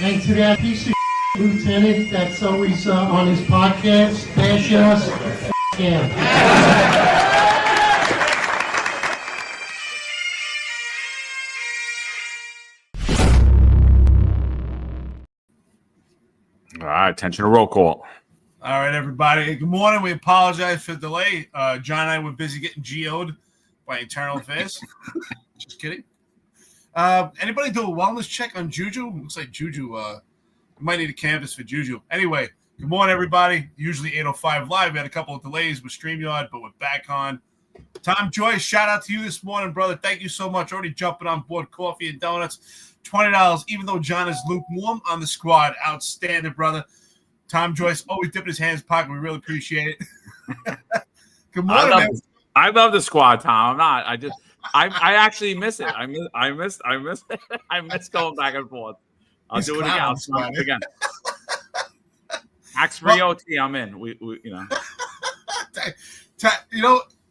And to that piece of lieutenant that's always on his podcast, bash us, him. All right, attention to roll call. All right, everybody. Good morning. We apologize for the delay. John and I were busy getting GO'd by internal affairs. Just kidding. Anybody do a wellness check on Juju? Looks like Juju might need a canvas for Juju. Anyway, good morning, everybody. Usually 8:05 live. We had a couple of delays with StreamYard, but we're back on. Tom Joyce, shout out to you this morning, brother. Thank you so much. Already jumping on board coffee and donuts. $20, even though John is lukewarm on the squad. Outstanding, brother. Tom Joyce always dipping his hands in his pocket. We really appreciate it. Good morning, man. I love the squad, Tom. I'm not. I actually miss it. I miss it. I miss going back and forth. I'll do it again. I'll start it again. Axe free OT. I'm in. We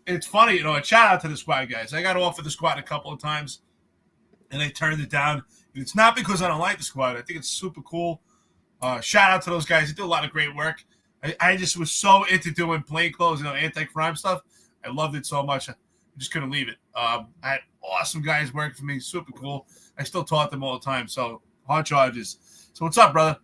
It's funny. A shout out to the squad guys. I got offered the squad a couple of times, and I turned it down. It's not because I don't like the squad. I think it's super cool. Shout out to those guys. They do a lot of great work. I just was so into doing plainclothes, anti-crime stuff. I loved it so much. I just couldn't leave it. I had awesome guys working for me. Super cool. I still taught them all the time. So hard charges. So what's up, brother?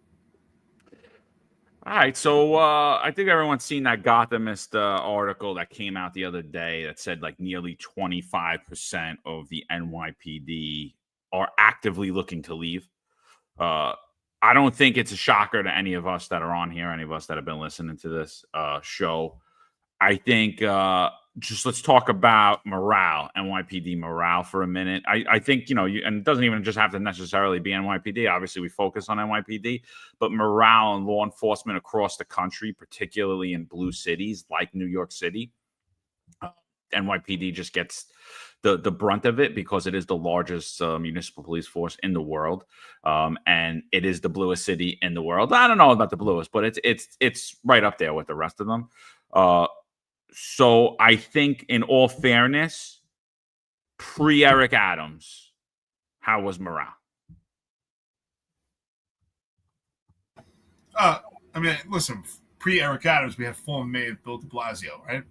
All right. So I think everyone's seen that Gothamist article that came out the other day that said like nearly 25% of the NYPD are actively looking to leave. I don't think it's a shocker to any of us that are on here, any of us that have been listening to this show. I think just let's talk about morale, NYPD morale for a minute. I think, and it doesn't even just have to necessarily be NYPD. Obviously, we focus on NYPD, but morale and law enforcement across the country, particularly in blue cities like New York City, NYPD just gets the brunt of it because it is the largest municipal police force in the world, and it is the bluest city in the world. I don't know about the bluest, but it's right up there with the rest of them. So I think, in all fairness, pre-Eric Adams, how was morale? Listen, pre-Eric Adams, we had former Mayor Bill de Blasio, right?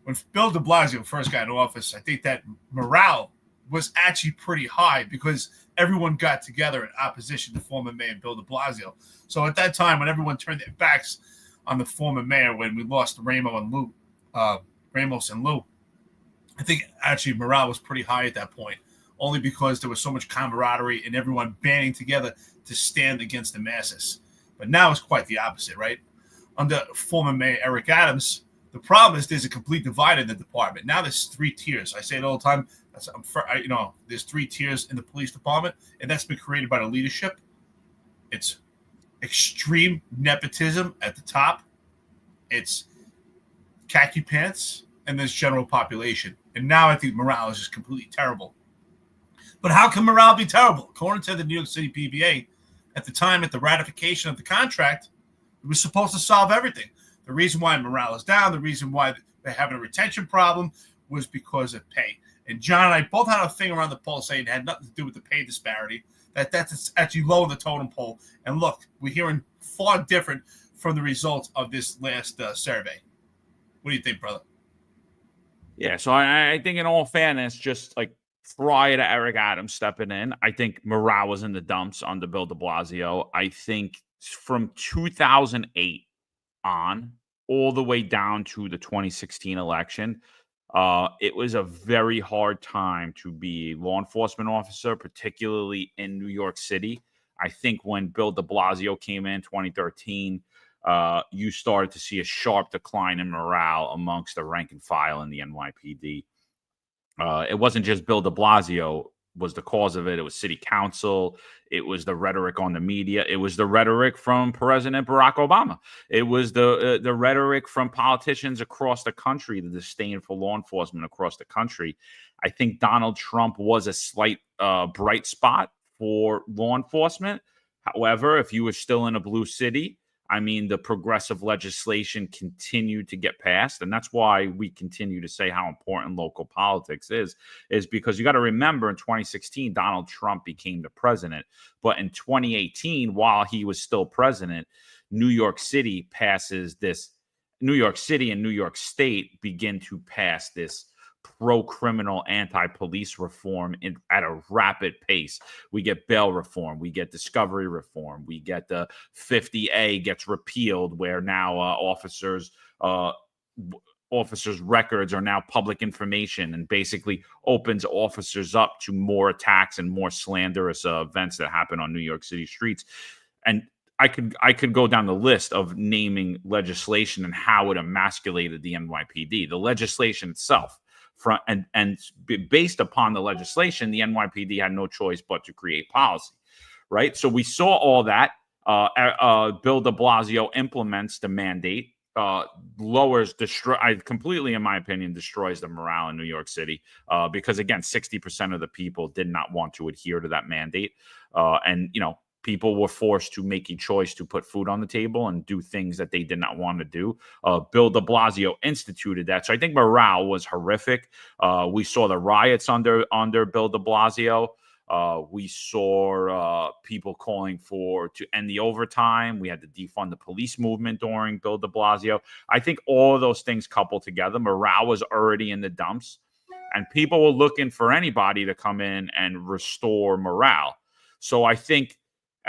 When Bill de Blasio first got in office, I think that morale was actually pretty high because everyone got together in opposition to former Mayor Bill de Blasio. So at that time, when everyone turned their backs on the former mayor, when we lost Ramos and Lou, I think actually morale was pretty high at that point, only because there was so much camaraderie and everyone banding together to stand against the masses. But now it's quite the opposite, right? Under former Mayor Eric Adams, the problem is there's a complete divide in the department. Now there's three tiers. I say it all the time. There's three tiers in the police department, and that's been created by the leadership. It's extreme nepotism at the top. It's khaki pants, and there's general population. And now I think morale is just completely terrible. But how can morale be terrible? According to the New York City PVA, at the time, at the ratification of the contract, it was supposed to solve everything. The reason why morale is down, the reason why they're having a retention problem was because of pay. And John and I both had a finger on the pulse saying it had nothing to do with the pay disparity, that's actually low in the totem pole. And look, we're hearing far different from the results of this last survey. What do you think, brother? Yeah, so I think in all fairness, just like prior to Eric Adams stepping in, I think morale was in the dumps under Bill de Blasio. I think from 2008 on, all the way down to the 2016 election, it was a very hard time to be a law enforcement officer, particularly in New York City. I think when Bill de Blasio came in 2013, you started to see a sharp decline in morale amongst the rank and file in the NYPD. It wasn't just Bill de Blasio was the cause of it. It was city council. It was the rhetoric on the media. It was the rhetoric from President Barack Obama. It was the rhetoric from politicians across the country, the disdain for law enforcement across the country. I think Donald Trump was a slight bright spot for law enforcement. However, if you were still in a blue city, I mean, the progressive legislation continued to get passed. And that's why we continue to say how important local politics is because you got to remember in 2016, Donald Trump became the president. But in 2018, while he was still president, New York City and New York State begin to pass this pro-criminal anti-police reform at a rapid pace. We get bail reform, we get discovery reform, we get the 50A gets repealed, where now officers' records are now public information, and basically opens officers up to more attacks and more slanderous events that happen on New York City streets. And I could go down the list of naming legislation and how it emasculated the NYPD. The legislation itself, based upon the legislation, the NYPD had no choice but to create policy, right? So we saw all that. Bill de Blasio implements the mandate, completely, in my opinion, destroys the morale in New York City because, again, 60% of the people did not want to adhere to that mandate. And, people were forced to make a choice to put food on the table and do things that they did not want to do. Bill de Blasio instituted that. So I think morale was horrific. We saw the riots under Bill de Blasio. We saw people calling to end the overtime. We had to defund the police movement during Bill de Blasio. I think all of those things coupled together, morale was already in the dumps, and people were looking for anybody to come in and restore morale. So I think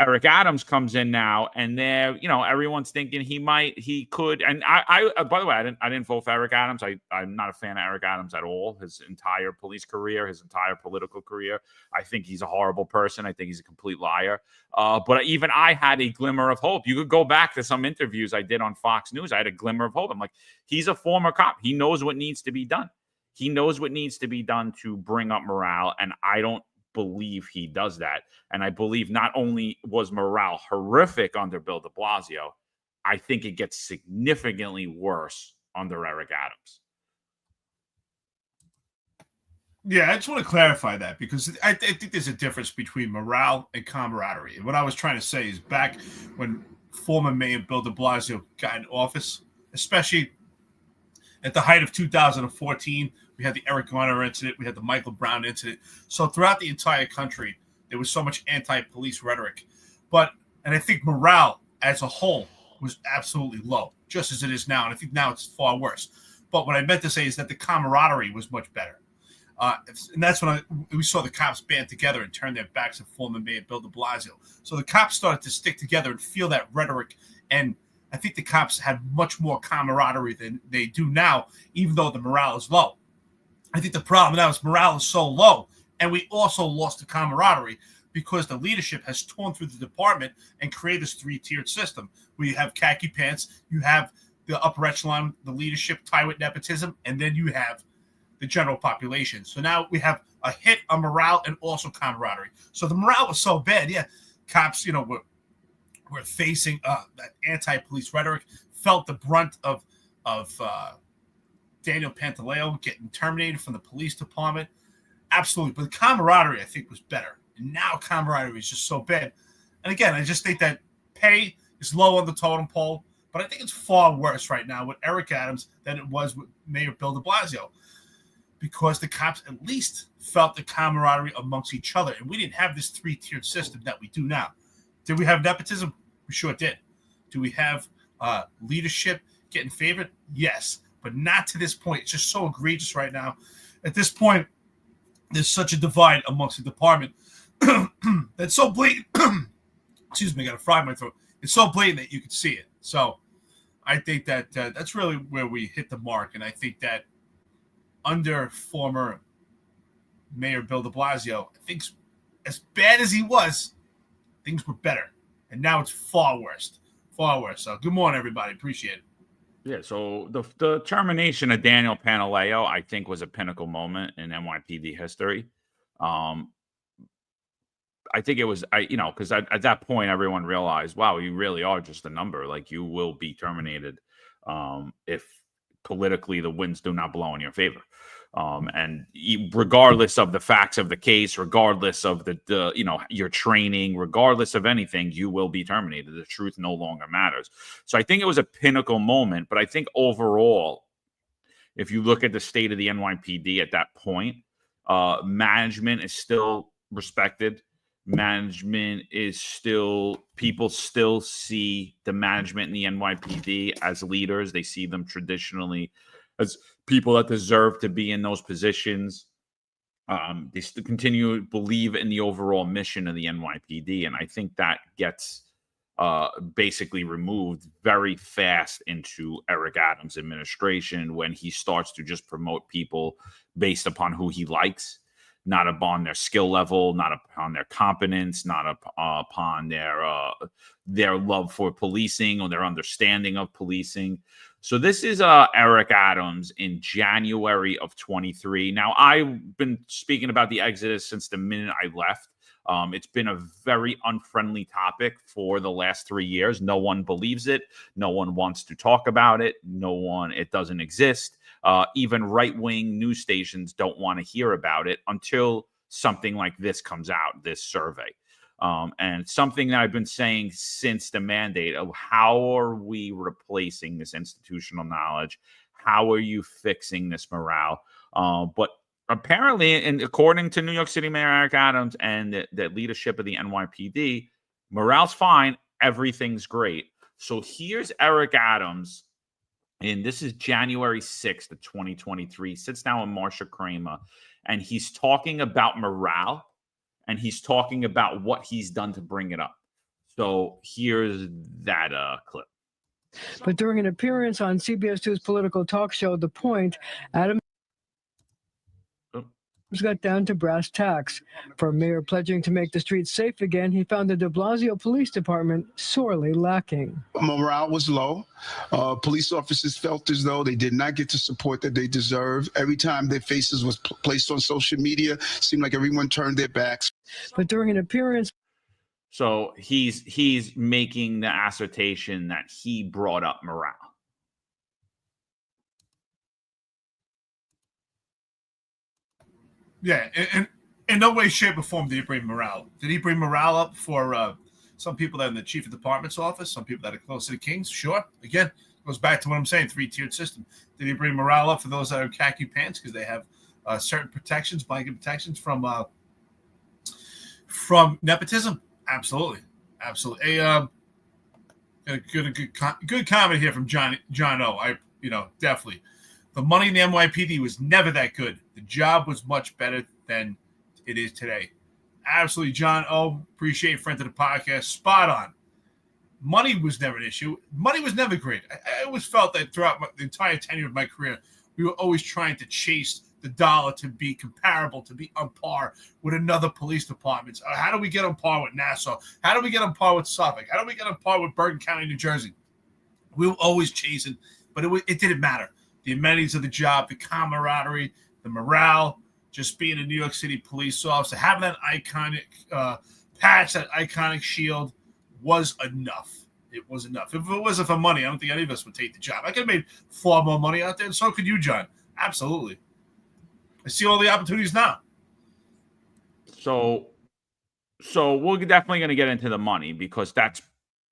Eric Adams comes in now, and everyone's thinking he could. And I by the way, I didn't vote for Eric Adams. I'm not a fan of Eric Adams at all. His entire police career, his entire political career, I think he's a horrible person. I think he's a complete liar. But even I had a glimmer of hope. You could go back to some interviews I did on Fox News. I had a glimmer of hope. I'm like, he's a former cop. He knows what needs to be done. He knows what needs to be done to bring up morale, and I don't believe he does that. And I believe not only was morale horrific under Bill de Blasio, I think it gets significantly worse under Eric Adams. Yeah, I just want to clarify that because I think there's a difference between morale and camaraderie. And what I was trying to say is back when former Mayor Bill de Blasio got in office, especially at the height of 2014, we had the Eric Garner incident. We had the Michael Brown incident. So throughout the entire country, there was so much anti-police rhetoric. And I think morale as a whole was absolutely low, just as it is now. And I think now it's far worse. But what I meant to say is that the camaraderie was much better. And that's when we saw the cops band together and turn their backs on former Mayor Bill de Blasio. So the cops started to stick together and feel that rhetoric. And I think the cops had much more camaraderie than they do now, even though the morale is low. I think the problem now is morale is so low, and we also lost the camaraderie because the leadership has torn through the department and created this three-tiered system where you have khaki pants, you have the upper echelon, the leadership tie with nepotism, and then you have the general population. So now we have a hit on morale and also camaraderie. So the morale was so bad. Yeah, cops, were facing that anti-police rhetoric, felt the brunt of Daniel Pantaleo getting terminated from the police department. Absolutely. But the camaraderie, I think, was better. And now camaraderie is just so bad. And again, I just think that pay is low on the totem pole, but I think it's far worse right now with Eric Adams than it was with Mayor Bill de Blasio, because the cops at least felt the camaraderie amongst each other. And we didn't have this three-tiered system that we do now. Did we have nepotism? We sure did. Do we have leadership getting favored? Yes, but not to this point. It's just so egregious right now. At this point, there's such a divide amongst the department that's so blatant. Excuse me, I got a fry in my throat. It's so blatant that you can see it. So I think that that's really where we hit the mark. And I think that under former Mayor Bill de Blasio, I think as bad as he was, things were better. And now it's far worse. Far worse. So good morning, everybody. Appreciate it. Yeah, so the termination of Daniel Pantaleo, I think, was a pinnacle moment in NYPD history. I think it was, because at that point, everyone realized, wow, you really are just a number. Like, you will be terminated if politically the winds do not blow in your favor. Regardless of the facts of the case, regardless of the your training, regardless of anything, you will be terminated. The truth no longer matters. So I think it was a pinnacle moment, but I think overall, if you look at the state of the NYPD at that point, management is still respected. Management is still, people still see the management in the NYPD as leaders. They see them traditionally as people that deserve to be in those positions. They still continue to believe in the overall mission of the NYPD. And I think that gets basically removed very fast into Eric Adams' administration when he starts to just promote people based upon who he likes, not upon their skill level, not upon their competence, not upon their love for policing or their understanding of policing. So this is Eric Adams in January of 23. Now, I've been speaking about the exodus since the minute I left. It's been a very unfriendly topic for the last 3 years. No one believes it. No one wants to talk about it. It doesn't exist. Even right-wing news stations don't want to hear about it until something like this comes out, this survey. And something that I've been saying since the mandate of how are we replacing this institutional knowledge? How are you fixing this morale? But apparently, and according to New York City Mayor Eric Adams and the leadership of the NYPD, morale's fine. Everything's great. So here's Eric Adams, and this is January 6th of 2023. Sits down with Marsha Kramer, and he's talking about morale, and he's talking about what he's done to bring it up. So here's that clip. But during an appearance on CBS 2's political talk show, The Point, Adams got down to brass tacks. For a mayor pledging to make the streets safe again, he found the de Blasio Police Department sorely lacking. Morale was low. Police officers felt as though they did not get the support that they deserve. Every time their faces was placed on social media, seemed like everyone turned their backs. But during an appearance... So he's making the assertion that he brought up morale. Yeah, and in no way, shape, or form did he bring morale. Did he bring morale up for some people that are in the chief of department's office, some people that are close to the Kings? Sure. Again, goes back to what I'm saying, three-tiered system. Did he bring morale up for those that are khaki pants because they have certain protections, blanket protections from nepotism? Absolutely. Absolutely. A good comment here from John O. Definitely. The money in the NYPD was never that good. The job was much better than it is today. Absolutely, John O. Appreciate friend of the podcast. Spot on. Money was never an issue. Money was never great. I always felt that throughout the entire tenure of my career, we were always trying to chase the dollar to be comparable, to be on par with another police departments. How do we get on par with Nassau? How do we get on par with Suffolk? How do we get on par with Bergen County, New Jersey? We were always chasing, but it didn't matter. The amenities of the job, the camaraderie, the morale, just being a New York City police officer, having that iconic patch, that iconic shield was enough. It was enough. If it wasn't for money, I don't think any of us would take the job. I could have made far more money out there, and so could you, John. Absolutely. I see all the opportunities now. So we're definitely going to get into the money because that's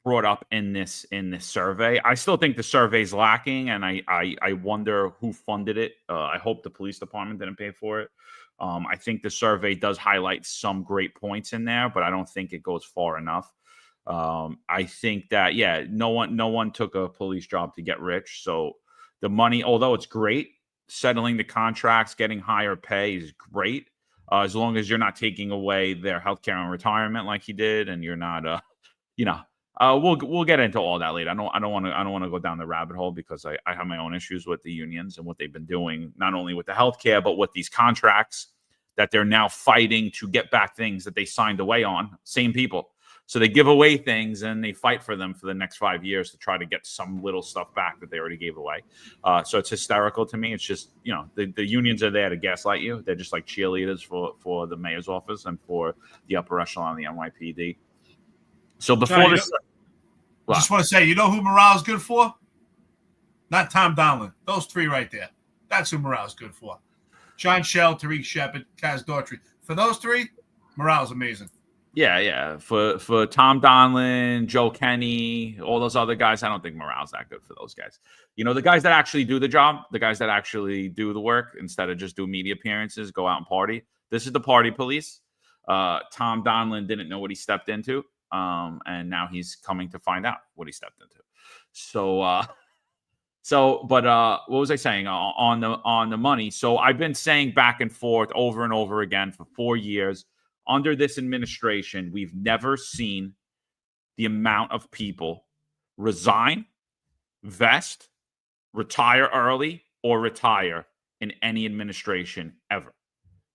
brought up in this survey. I still think the survey is lacking, and I wonder who funded it. I hope the police department didn't pay for it. I think the survey does highlight some great points in there, but I don't think it goes far enough. I think that no one took a police job to get rich. So the money, although it's great, settling the contracts, getting higher pay is great, as long as you're not taking away their healthcare and retirement like he did, and you're not, we'll get into all that later. I don't want to go down the rabbit hole because I have my own issues with the unions and what they've been doing, not only with the healthcare but with these contracts that they're now fighting to get back things that they signed away on. Same people. So they give away things and they fight for them for the next 5 years to try to get some little stuff back that they already gave away. So it's hysterical to me. It's just, the unions are there to gaslight you. They're just like cheerleaders for the mayor's office and for the upper echelon of the NYPD. So before this, I just want to say, you know who morale is good for? Not Tom Donlin. Those three right there. That's who morale is good for. John Shell, Tariq Shepard, Kaz Daughtry. For those three, morale's amazing. Yeah. For Tom Donlin, Joe Kenny, all those other guys, I don't think morale's that good for those guys. You know, the guys that actually do the job, the guys that actually do the work instead of just do media appearances, go out and party. This is the party police. Tom Donlin didn't know what he stepped into, and now he's coming to find out what he stepped into. But what was I saying on the money? So I've been saying back and forth over and over again for 4 years. Under this administration, we've never seen the amount of people resign, vest, retire early, or retire in any administration ever.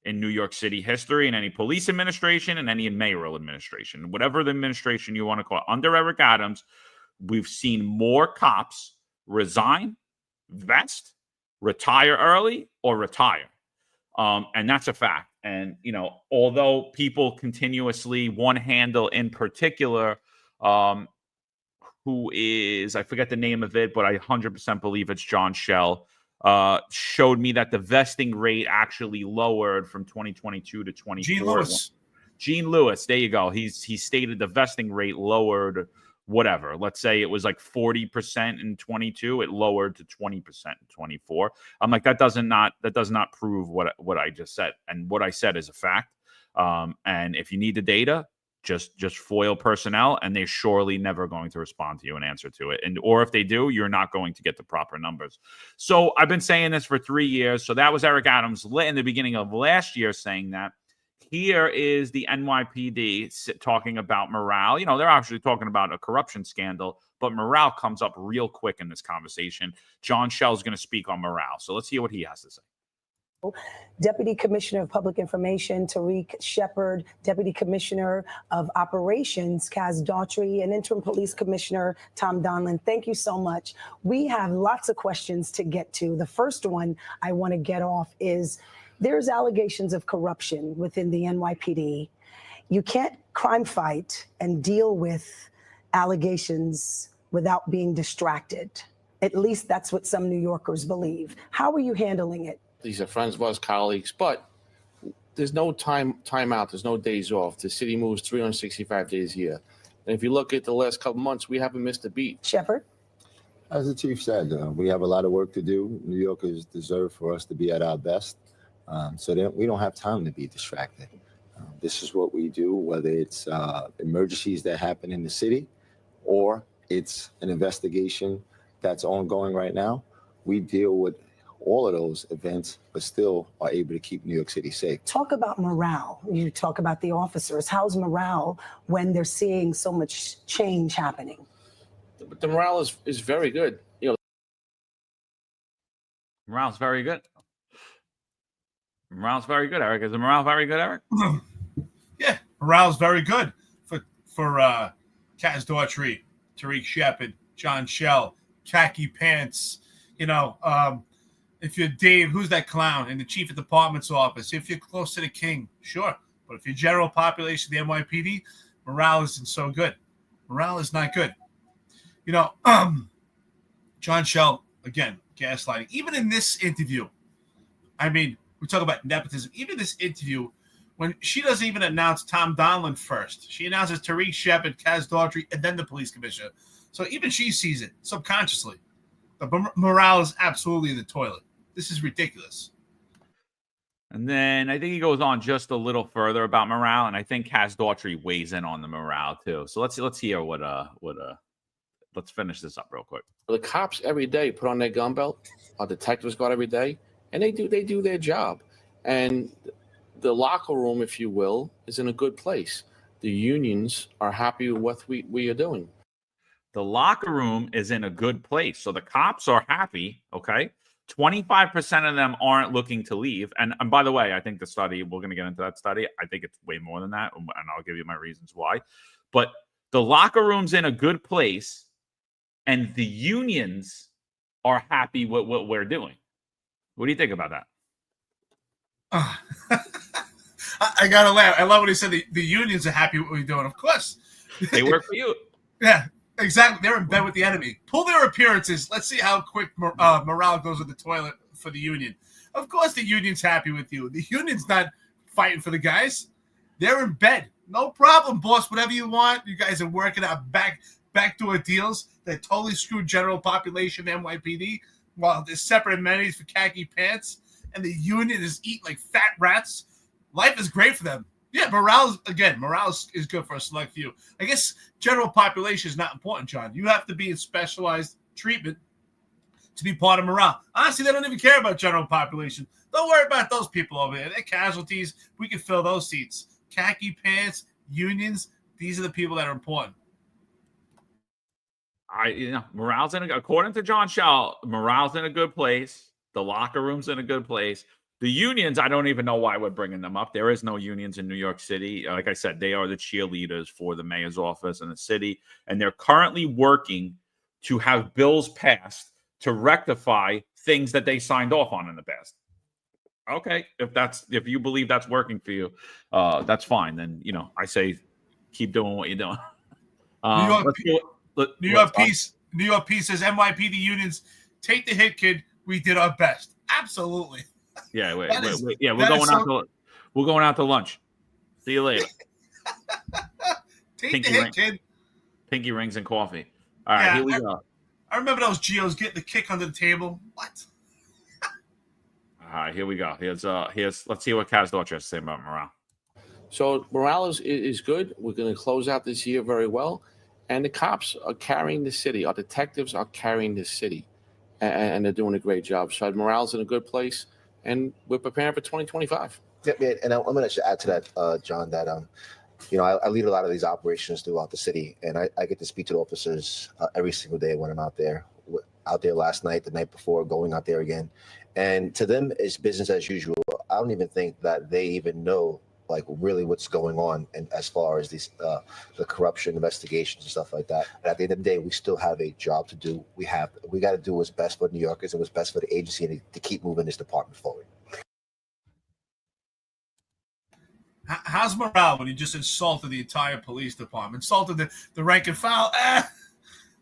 In New York City history, in any police administration, and any mayoral administration, whatever the administration you want to call it. Under Eric Adams, we've seen more cops resign, vest, retire early, or retire. And that's a fact. And, you know, although people continuously, one handle in particular, who is, I forget the name of it, but I 100% believe it's John Shell, showed me that the vesting rate actually lowered from 2022 to 24. Gene Lewis, there you go. He stated the vesting rate lowered, whatever. Let's say it was like 40% in 22. It lowered to 20% in 24. I'm like, that does not prove what I just said. And what I said is a fact. And if you need the data, just foil personnel, and they're surely never going to respond to you and answer to it. Or if they do, you're not going to get the proper numbers. So I've been saying this for 3 years. So that was Eric Adams in the beginning of last year saying that. Here is the NYPD talking about morale. You know, they're actually talking about a corruption scandal, but morale comes up real quick in this conversation. John Shell is going to speak on morale. So let's hear what he has to say. Deputy Commissioner of Public Information, Tariq Shepard, Deputy Commissioner of Operations, Kaz Daughtry, and Interim Police Commissioner, Tom Donlin. Thank you so much. We have lots of questions to get to. The first one I want to get off is there's allegations of corruption within the NYPD. You can't crime fight and deal with allegations without being distracted. At least that's what some New Yorkers believe. How are you handling it? These are friends of ours, colleagues, but there's no time out. There's no days off. The city moves 365 days a year. And if you look at the last couple months, we haven't missed a beat. Shepard? As the chief said, we have a lot of work to do. New Yorkers deserve for us to be at our best, so that we don't have time to be distracted. This is what we do, whether it's emergencies that happen in the city or it's an investigation that's ongoing right now. We deal with all of those events, but still are able to keep New York City safe. Talk about morale. You talk about the officers. How's morale when they're seeing so much change happening? The morale is very good. You know, morale's very good. Morale's very good, Eric. Is the morale very good, Eric? Yeah, morale's very good for Kaz Daughtry, Tariq Shepard, John Shell, khaki pants. You know, if you're Dave, who's that clown in the chief of department's office? If you're close to the king, sure. But if you're general population of the NYPD, morale isn't so good. Morale is not good. You know, John Shell, again, gaslighting. Even in this interview, I mean, we talk about nepotism. Even this interview, when she doesn't even announce Tom Donlin first, she announces Tariq Shepard, Kaz Daughtry, and then the police commissioner. So even she sees it subconsciously. The morale is absolutely in the toilet. This is ridiculous. And then I think he goes on just a little further about morale, and I think Kaz Daughtry weighs in on the morale too. So let's hear what let's finish this up real quick. the cops every day put on their gun belt. Our detectives go out every day, and they do their job. And the locker room, if you will, is in a good place. The unions are happy with what we are doing. The locker room is in a good place. So the cops are happy, okay? 25% of them aren't looking to leave. And by the way, I think the study, we're going to get into that study. I think it's way more than that, and I'll give you my reasons why. But the locker room's in a good place, and the unions are happy with what we're doing. What do you think about that? I got to laugh. I love when he said the unions are happy with what we're doing. Of course. They work for you. Yeah. Exactly. They're in bed with the enemy. Pull their appearances. Let's see how quick morale goes with the toilet for the union. Of course the union's happy with you. The union's not fighting for the guys. They're in bed. No problem, boss. Whatever you want. You guys are working out backdoor deals that totally screwed general population NYPD while there's separate amenities for khaki pants and the union is eating like fat rats. Life is great for them. Yeah, morale is good for a select few. I guess general population is not important, John. You have to be in specialized treatment to be part of morale. Honestly, they don't even care about general population. Don't worry about those people over there. They're casualties. We can fill those seats. Khaki pants, unions, these are the people that are important. Morale's according to John Shell, morale's in a good place. The locker room's in a good place. The unions, I don't even know why we're bringing them up. There is no unions in New York City. Like I said, they are the cheerleaders for the mayor's office in the city, and they're currently working to have bills passed to rectify things that they signed off on in the past. Okay, if you believe that's working for you, that's fine. Then I say keep doing what you're doing. New York Peace says NYPD unions take the hit, kid. We did our best. Absolutely. Yeah, wait. Yeah, we're going out to lunch. See you later. Take the hit, kid. Pinky rings and coffee. All right, here we go. I remember those Geos getting the kick under the table. What? All right, here we go. Here's let's see what Kaz Dodger has to say about morale. So morale is good. We're going to close out this year very well. And the cops are carrying the city. Our detectives are carrying the city. And they're doing a great job. So morale's in a good place. And we're preparing for 2025. Yeah, and I'm going to add to that, John, that I lead a lot of these operations throughout the city, and I get to speak to the officers every single day when I'm out there. Out there last night, the night before, going out there again, and to them it's business as usual. I don't even think that they even know like really what's going on, and as far as these the corruption investigations and stuff like that. And at the end of the day, we still have a job to do. We got to do what's best for New Yorkers and what's best for the agency, and to keep moving this department forward. How's morale when you just insulted the entire police department, insulted the rank and file?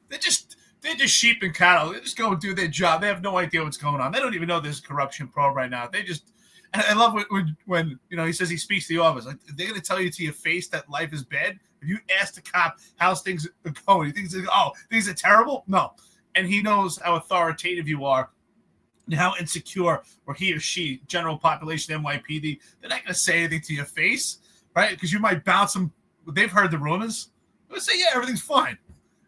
They're just sheep and cattle. They just go and do their job. They have no idea what's going on. They don't even know there's a corruption probe right now. They just, and I love when he says he speaks to the office. Like, they're going to tell you to your face that life is bad. If you ask the cop how's things are going, he thinks, things are terrible. No, and he knows how authoritative you are. And how insecure or he or she, general population NYPD, they're not going to say anything to your face, right? Because you might bounce them. They've heard the rumors. They'll say, yeah, everything's fine.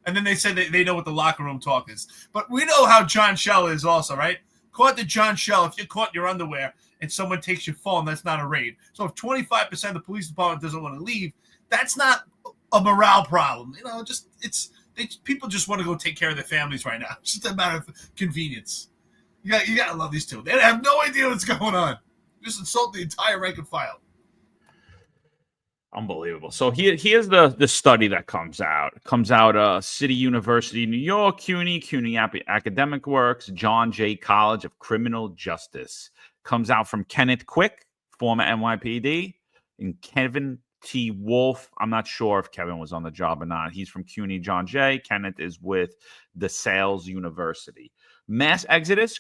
And then they say they know what the locker room talk is. But we know how John Shell is also, right? Caught to John Shell, if you're caught in your underwear and someone takes your phone, that's not a raid. So if 25% of the police department doesn't want to leave, that's not a morale problem. People just want to go take care of their families right now. It's just a matter of convenience. You gotta love these two. They have no idea what's going on. Just insult the entire rank and file. Unbelievable. So here's the study that comes out. It comes out City University, New York, CUNY Academic Works, John Jay College of Criminal Justice. Comes out from Kenneth Quick, former NYPD, and Kevin T. Wolf. I'm not sure if Kevin was on the job or not. He's from CUNY John Jay. Kenneth is with DeSales University. Mass exodus, ?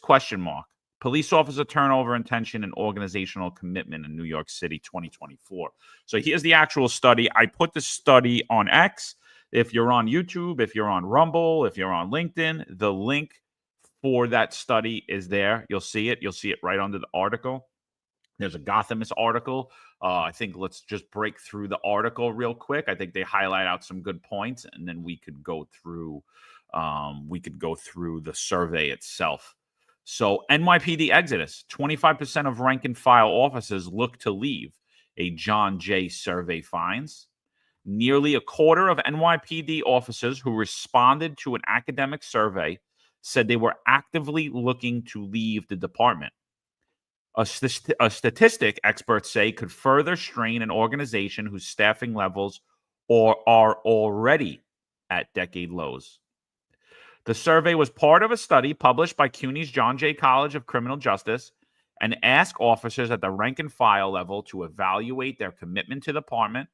Police officer turnover intention and organizational commitment in New York City 2024. So here's the actual study. I put the study on X. If you're on YouTube, if you're on Rumble, if you're on LinkedIn, the link for that study is there. You'll see it. You'll see it right under the article. There's a Gothamist article. I think let's just break through the article real quick. I think they highlight out some good points, and then we could go through the survey itself. So NYPD exodus, 25% of rank and file officers look to leave, a John Jay survey finds. Nearly a quarter of NYPD officers who responded to an academic survey said they were actively looking to leave the department. A statistic, experts say, could further strain an organization whose staffing levels are already at decade lows. The survey was part of a study published by CUNY's John Jay College of Criminal Justice and asked officers at the rank and file level to evaluate their commitment to the department.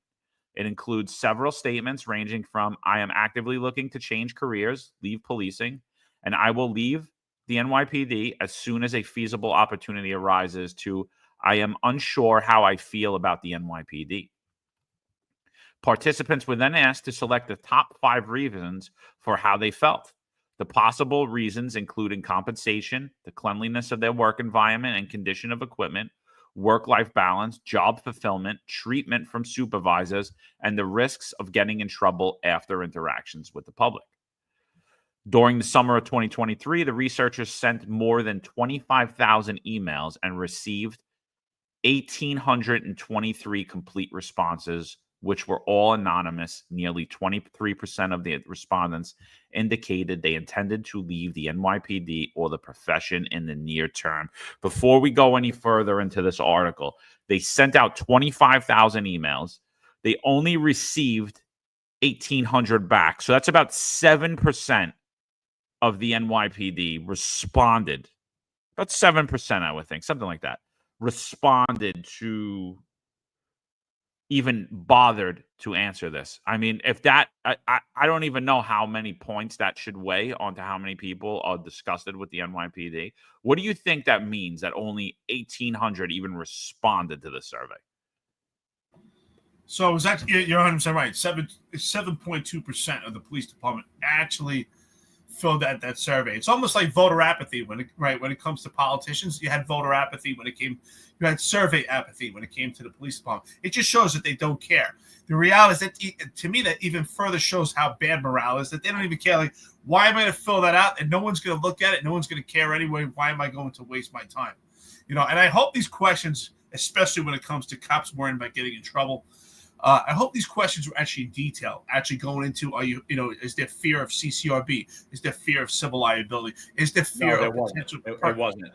It includes several statements ranging from, I am actively looking to change careers, leave policing, and I will leave the NYPD as soon as a feasible opportunity arises to, I am unsure how I feel about the NYPD. Participants were then asked to select the top 5 reasons for how they felt. The possible reasons including compensation, the cleanliness of their work environment and condition of equipment, work-life balance, job fulfillment, treatment from supervisors, and the risks of getting in trouble after interactions with the public. During the summer of 2023, the researchers sent more than 25,000 emails and received 1,823 complete responses, which were all anonymous. Nearly 23% of the respondents indicated they intended to leave the NYPD or the profession in the near term. Before we go any further into this article, they sent out 25,000 emails. They only received 1,800 back. So that's about 7% of the NYPD responded. About 7%, I would think, something like that, responded to even bothered to answer this. I mean, if that, I don't even know how many points that should weigh onto how many people are disgusted with the NYPD. What do you think that means that only 1,800 even responded to the survey? So is that you're 100% right? 7.2% of the police department actually filled out that survey. It's almost like voter apathy when it comes to politicians. You had voter apathy when it came. You had survey apathy when it came to the police department. It just shows that they don't care. The reality is that, to me, that even further shows how bad morale is, that they don't even care. Like, why am I going to fill that out? And no one's going to look at it. No one's going to care anyway. Why am I going to waste my time? And I hope these questions, especially when it comes to cops worrying about getting in trouble, I hope these questions were actually detailed, actually going into, is there fear of CCRB? Is there fear of civil liability? Is there fear of potential? It wasn't.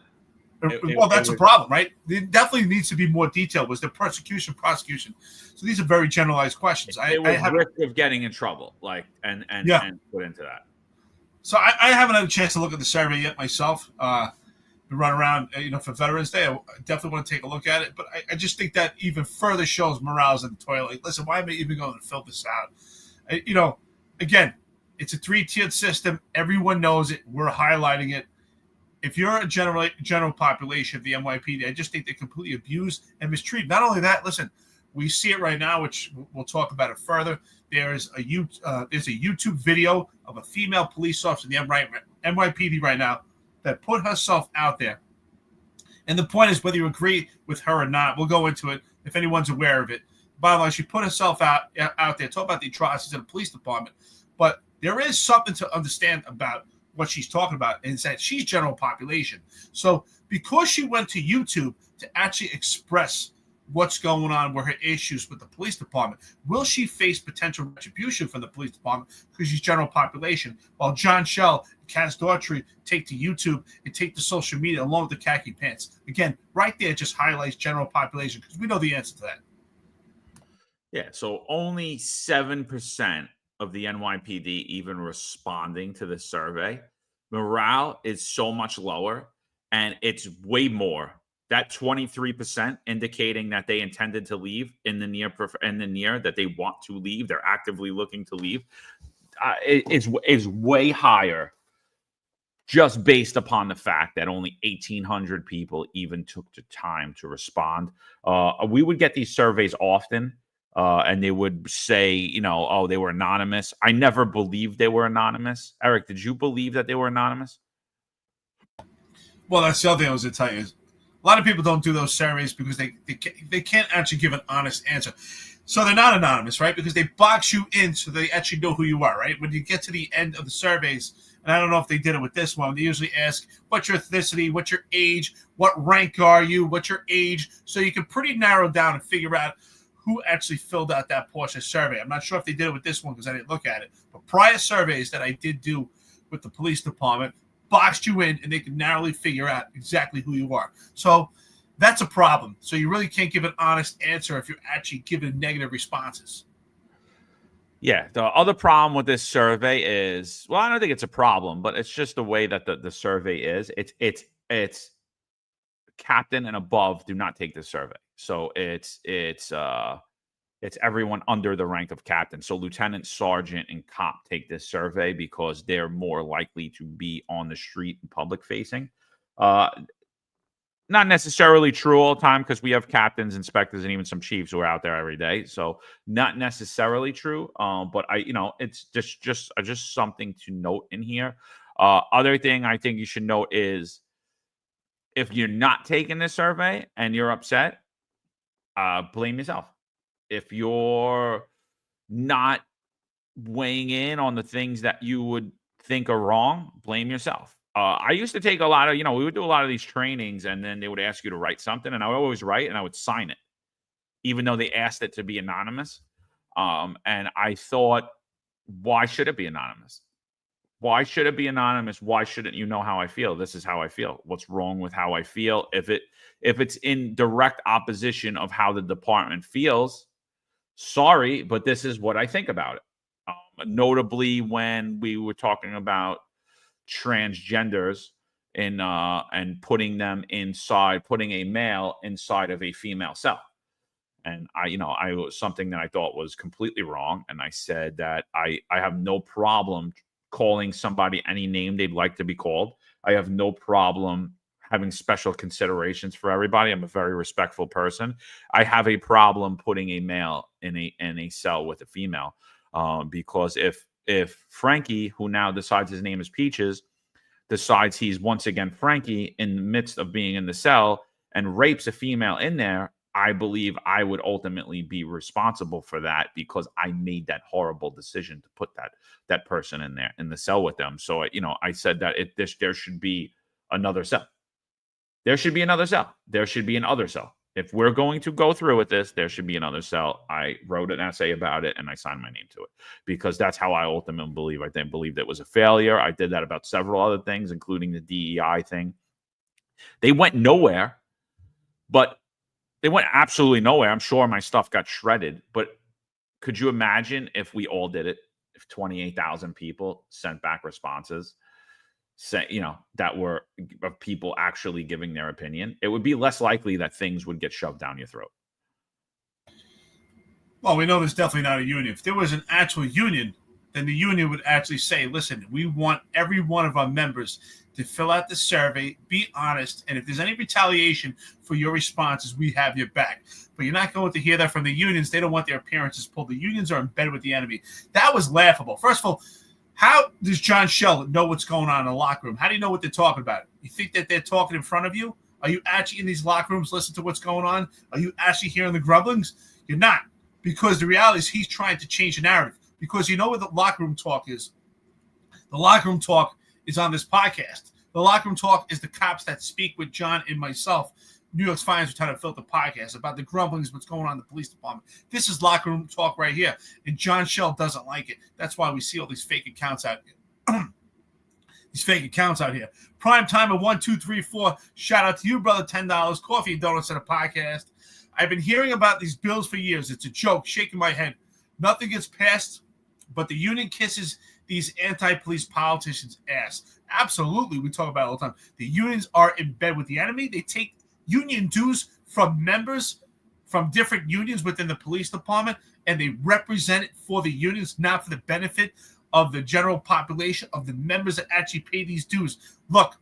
Well, that's a problem, right? It definitely needs to be more detailed. Was there persecution, prosecution? So these are very generalized questions. I have risk of getting in trouble, and put into that. So I haven't had a chance to look at the survey yet myself. Run around, for Veterans Day. I definitely want to take a look at it, but I just think that even further shows morale's in the toilet. Like, listen, why am I even going to fill this out? Again, it's a 3-tiered system. Everyone knows it. We're highlighting it. If you're a general population of the NYPD, I just think they're completely abused and mistreated. Not only that, listen, we see it right now, which we'll talk about it further. There's a YouTube video of a female police officer in the NYPD right now that put herself out there. And the point is, whether you agree with her or not, we'll go into it if anyone's aware of it. Bottom line, she put herself out there, talk about the atrocities of the police department. But there is something to understand about what she's talking about, and it's that she's general population. So because she went to YouTube to actually express what's going on with her issues with the police department, will she face potential retribution from the police department because she's general population? While John Shell and Kaz Daughtry take to YouTube and take to social media along with the khaki pants. Again, right there just highlights general population because we know the answer to that. Yeah, so only 7% of the NYPD even responding to the survey. Morale is so much lower, and it's way more. That 23% indicating that they intended to leave in the near, that they want to leave, they're actively looking to leave, is way higher, just based upon the fact that only 1,800 people even took the time to respond. We would get these surveys often, and they would say, they were anonymous. I never believed they were anonymous. Eric, did you believe that they were anonymous? Well, that's the other thing I was going to tell you is, a lot of people don't do those surveys because they can't actually give an honest answer. So they're not anonymous, right? Because they box you in so they actually know who you are, right? When you get to the end of the surveys, and I don't know if they did it with this one, they usually ask, what's your ethnicity, what's your age, what rank are you, what's your age? So you can pretty narrow down and figure out who actually filled out that portion of survey. I'm not sure if they did it with this one because I didn't look at it. But prior surveys that I did do with the police department boxed you in, and they can narrowly figure out exactly who you are. So that's a problem. So you really can't give an honest answer if you're actually giving negative responses. Yeah. The other problem with this survey is, well, I don't think it's a problem, but it's just the way that the survey is. It's captain and above do not take the survey. So it's It's everyone under the rank of captain. So lieutenant, sergeant, and cop take this survey because they're more likely to be on the street and public facing. Not necessarily true all the time because we have captains, inspectors, and even some chiefs who are out there every day. So not necessarily true. But it's just something to note in here. Other thing I think you should note is if you're not taking this survey and you're upset, blame yourself. If you're not weighing in on the things that you would think are wrong, blame yourself. I used to take a lot of, we would do a lot of these trainings and then they would ask you to write something and I would always write and I would sign it, even though they asked it to be anonymous. And I thought, why should it be anonymous? Why should it be anonymous? Why shouldn't you know how I feel? This is how I feel. What's wrong with how I feel? If it's in direct opposition of how the department feels, sorry, but this is what I think about it. Notably, when we were talking about transgenders and putting a male inside of a female cell. And I was something that I thought was completely wrong. And I said that I have no problem calling somebody any name they'd like to be called. I have no problem having special considerations for everybody. I'm a very respectful person. I have a problem putting a male in a cell with a female, because if Frankie, who now decides his name is Peaches, decides he's once again Frankie in the midst of being in the cell and rapes a female in there, I believe I would ultimately be responsible for that because I made that horrible decision to put that person in there in the cell with them. So I said that there should be another cell. There should be another cell. There should be another cell. If we're going to go through with this, there should be another cell. I wrote an essay about it and I signed my name to it because that's how I ultimately believe. I didn't believe that it was a failure. I did that about several other things, including the DEI thing. They went nowhere, but they went absolutely nowhere. I'm sure my stuff got shredded, but could you imagine if we all did it? If 28,000 people sent back responses, that were of people actually giving their opinion, it would be less likely that things would get shoved down your throat. Well, we know there's definitely not a union. If there was an actual union, then the union would actually say, listen, we want every one of our members to fill out the survey, be honest, and if there's any retaliation for your responses, we have your back. But you're not going to hear that from the unions. They don't want their appearances pulled. The unions are in bed with the enemy. That was laughable. First of all, how does John Shell know what's going on in the locker room? How do you know what they're talking about? You think that they're talking in front of you? Are you actually in these locker rooms listening to what's going on? Are you actually hearing the grumblings? You're not, because the reality is he's trying to change the narrative. Because you know what the locker room talk is? The locker room talk is on this podcast. The locker room talk is the cops that speak with John and myself, New York's Finest Return Unfiltered podcast, about the grumblings, what's going on in the police department. This is locker room talk right here, and John Shell doesn't like it. That's why we see all these fake accounts out here. These fake accounts out here. Prime time of 1, 2, 3, 4. Shout out to you, brother. $10. Coffee and donuts at a podcast. I've been hearing about these bills for years. It's a joke. Shaking my head. Nothing gets passed, but the union kisses these anti-police politicians' ass. Absolutely, we talk about it all the time. The unions are in bed with the enemy. They take union dues from members from different unions within the police department, and they represent it for the unions, not for the benefit of the general population, of the members that actually pay these dues. Look,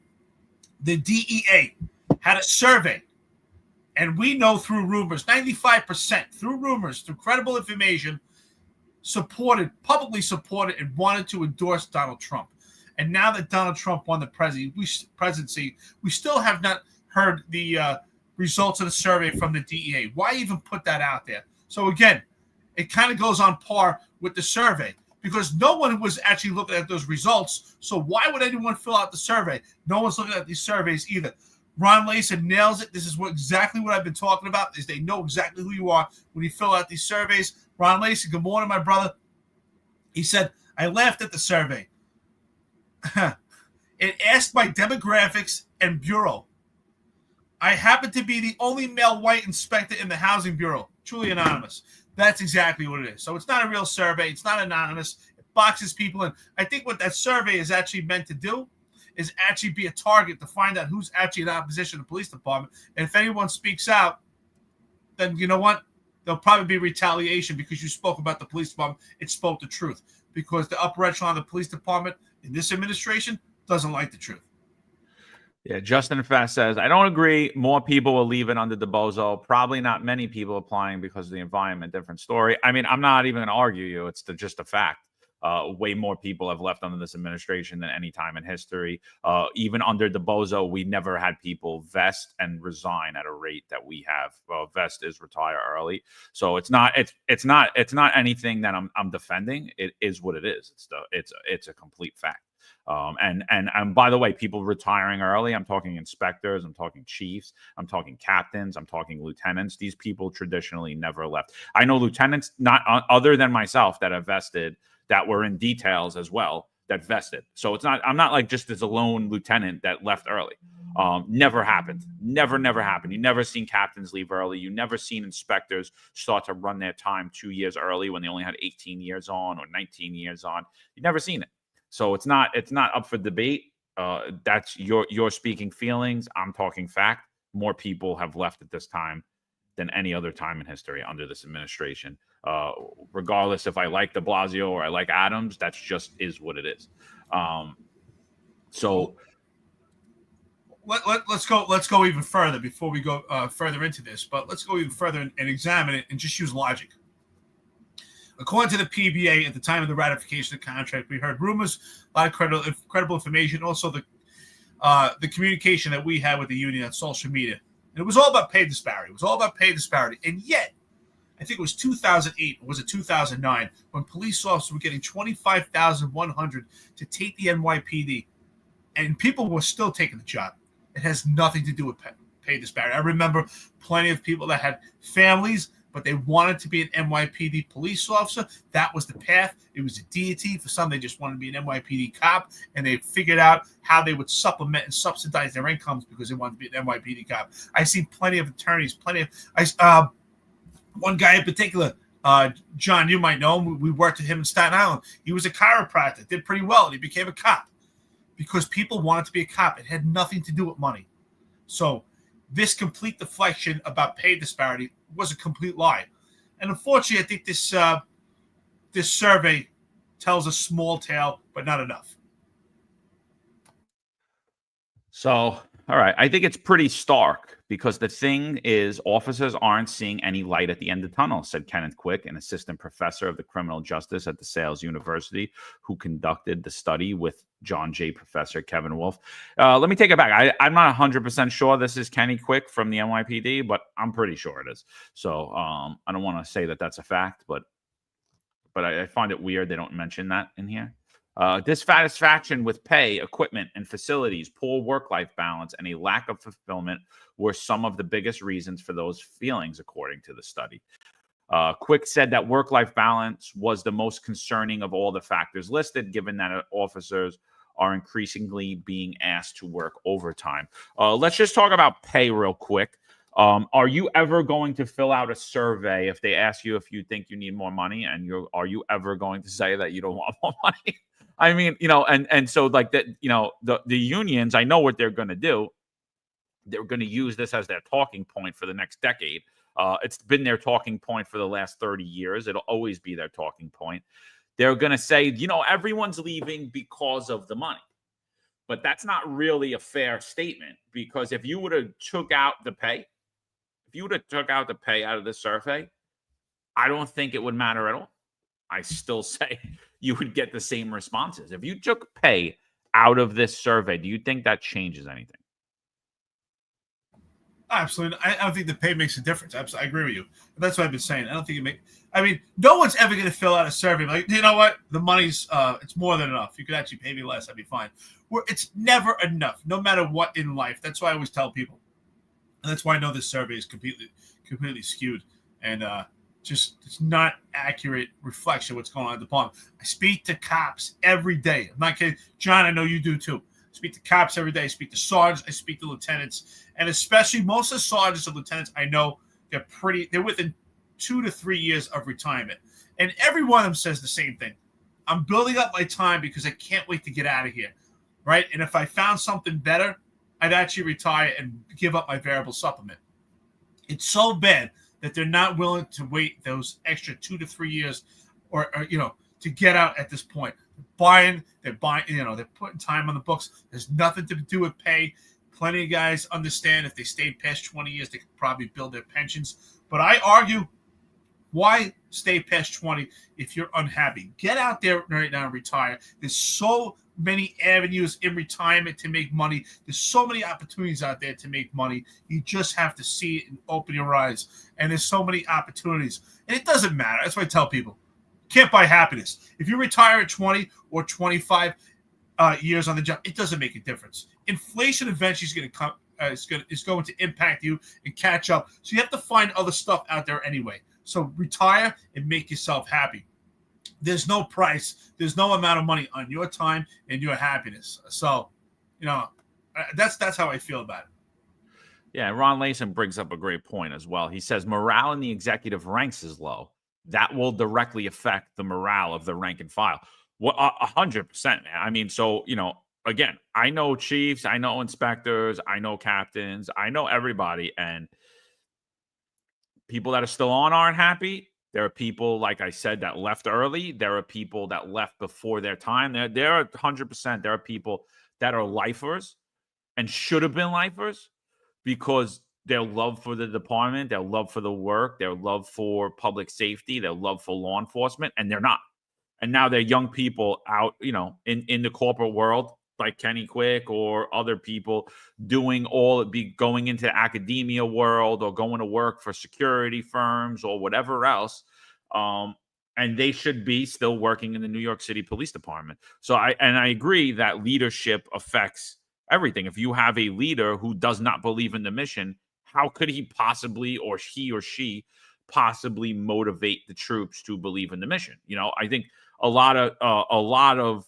the DEA had a survey, and we know through rumors, 95% through rumors, through credible information, publicly supported and wanted to endorse Donald Trump. And now that Donald Trump won the presidency, we still have not heard the results of the survey from the DEA. Why even put that out there? So again, it kind of goes on par with the survey because no one was actually looking at those results. So why would anyone fill out the survey? No one's looking at these surveys either. Ron Layson nails it. This is exactly what I've been talking about, is they know exactly who you are when you fill out these surveys. Ron Layson, good morning, my brother. He said, I laughed at the survey. It asked my demographics and bureau. I happen to be the only male white inspector in the housing bureau. Truly anonymous. That's exactly what it is. So it's not a real survey. It's not anonymous. It boxes people in. I think what that survey is actually meant to do is actually be a target to find out who's actually in opposition to the police department. And if anyone speaks out, then you know what? there'll probably be retaliation because you spoke about the police department. It spoke the truth because the upper echelon of the police department in this administration doesn't like the truth. Yeah, Justin Fest says, I don't agree. More people will leave it under DeBozo. Probably not many people applying because of the environment. Different story. I mean, I'm not even going to argue you. It's just a fact. Way more people have left under this administration than any time in history. Even under DeBozo, we never had people vest and resign at a rate that we have. Well, vest is retire early. So it's not anything that I'm defending. It is what it is. It's a complete fact. And by the way, people retiring early, I'm talking inspectors, I'm talking chiefs, I'm talking captains, I'm talking lieutenants. These people traditionally never left. I know lieutenants, not other than myself, that have vested, that were in details as well, that vested. So I'm not like just as a lone lieutenant that left early. Never happened. Never happened. You never seen captains leave early. You never seen inspectors start to run their time 2 years early when they only had 18 years on or 19 years on. You never seen it. So it's not up for debate. That's your speaking feelings. I'm talking fact. More people have left at this time than any other time in history under this administration. Regardless if I like de Blasio or I like Adams, that's just is what it is. So let's go even further before we go further into this. But let's go even further and examine it and just use logic. According to the PBA, at the time of the ratification of the contract, we heard rumors, a lot of credible information, also the communication that we had with the union on social media. And it was all about pay disparity. And yet, I think it was 2008, or was it 2009, when police officers were getting $25,100 to take the NYPD, and people were still taking the job. It has nothing to do with pay disparity. I remember plenty of people that had families, but they wanted to be an NYPD police officer. That was the path. It was a deity. For some, they just wanted to be an NYPD cop, and they figured out how they would supplement and subsidize their incomes because they wanted to be an NYPD cop. I've seen plenty of attorneys, one guy in particular, John, you might know him. We worked with him in Staten Island. He was a chiropractor, did pretty well, and he became a cop because people wanted to be a cop. It had nothing to do with money. So this complete deflection about pay disparity was a complete lie. And unfortunately, I think this survey tells a small tale, but not enough. So, all right. I think it's pretty stark because the thing is officers aren't seeing any light at the end of the tunnel, said Kenneth Quick, an assistant professor of the criminal justice at DeSales University, who conducted the study with John Jay professor Kevin Wolf. Let me take it back. I'm not 100% sure this is Kenny Quick from the NYPD, but I'm pretty sure it is. So I don't want to say that that's a fact, but I find it weird they don't mention that in here. Dissatisfaction with pay, equipment, and facilities, poor work-life balance, and a lack of fulfillment were some of the biggest reasons for those feelings, according to the study. Quick said that work-life balance was the most concerning of all the factors listed, given that officers are increasingly being asked to work overtime. Let's just talk about pay real quick. Are you ever going to fill out a survey if they ask you if you think you need more money, and are you ever going to say that you don't want more money? I mean, and so like that, the unions, I know what they're going to do. They're going to use this as their talking point for the next decade. It's been their talking point for the last 30 years. It'll always be their talking point. They're going to say, everyone's leaving because of the money. But that's not really a fair statement, because if you would have took out the pay out of this survey, I don't think it would matter at all. I still say you would get the same responses. If you took pay out of this survey, do you think that changes anything? Absolutely. I don't think the pay makes a difference. I agree with you. That's what I've been saying. I don't think no one's ever going to fill out a survey like, you know what? The money's, it's more than enough. You could actually pay me less. I'd be fine. It's never enough, no matter what in life. That's why I always tell people. And that's why I know this survey is completely skewed. And it's not accurate reflection of what's going on in the department. I speak to cops every day. I'm not kidding. John, I know you do too. I speak to cops every day. I speak to sergeants. I speak to lieutenants. And especially most of the sergeants and lieutenants, I know they're within 2 to 3 years of retirement. And every one of them says the same thing. I'm building up my time because I can't wait to get out of here. Right? And if I found something better, I'd actually retire and give up my variable supplement. It's so bad that they're not willing to wait those extra 2 to 3 years or to get out at this point. They're buying, they're putting time on the books. There's nothing to do with pay. Plenty of guys understand if they stayed past 20 years, they could probably build their pensions. But I argue, why stay past 20 if you're unhappy? Get out there right now and retire. There's so many avenues in retirement to make money. There's so many opportunities out there to make money. You just have to see it and open your eyes. And there's so many opportunities. And it doesn't matter. That's what I tell people. Can't buy happiness. If you retire at 20 or 25 years on the job, it doesn't make a difference. Inflation eventually is going to come. Is going to impact you and catch up. So you have to find other stuff out there anyway. So retire and make yourself happy. There's no price. There's no amount of money on your time and your happiness. So, that's how I feel about it. Yeah, Ron Layson brings up a great point as well. He says morale in the executive ranks is low. That will directly affect the morale of the rank and file. 100%, man. I mean, so, again, I know chiefs, I know inspectors, I know captains, I know everybody, and people that are still on aren't happy. There are people, like I said, that left early. There are people that left before their time. There are 100%. There are people that are lifers and should have been lifers because their love for the department, their love for the work, their love for public safety, their love for law enforcement, and they're not. And now they're young people out, in the corporate world, like Kenny Quick or other people going into the academia world or going to work for security firms or whatever else. And they should be still working in the New York City Police Department. So I agree that leadership affects everything. If you have a leader who does not believe in the mission, how could he possibly, or he or she possibly motivate the troops to believe in the mission? I think a lot of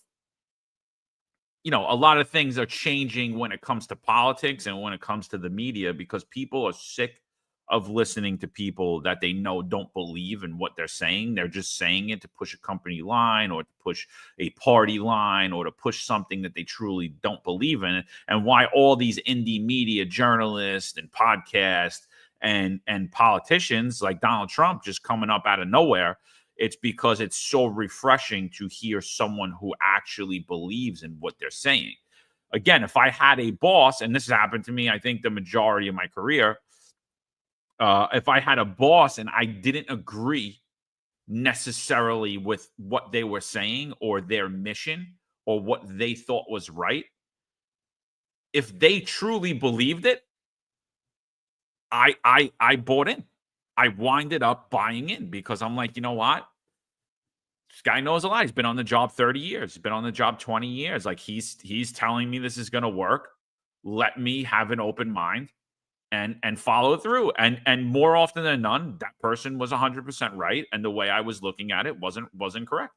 things are changing when it comes to politics and when it comes to the media, because people are sick of listening to people that they know don't believe in what they're saying. They're just saying it to push a company line or to push a party line or to push something that they truly don't believe in. And why all these indie media journalists and podcasts and politicians like Donald Trump just coming up out of nowhere, it's because it's so refreshing to hear someone who actually believes in what they're saying. Again, if I had a boss, and this has happened to me, I think the majority of my career, if I had a boss and I didn't agree necessarily with what they were saying or their mission or what they thought was right, if they truly believed it, I bought in. I winded up buying in because I'm like, you know what? This guy knows a lot. He's been on the job 30 years. He's been on the job 20 years. Like he's telling me this is going to work. Let me have an open mind and follow through. And more often than none, that person was 100% right. And the way I was looking at it wasn't correct.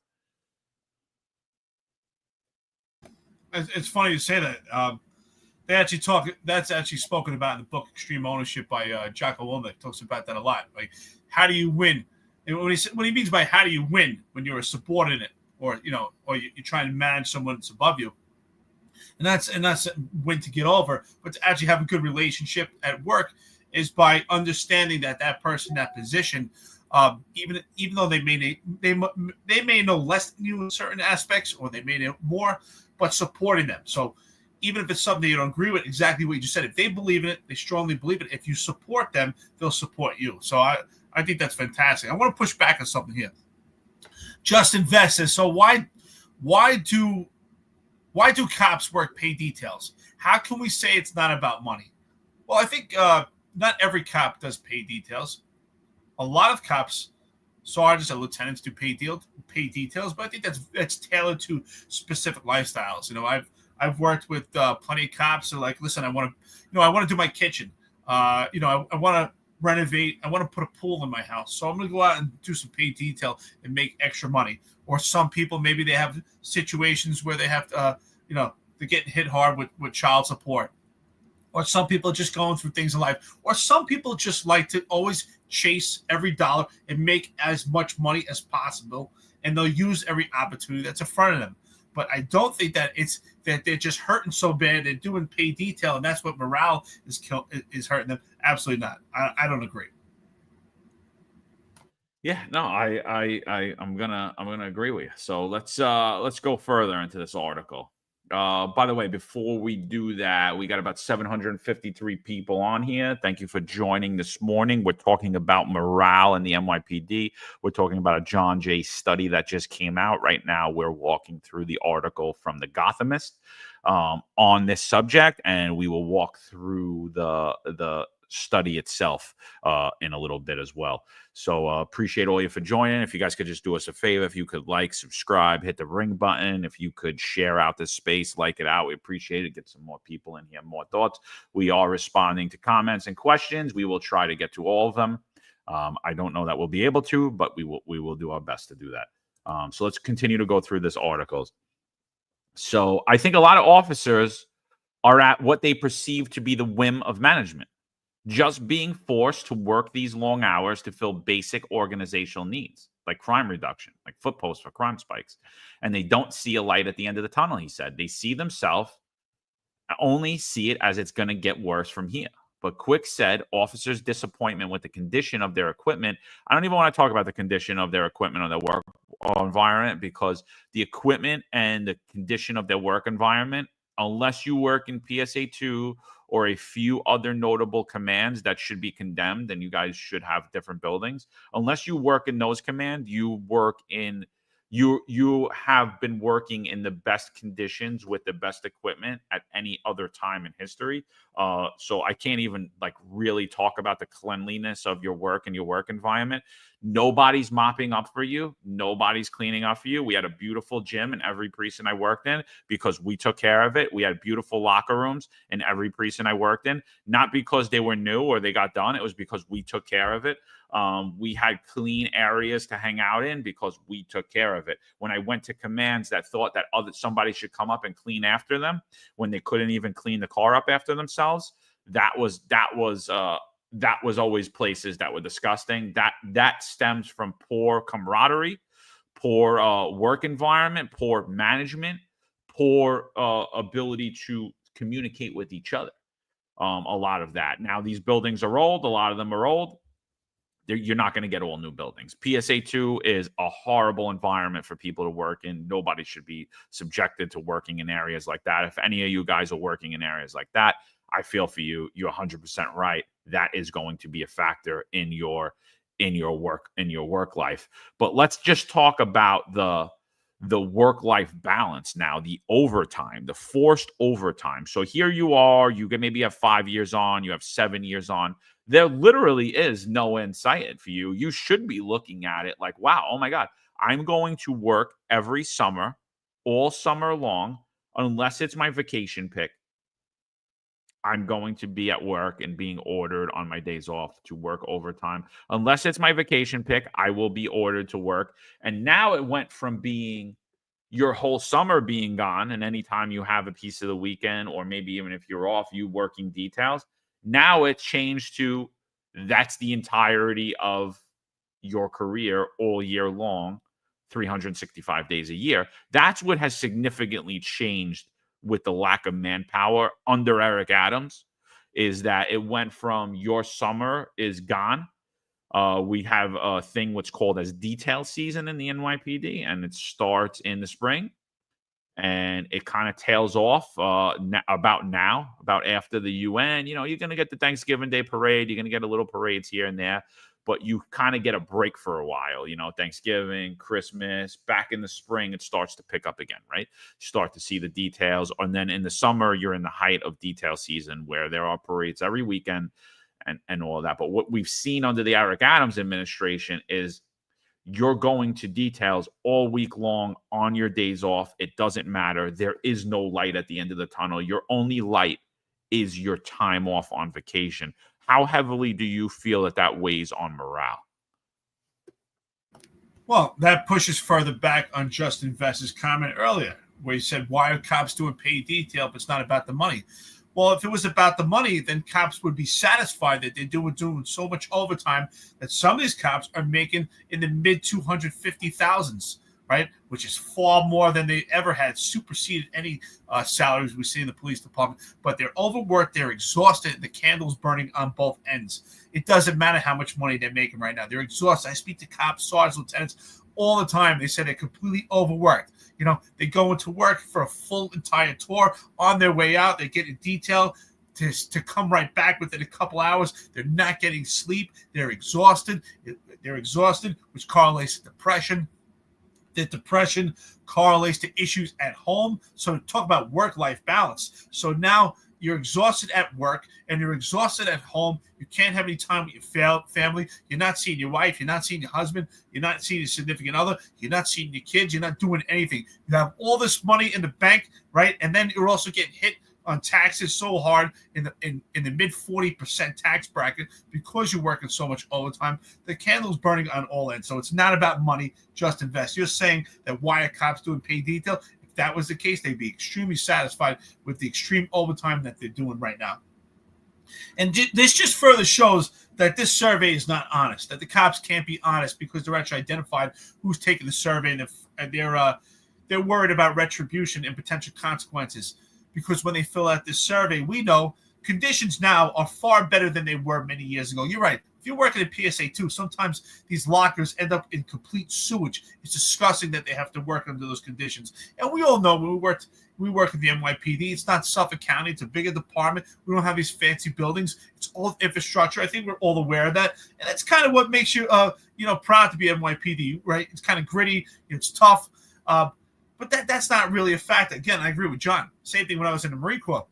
It's funny you say that. That's actually spoken about in the book Extreme Ownership by Jocko Willink. Talks about that a lot. Like, how do you win? And what he means by how do you win when you're a subordinate or you're trying to manage someone that's above you. And that's win to get over, but to actually have a good relationship at work is by understanding that person, that position, even though they may know less than you in certain aspects, or they may know more, but supporting them. So even if it's something you don't agree with, exactly what you just said, if they believe in it, they strongly believe it. If you support them, they'll support you. So I think that's fantastic. I want to push back on something here. Justin Vest says, so why do cops work pay details? How can we say it's not about money? Well, I think not every cop does pay details. A lot of cops, sergeants and lieutenants, do pay details, but I think that's tailored to specific lifestyles. I've worked with plenty of cops that are like, listen, I want to do my kitchen. I want to renovate. I want to put a pool in my house. So I'm going to go out and do some paid detail and make extra money. Or some people, maybe they have situations where they have to, they're getting hit hard with child support. Or some people are just going through things in life. Or some people just like to always chase every dollar and make as much money as possible. And they'll use every opportunity that's in front of them. But I don't think that it's that they're just hurting so bad they're doing pay detail, and that's what morale is hurting them. Absolutely not. I don't agree. Yeah, no, I'm gonna agree with you. So let's go further into this article. By the way, before we do that, we got about 753 people on here. Thank you for joining this morning. We're talking about morale in the NYPD. We're talking about a John Jay study that just came out. Right now, we're walking through the article from the Gothamist on this subject, and we will walk through the study itself in a little bit as well. So appreciate all you for joining. If you guys could just do us a favor, if you could like, subscribe, hit the ring button. If you could share out this space, like it out, we appreciate it. Get some more people in here, more thoughts. We are responding to comments and questions. We will try to get to all of them. I don't know that we'll be able to, but we will do our best to do that. So let's continue to go through this article. So I think a lot of officers are at what they perceive to be the whim of management, just being forced to work these long hours to fill basic organizational needs, like crime reduction, like foot posts for crime spikes. And they don't see a light at the end of the tunnel, he said. They see themselves, only see it as it's going to get worse from here. But Quick said officers' disappointment with the condition of their equipment. I don't even want to talk about the condition of their equipment or their work environment, because the equipment and the condition of their work environment, unless you work in PSA 2 or a few other notable commands that should be condemned, and you guys should have different buildings. Unless you work in those commands, you have been working in the best conditions with the best equipment at any other time in history. So I can't even really talk about the cleanliness of your work and your work environment. Nobody's mopping up for you. Nobody's cleaning up for you. We had a beautiful gym in every precinct I worked in because we took care of it. We had beautiful locker rooms in every precinct I worked in, not because they were new or they got done. It was because we took care of it. We had clean areas to hang out in because we took care of it. When I went to commands that thought that somebody should come up and clean after them when they couldn't even clean the car up after themselves, that was always places that were disgusting. That stems from poor camaraderie, poor work environment, poor management, poor ability to communicate with each other. A lot of that. Now, these buildings are old. A lot of them are old. You're not going to get all new buildings. PSA 2 is a horrible environment for people to work in. Nobody should be subjected to working in areas like that. If any of you guys are working in areas like that, I feel for you. You're 100% right. That is going to be a factor in your work life. But let's just talk about the work-life balance now, the overtime, the forced overtime. So here you are, you can maybe have 5 years on, you have 7 years on. There literally is no end sight for you. You should be looking at it like, wow, oh my God, I'm going to work every summer, all summer long, unless it's my vacation pick. I'm going to be at work and being ordered on my days off to work overtime. Unless it's my vacation pick, I will be ordered to work. And now it went from being your whole summer being gone, and anytime you have a piece of the weekend, or maybe even if you're off, you working details. Now it's changed to that's the entirety of your career all year long, 365 days a year. That's what has significantly changed with the lack of manpower under Eric Adams, is that it went from your summer is gone. We have a thing what's called as detail season in the NYPD, and it starts in the spring, and it kind of tails off about after the UN. You're going to get the Thanksgiving Day parade. You're going to get a little parades here and there, but you kind of get a break for a while. Thanksgiving, Christmas, back in the spring, it starts to pick up again, right? You start to see the details. And then in the summer, you're in the height of detail season where there are parades every weekend and all of that. But what we've seen under the Eric Adams administration is you're going to details all week long on your days off. It doesn't matter. There is no light at the end of the tunnel. Your only light is your time off on vacation. How heavily do you feel that weighs on morale? Well, that pushes further back on Justin Vest's comment earlier, where he said, why are cops doing paid detail if it's not about the money? Well, if it was about the money, then cops would be satisfied that they're doing so much overtime that some of these cops are making in the mid 250,000s right? Which is far more than they ever had, superseded any salaries we see in the police department. But they're overworked, they're exhausted, and the candle's burning on both ends. It doesn't matter how much money they're making right now. They're exhausted. I speak to cops, sergeants, lieutenants all the time. They say they're completely overworked. You know, they go into work for a full entire tour. On their way out, they get a detail to come right back within a couple hours. They're not getting sleep. They're exhausted. Which correlates to depression. The depression correlates to issues at home. So talk about work-life balance. So now you're exhausted at work and you're exhausted at home. You can't have any time with your family. You're not seeing your wife. You're not seeing your husband. You're not seeing your significant other. You're not seeing your kids. You're not doing anything. You have all this money in the bank, right? And then you're also getting hit on taxes so hard in the mid 40% tax bracket because you're working so much overtime. The candle's burning on all ends. So it's not about money, just invest. You're saying that why are cops doing pay detail? If that was the case, they'd be extremely satisfied with the extreme overtime that they're doing right now. And this just further shows that this survey is not honest, that the cops can't be honest because they're actually identified who's taking the survey and they're worried about retribution and potential consequences. Because when they fill out this survey, we know conditions now are far better than they were many years ago. You're right. If you're working at PSA 2, sometimes these lockers end up in complete sewage. It's disgusting that they have to work under those conditions. And we all know when we work at the NYPD. It's not Suffolk County. It's a bigger department. We don't have these fancy buildings. It's all infrastructure. I think we're all aware of that. And that's kind of what makes you, proud to be NYPD, right? It's kind of gritty. It's tough. But that's not really a fact. Again, I agree with John. Same thing when I was in the Marine Corps.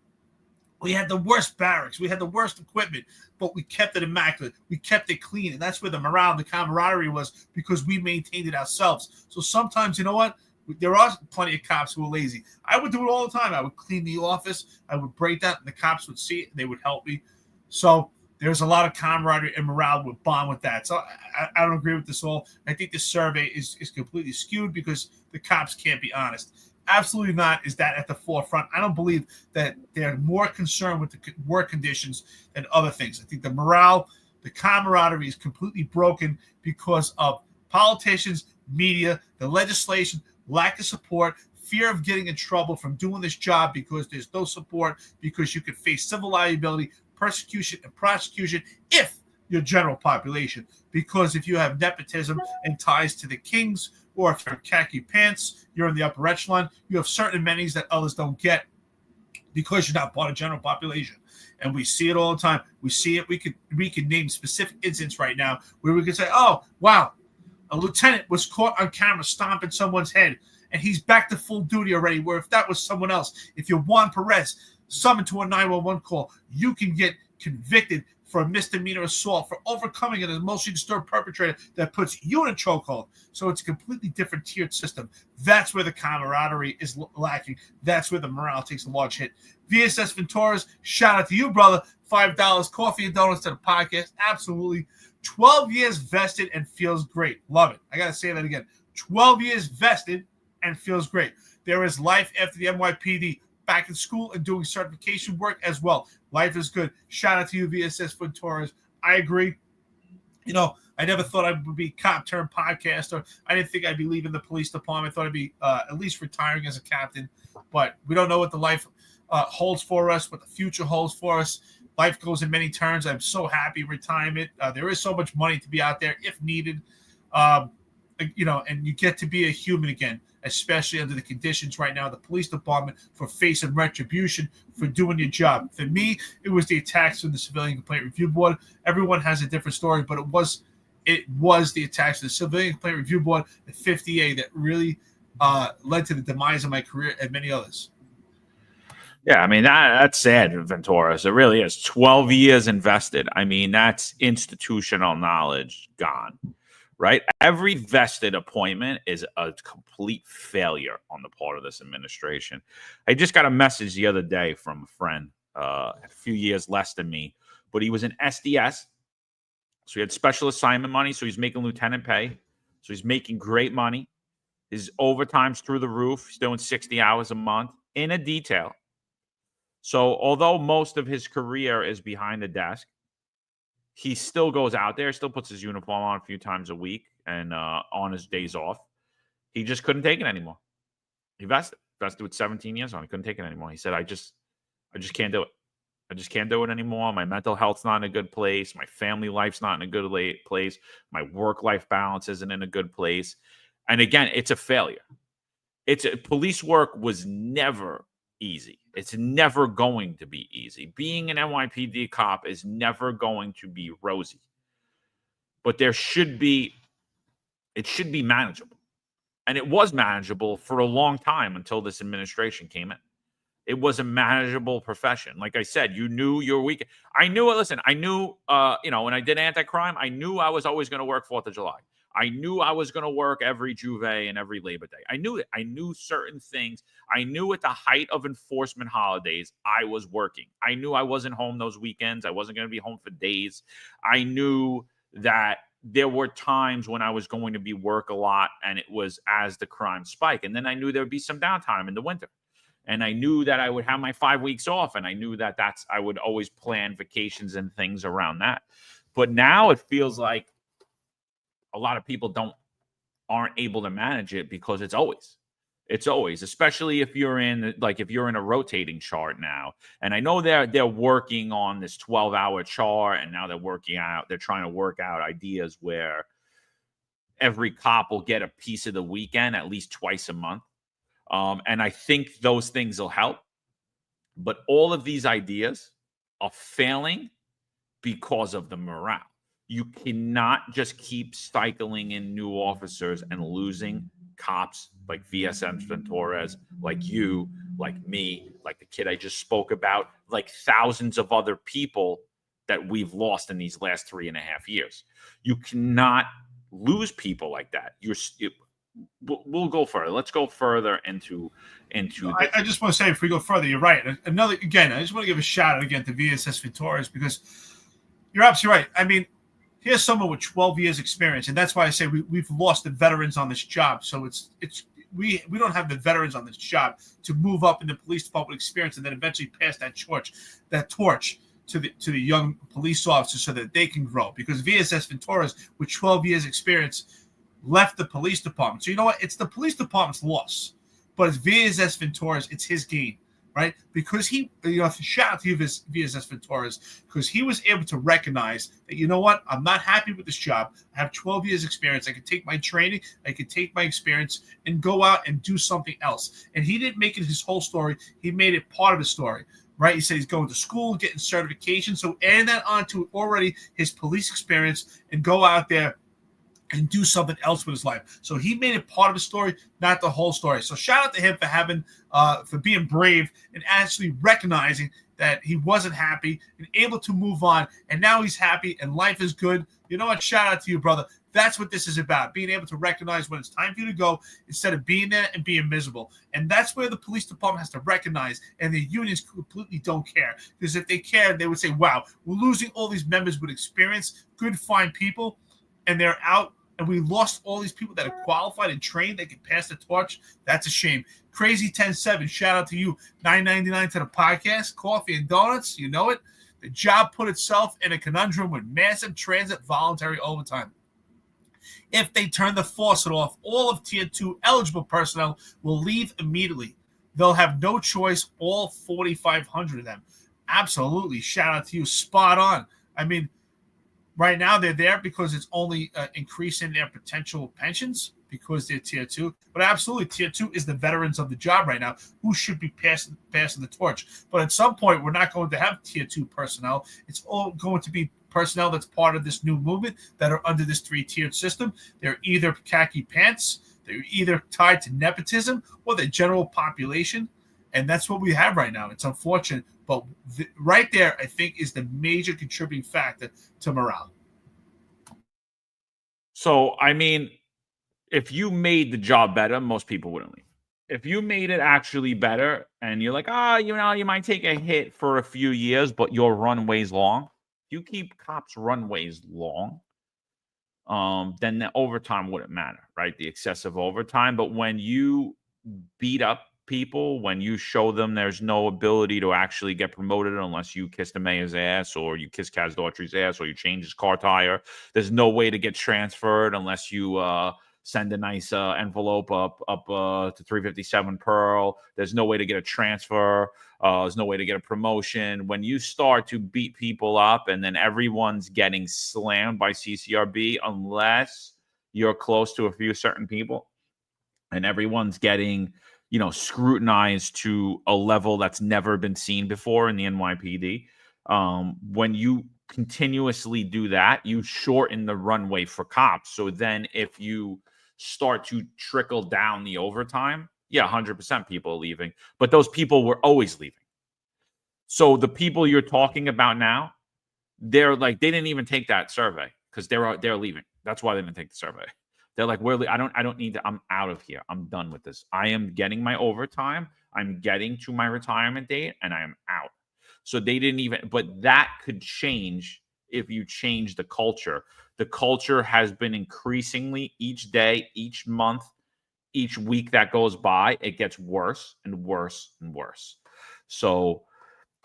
We had the worst barracks. We had the worst equipment, but we kept it immaculate. We kept it clean. And that's where the morale, the camaraderie was because we maintained it ourselves. So sometimes, you know what? There are plenty of cops who are lazy. I would do it all the time. I would clean the office. I would break that, and the cops would see it, and they would help me. So there's a lot of camaraderie and morale would bond with that. So I don't agree with this all. I think this survey is completely skewed because the cops can't be honest. Absolutely not is that at the forefront. I don't believe that they're more concerned with the work conditions than other things. I think the morale, the camaraderie is completely broken because of politicians, media, the legislation, lack of support, fear of getting in trouble from doing this job because there's no support, because you could face civil liability, persecution, and prosecution if you're general population. Because if you have nepotism and ties to the kings, or if you're khaki pants, you're in the upper echelon, you have certain amenities that others don't get because you're not part of general population. And we see it all the time. We see it. We could name specific incidents right now where we could say, oh, wow, a lieutenant was caught on camera stomping someone's head, and he's back to full duty already, where if that was someone else, if you're Juan Perez, summoned to a 911 call, you can get convicted for a misdemeanor assault for overcoming an emotionally disturbed perpetrator that puts you in a chokehold. So it's a completely different tiered system. That's where the camaraderie is lacking. That's where the morale takes a large hit. VSS Ventura's, shout out to you, brother. $5 coffee and donuts to the podcast. Absolutely. 12 years vested and feels great. Love it. I got to say that again. 12 years vested and feels great. There is life after the NYPD. Back in school and doing certification work as well. Life is good. Shout out to you, VSS Ventura's. I agree. I never thought I would be cop turned podcaster. I didn't think I'd be leaving the police department. I thought I'd be at least retiring as a captain. But we don't know what the life holds for us, what the future holds for us. Life goes in many turns. I'm so happy retirement. There is so much money to be out there if needed. And you get to be a human again, especially under the conditions right now, the police department, for facing retribution for doing your job. For me, it was the attacks from the Civilian Complaint Review Board. Everyone has a different story, but it was the attacks from the Civilian Complaint Review Board at 50A that really led to the demise of my career and many others. Yeah, I mean, that's sad, Ventura. It really is. 12 years invested. I mean, that's institutional knowledge gone. Right? Every vested appointment is a complete failure on the part of this administration. I just got a message the other day from a friend, a few years less than me, but he was in SDS. So he had special assignment money. So he's making lieutenant pay. So he's making great money. His overtime's through the roof. He's doing 60 hours a month in a detail. So although most of his career is behind the desk, he still goes out there, still puts his uniform on a few times a week and on his days off. He just couldn't take it anymore. He vested with 17 years on. He couldn't take it anymore. He said, I just can't do it. I just can't do it anymore. My mental health's not in a good place. My family life's not in a good place. My work-life balance isn't in a good place. And again, it's a failure. Police work was never easy. It's never going to be easy. Being an NYPD cop is never going to be rosy. But it should be manageable. And it was manageable for a long time until this administration came in. It was a manageable profession. Like I said, you knew your weekend. I knew it. Listen, I knew, when I did anti-crime, I knew I was always going to work 4th of July. I knew I was going to work every Juve and every Labor Day. I knew it. I knew certain things. I knew at the height of enforcement holidays, I was working. I knew I wasn't home those weekends. I wasn't going to be home for days. I knew that there were times when I was going to be work a lot, and it was as the crime spike. And then I knew there would be some downtime in the winter. And I knew that I would have my 5 weeks off, and I knew that I would always plan vacations and things around that. But now it feels like a lot of people aren't able to manage it because it's always, especially if you're in a rotating chart now. And I know they're working on this 12-hour chart, and now they're trying to work out ideas where every cop will get a piece of the weekend at least twice a month. And I think those things will help. But all of these ideas are failing because of the morale. You cannot just keep cycling in new officers and losing cops like VSM Ventores, like you, like me, like the kid I just spoke about, like thousands of other people that we've lost in these last 3.5 years. You cannot lose people like that. We'll go further. Let's go further into. I just want to say, if we go further, you're right. I just want to give a shout out again to VSS Ventores, because you're absolutely right. I mean, here's someone with 12 years experience, and that's why I say we've lost the veterans on this job. So we don't have the veterans on this job to move up in the police department experience and then eventually pass that torch to the young police officers so that they can grow. Because VSS Ventores with 12 years experience left the police department. So you know what? It's the police department's loss, but it's VSS Ventores. It's his gain, right? Because shout out to you, VSS Ventores, because he was able to recognize that, you know what? I'm not happy with this job. I have 12 years experience. I could take my training, I could take my experience and go out and do something else. And he didn't make it his whole story. He made it part of the story, right? He said he's going to school, getting certification. So add that on to already his police experience and go out there and do something else with his life. So he made it part of the story, not the whole story. So shout out to him for being brave and actually recognizing that he wasn't happy and able to move on. And now he's happy and life is good. You know what? Shout out to you, brother. That's what this is about, being able to recognize when it's time for you to go instead of being there and being miserable. And that's where the police department has to recognize, and the unions completely don't care. Because if they cared, they would say, wow, we're losing all these members with experience, good, fine people, and they're out. And we lost all these people that are qualified and trained that can pass the torch. That's a shame. Crazy 10-7, shout out to you. $9.99 to the podcast, coffee and donuts. You know it. The job put itself in a conundrum with massive transit voluntary overtime. If they turn the faucet off, all of Tier 2 eligible personnel will leave immediately. They'll have no choice, all 4,500 of them. Absolutely. Shout out to you. Spot on. I mean, right now, they're there because it's only increasing their potential pensions because they're Tier 2. But absolutely, Tier 2 is the veterans of the job right now who should be passing the torch. But at some point, we're not going to have Tier 2 personnel. It's all going to be personnel that's part of this new movement that are under this 3-tiered system. They're either khaki pants, they're either tied to nepotism, or the general population. And that's what we have right now. It's unfortunate. But right there, I think, is the major contributing factor to morale. So, I mean, if you made the job better, most people wouldn't leave. If you made it actually better and you're like, you might take a hit for a few years, but your runway's long. If you keep cops' runways long, then the overtime wouldn't matter, right? The excessive overtime. But when you beat up people, when you show them there's no ability to actually get promoted unless you kiss the mayor's ass or you kiss Kaz Daughtry's ass or you change his car tire, there's no way to get transferred unless you send a nice envelope up to 357 Pearl. There's no way to get a transfer. There's no way to get a promotion. When you start to beat people up and then everyone's getting slammed by CCRB, unless you're close to a few certain people, and everyone's getting, scrutinized to a level that's never been seen before in the NYPD. When you continuously do that, you shorten the runway for cops. So then if you start to trickle down the overtime, 100% people are leaving, but those people were always leaving. So the people you're talking about now, they didn't even take that survey because they're leaving. That's why they didn't take the survey. They're like, I don't need to, I'm out of here. I'm done with this. I am getting my overtime. I'm getting to my retirement date and I am out. So they didn't even, but that could change if you change the culture. The culture has been increasingly each day, each month, each week that goes by, it gets worse and worse and worse. So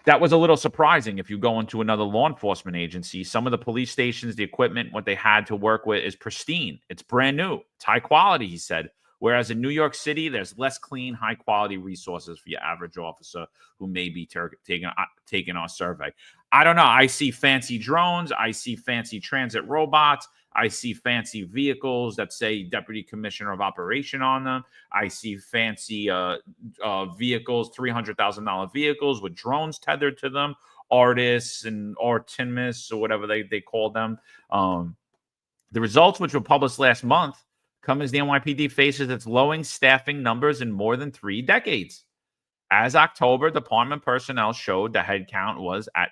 that was a little surprising. If you go into another law enforcement agency, some of the police stations, the equipment, what they had to work with is pristine. It's brand new. It's high quality, he said. Whereas in New York City, there's less clean, high quality resources for your average officer who may be taking our survey. I don't know. I see fancy drones. I see fancy transit robots. I see fancy vehicles that say Deputy Commissioner of Operation on them. I see fancy vehicles, $300,000 vehicles with drones tethered to them, artists and artimists or whatever they call them. The results, which were published last month, come as the NYPD faces its lowest staffing numbers in more than 3 decades. As October, department personnel showed the headcount was at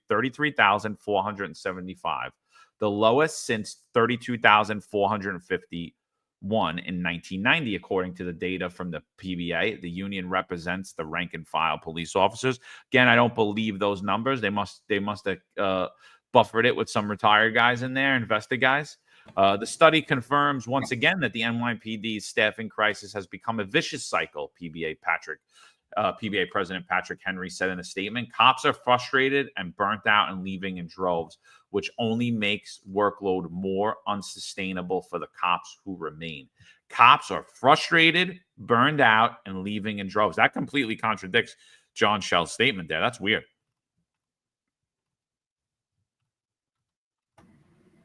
33,475, the lowest since 32,451 in 1990, according to the data from the PBA. The union represents the rank and file police officers. Again, I don't believe those numbers. They must have buffered it with some retired guys in there, invested guys. The study confirms once again that the NYPD's staffing crisis has become a vicious cycle, PBA President Patrick Henry said in a statement. Cops are frustrated and burnt out and leaving in droves, which only makes workload more unsustainable for the cops who remain. Cops are frustrated, burned out, and leaving in droves. That completely contradicts John Shell's statement there. That's weird.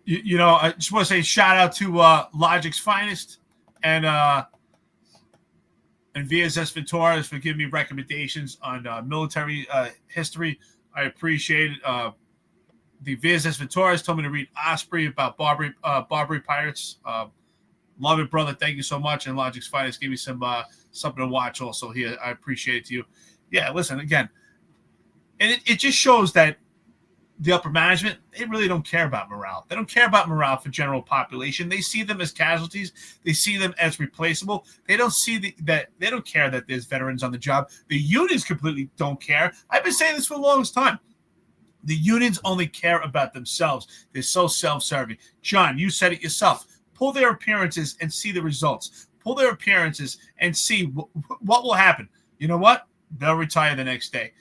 I just want to say shout out to Logic's Finest and Vias Venturas for giving me recommendations on military history. I appreciate it. The Vias Venturas told me to read Osprey about Barbary pirates. Love it, brother. Thank you so much. And Logic's Finest gave me something to watch also here. I appreciate it to you. Yeah, listen, again, and it just shows that the upper management, they really don't care about morale. They don't care about morale for general population. They see them as casualties. They see them as replaceable. They don't see that they don't care that there's veterans on the job. The unions completely don't care. I've been saying this for the longest time. The unions only care about themselves. They're so self-serving. John, you said it yourself. Pull their appearances and see the results. Pull their appearances and see what will happen. You know what? They'll retire the next day.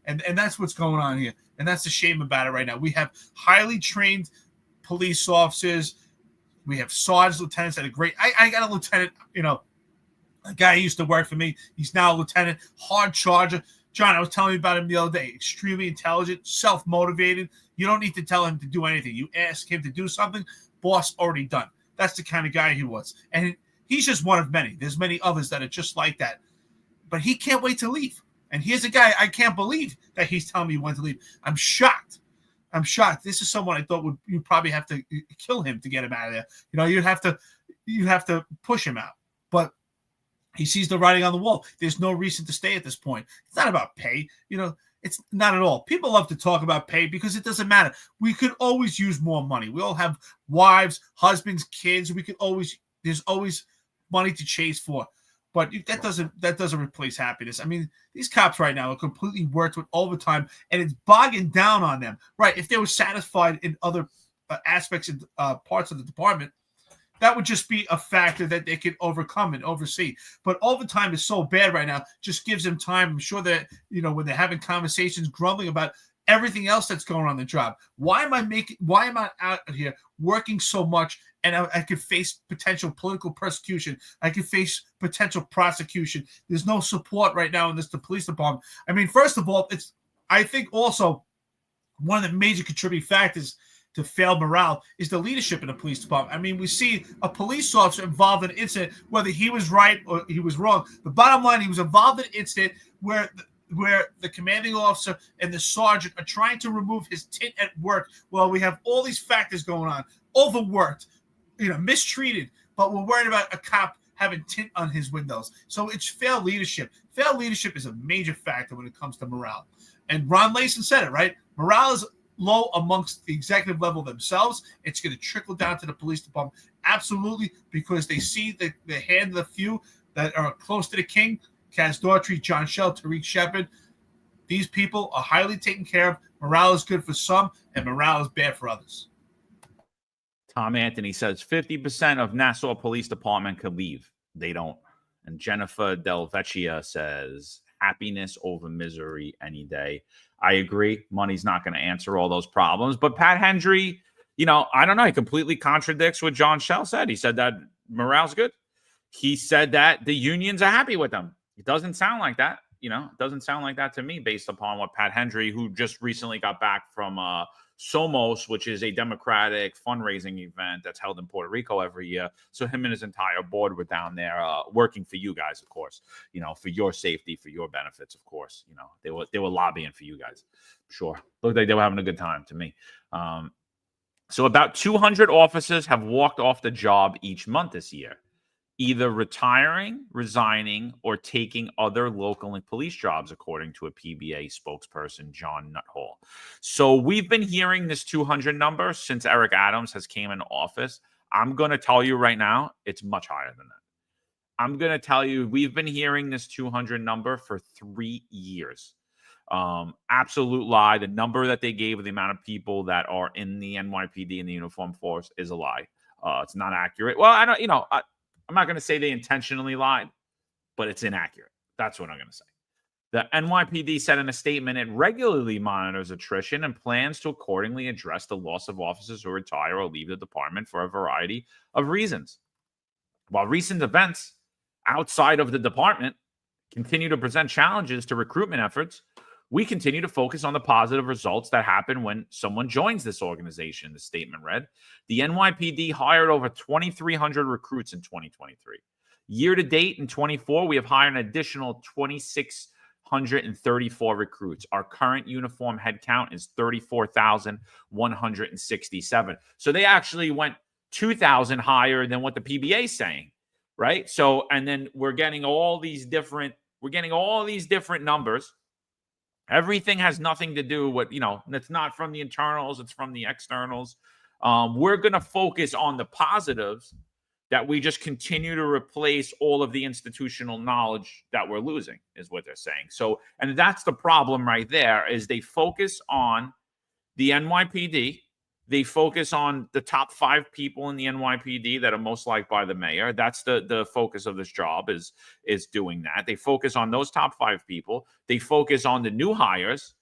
And that's what's going on here. And that's the shame about it right now. We have highly trained police officers. We have sergeants, lieutenants that are great. I got a lieutenant, a guy who used to work for me. He's now a lieutenant, hard charger. John, I was telling you about him the other day. Extremely intelligent, self-motivated. You don't need to tell him to do anything. You ask him to do something, boss already done. That's the kind of guy he was. And he's just one of many. There's many others that are just like that. But he can't wait to leave. And here's a guy, I can't believe that he's telling me when to leave. I'm shocked. This is someone I thought you'd probably have to kill him to get him out of there. You'd have to push him out. But he sees the writing on the wall. There's no reason to stay at this point. It's not about pay. It's not at all. People love to talk about pay because it doesn't matter. We could always use more money. We all have wives, husbands, kids. There's always money to chase for. But that doesn't replace happiness. I mean, these cops right now are completely worked with overtime, and it's bogging down on them. Right? If they were satisfied in other aspects and parts of the department, that would just be a factor that they could overcome and oversee. But overtime is so bad right now, just gives them time. I'm sure that when they're having conversations, grumbling about everything else that's going on in the job. Why am I out here working so much, and I could face potential political persecution? I could face potential prosecution. There's no support right now in the police department. I mean, first of all, I think also one of the major contributing factors to failed morale is the leadership in the police department. I mean, we see a police officer involved in an incident, whether he was right or he was wrong. The bottom line, he was involved in an incident where the commanding officer and the sergeant are trying to remove his tint at work. Well, we have all these factors going on. Overworked, mistreated, but we're worried about a cop having tint on his windows. So it's failed leadership. Failed leadership is a major factor when it comes to morale. And Ron Layson said it, right? Morale is low amongst the executive level themselves. It's going to trickle down to the police department. Absolutely, because they see the hand of the few that are close to the king, Kaz Daughtry, John Shell, Tariq Shepard. These people are highly taken care of. Morale is good for some, and morale is bad for others. Tom Anthony says 50% of Nassau Police Department could leave. They don't. And Jennifer Del Vecchia says happiness over misery any day. I agree. Money's not going to answer all those problems. But Pat Hendry, I don't know. He completely contradicts what John Shell said. He said that morale's good. He said that the unions are happy with them. It doesn't sound like that. It doesn't sound like that to me based upon what Pat Hendry, who just recently got back from Somos, which is a Democratic fundraising event that's held in Puerto Rico every year. So him and his entire board were down there working for you guys, of course, for your safety, for your benefits, of course. They were lobbying for you guys. Sure. Looked like they were having a good time to me. So about 200 officers have walked off the job each month this year, either retiring, resigning, or taking other local and police jobs, according to a PBA spokesperson, John Nuthall. So we've been hearing this 200 number since Eric Adams has came into office. I'm going to tell you right now, it's much higher than that. I'm going to tell you, we've been hearing this 200 number for 3 years. Absolute lie. The number that they gave of the amount of people that are in the NYPD and the uniform force is a lie. It's not accurate. Well, I don't, I'm not going to say they intentionally lied, but it's inaccurate. That's what I'm going to say. The NYPD said in a statement it regularly monitors attrition and plans to accordingly address the loss of officers who retire or leave the department for a variety of reasons. While recent events outside of the department continue to present challenges to recruitment efforts, we continue to focus on the positive results that happen when someone joins this organization, the statement read. The NYPD hired over 2,300 recruits in 2023. Year to date in 24, we have hired an additional 2,634 recruits. Our current uniform headcount is 34,167. So they actually went 2,000 higher than what the PBA is saying, right? So, and then we're getting all these different numbers. Everything has nothing to do with, it's not from the internals, it's from the externals. We're going to focus on the positives, that we just continue to replace all of the institutional knowledge that we're losing, is what they're saying. So, and that's the problem right there, is they focus on the NYPD. They focus on the top 5 people in the NYPD that are most liked by the mayor. That's the focus of this job, is doing that. They focus on those top 5 people. They focus on the new hires.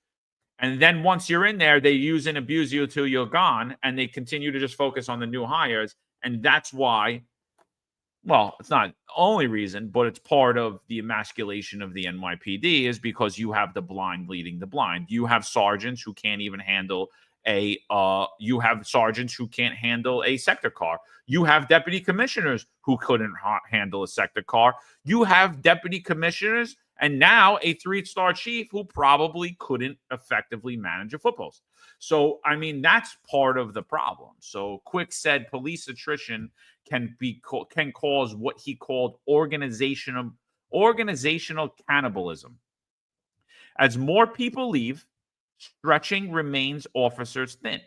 And then once you're in there, they use and abuse you till you're gone. And they continue to just focus on the new hires. And that's why, well, it's not the only reason, but it's part of the emasculation of the NYPD, is because you have the blind leading the blind. You have sergeants who can't even handle you have sergeants who can't handle a sector car. You have deputy commissioners who couldn't handle a sector car. You have deputy commissioners and now a 3-star chief who probably couldn't effectively manage a football. So, I mean, that's part of the problem. So Quick said police attrition can cause what he called organizational cannibalism. As more people leave, stretching remains officers thin,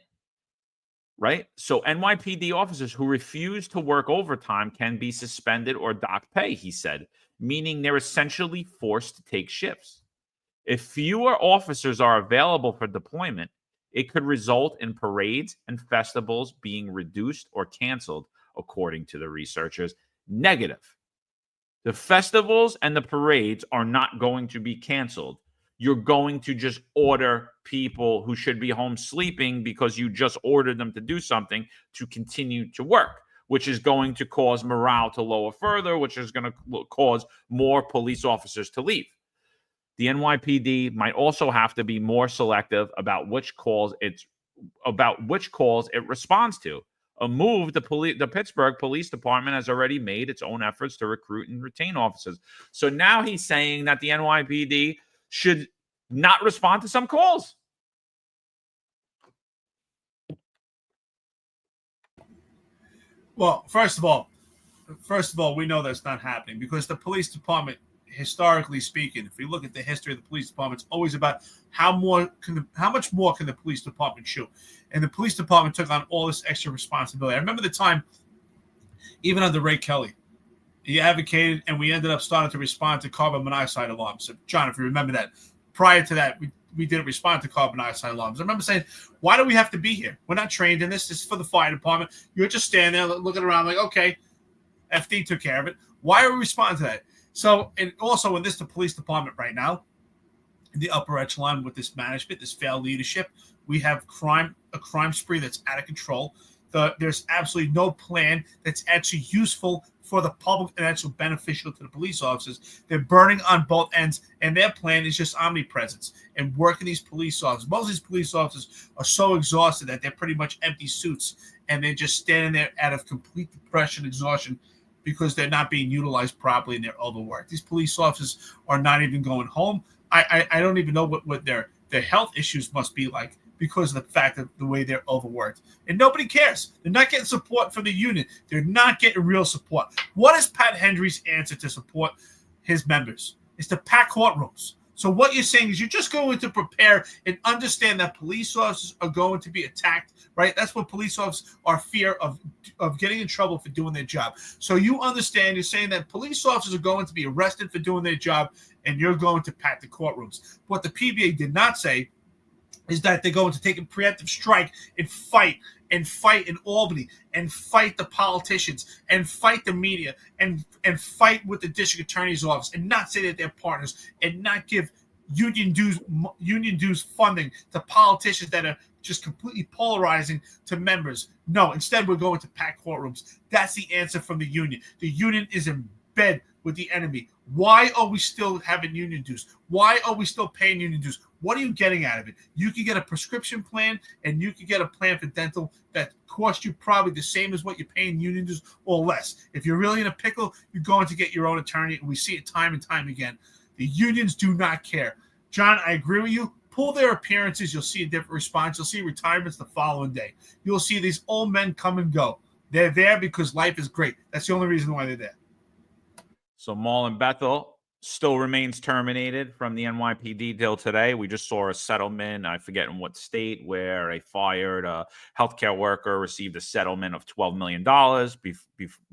right? So NYPD officers who refuse to work overtime can be suspended or docked pay, he said, meaning they're essentially forced to take shifts. If fewer officers are available for deployment, it could result in parades and festivals being reduced or canceled, according to the researchers. Negative. The festivals and the parades are not going to be canceled. You're going to just order people who should be home sleeping because you just ordered them to do something to continue to work, which is going to cause morale to lower further, which is going to cause more police officers to leave. The NYPD might also have to be more selective about which calls it responds to. A move the Pittsburgh Police Department has already made its own efforts to recruit and retain officers. So now he's saying that the NYPD should not respond to some calls. Well, first of all, we know that's not happening because the police department, historically speaking, if we look at the history of the police department, it's always about how much more can the police department shoot, and the police department took on all this extra responsibility. I remember the time, even under Ray Kelly, he advocated, and we ended up starting to respond to carbon monoxide alarms. So, John, if you remember that, prior to that, we didn't respond to carbon monoxide alarms. I remember saying, why do we have to be here? We're not trained in this. This is for the fire department. You're just standing there looking around like, okay, FD took care of it. Why are we responding to that? So, and also in the police department right now, in the upper echelon with this management, this failed leadership, we have a crime spree that's out of control. There's absolutely no plan that's actually useful for the public and actually beneficial to the police officers. They're burning on both ends, and their plan is just omnipresence and working these police officers. Most of these police officers are so exhausted that they're pretty much empty suits, and they're just standing there out of complete depression, exhaustion, because they're not being utilized properly and they're overworked. These police officers are not even going home. I don't even know what their health issues must be like because of the fact of the way they're overworked. And nobody cares. They're not getting support from the union. They're not getting real support. What is Pat Hendry's answer to support his members? It's to pack courtrooms. So what you're saying is you're just going to prepare and understand that police officers are going to be attacked, right? That's what police officers are fear of getting in trouble for doing their job. So you understand, you're saying that police officers are going to be arrested for doing their job, and you're going to pack the courtrooms. What the PBA did not say is that they're going to take a preemptive strike and fight in Albany and fight the politicians and fight the media and fight with the district attorney's office and not say that they're partners and not give union dues funding to politicians that are just completely polarizing to members. No, instead we're going to pack courtrooms. That's the answer from the union. The union is in bed with the enemy. Why are we still having union dues? Why are we still paying union dues? What are you getting out of it? You can get a prescription plan and you can get a plan for dental that costs you probably the same as what you're paying union dues or less. If you're really in a pickle, you're going to get your own attorney, and we see it time and time again. The unions do not care. John, I agree with you. Pull their appearances, you'll see a different response. You'll see retirements the following day. You'll see these old men come and go. They're there because life is great. That's the only reason why they're there. So Marlon Bethel still remains terminated from the NYPD till today. We just saw a settlement, I forget in what state, where a fired healthcare worker received a settlement of $12 million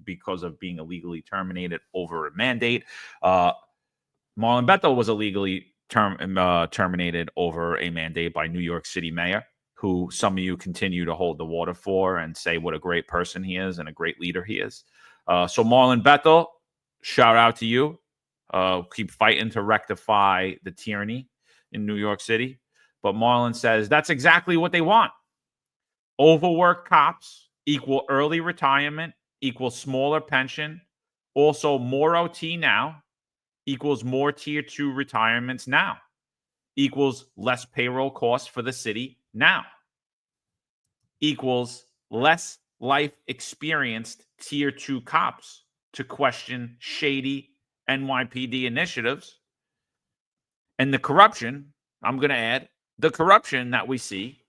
because of being illegally terminated over a mandate. Marlon Bethel was illegally terminated over a mandate by New York City mayor, who some of you continue to hold the water for and say what a great person he is and a great leader he is. So Marlon Bethel, shout out to you. Keep fighting to rectify the tyranny in New York City. But Marlon says that's exactly what they want. Overworked cops equal early retirement, equal smaller pension, also more OT now, equals more tier 2 retirements now, equals less payroll costs for the city now, equals less life experienced tier 2 cops to question shady NYPD initiatives. And the corruption, I'm going to add, the corruption that we see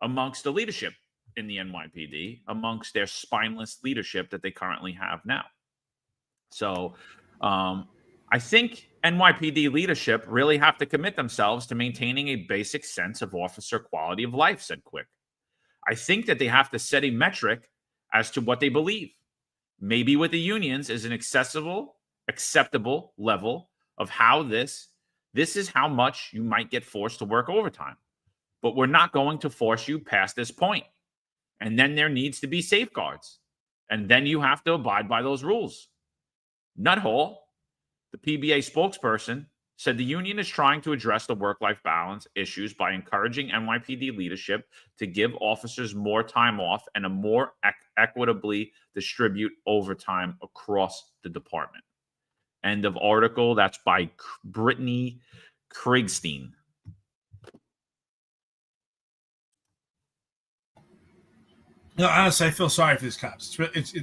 amongst the leadership in the NYPD, amongst their spineless leadership that they currently have now. So I think NYPD leadership really have to commit themselves to maintaining a basic sense of officer quality of life, said Quick. I think that they have to set a metric as to what they believe. Maybe with the unions is an acceptable level of how this is how much you might get forced to work overtime. But we're not going to force you past this point. And then there needs to be safeguards. And then you have to abide by those rules. Nuthall, the PBA spokesperson, said the union is trying to address the work-life balance issues by encouraging NYPD leadership to give officers more time off and a more equitably distribute overtime across the department. End of article. That's by Brittany Kriegstein. No, honestly, I feel sorry for these cops.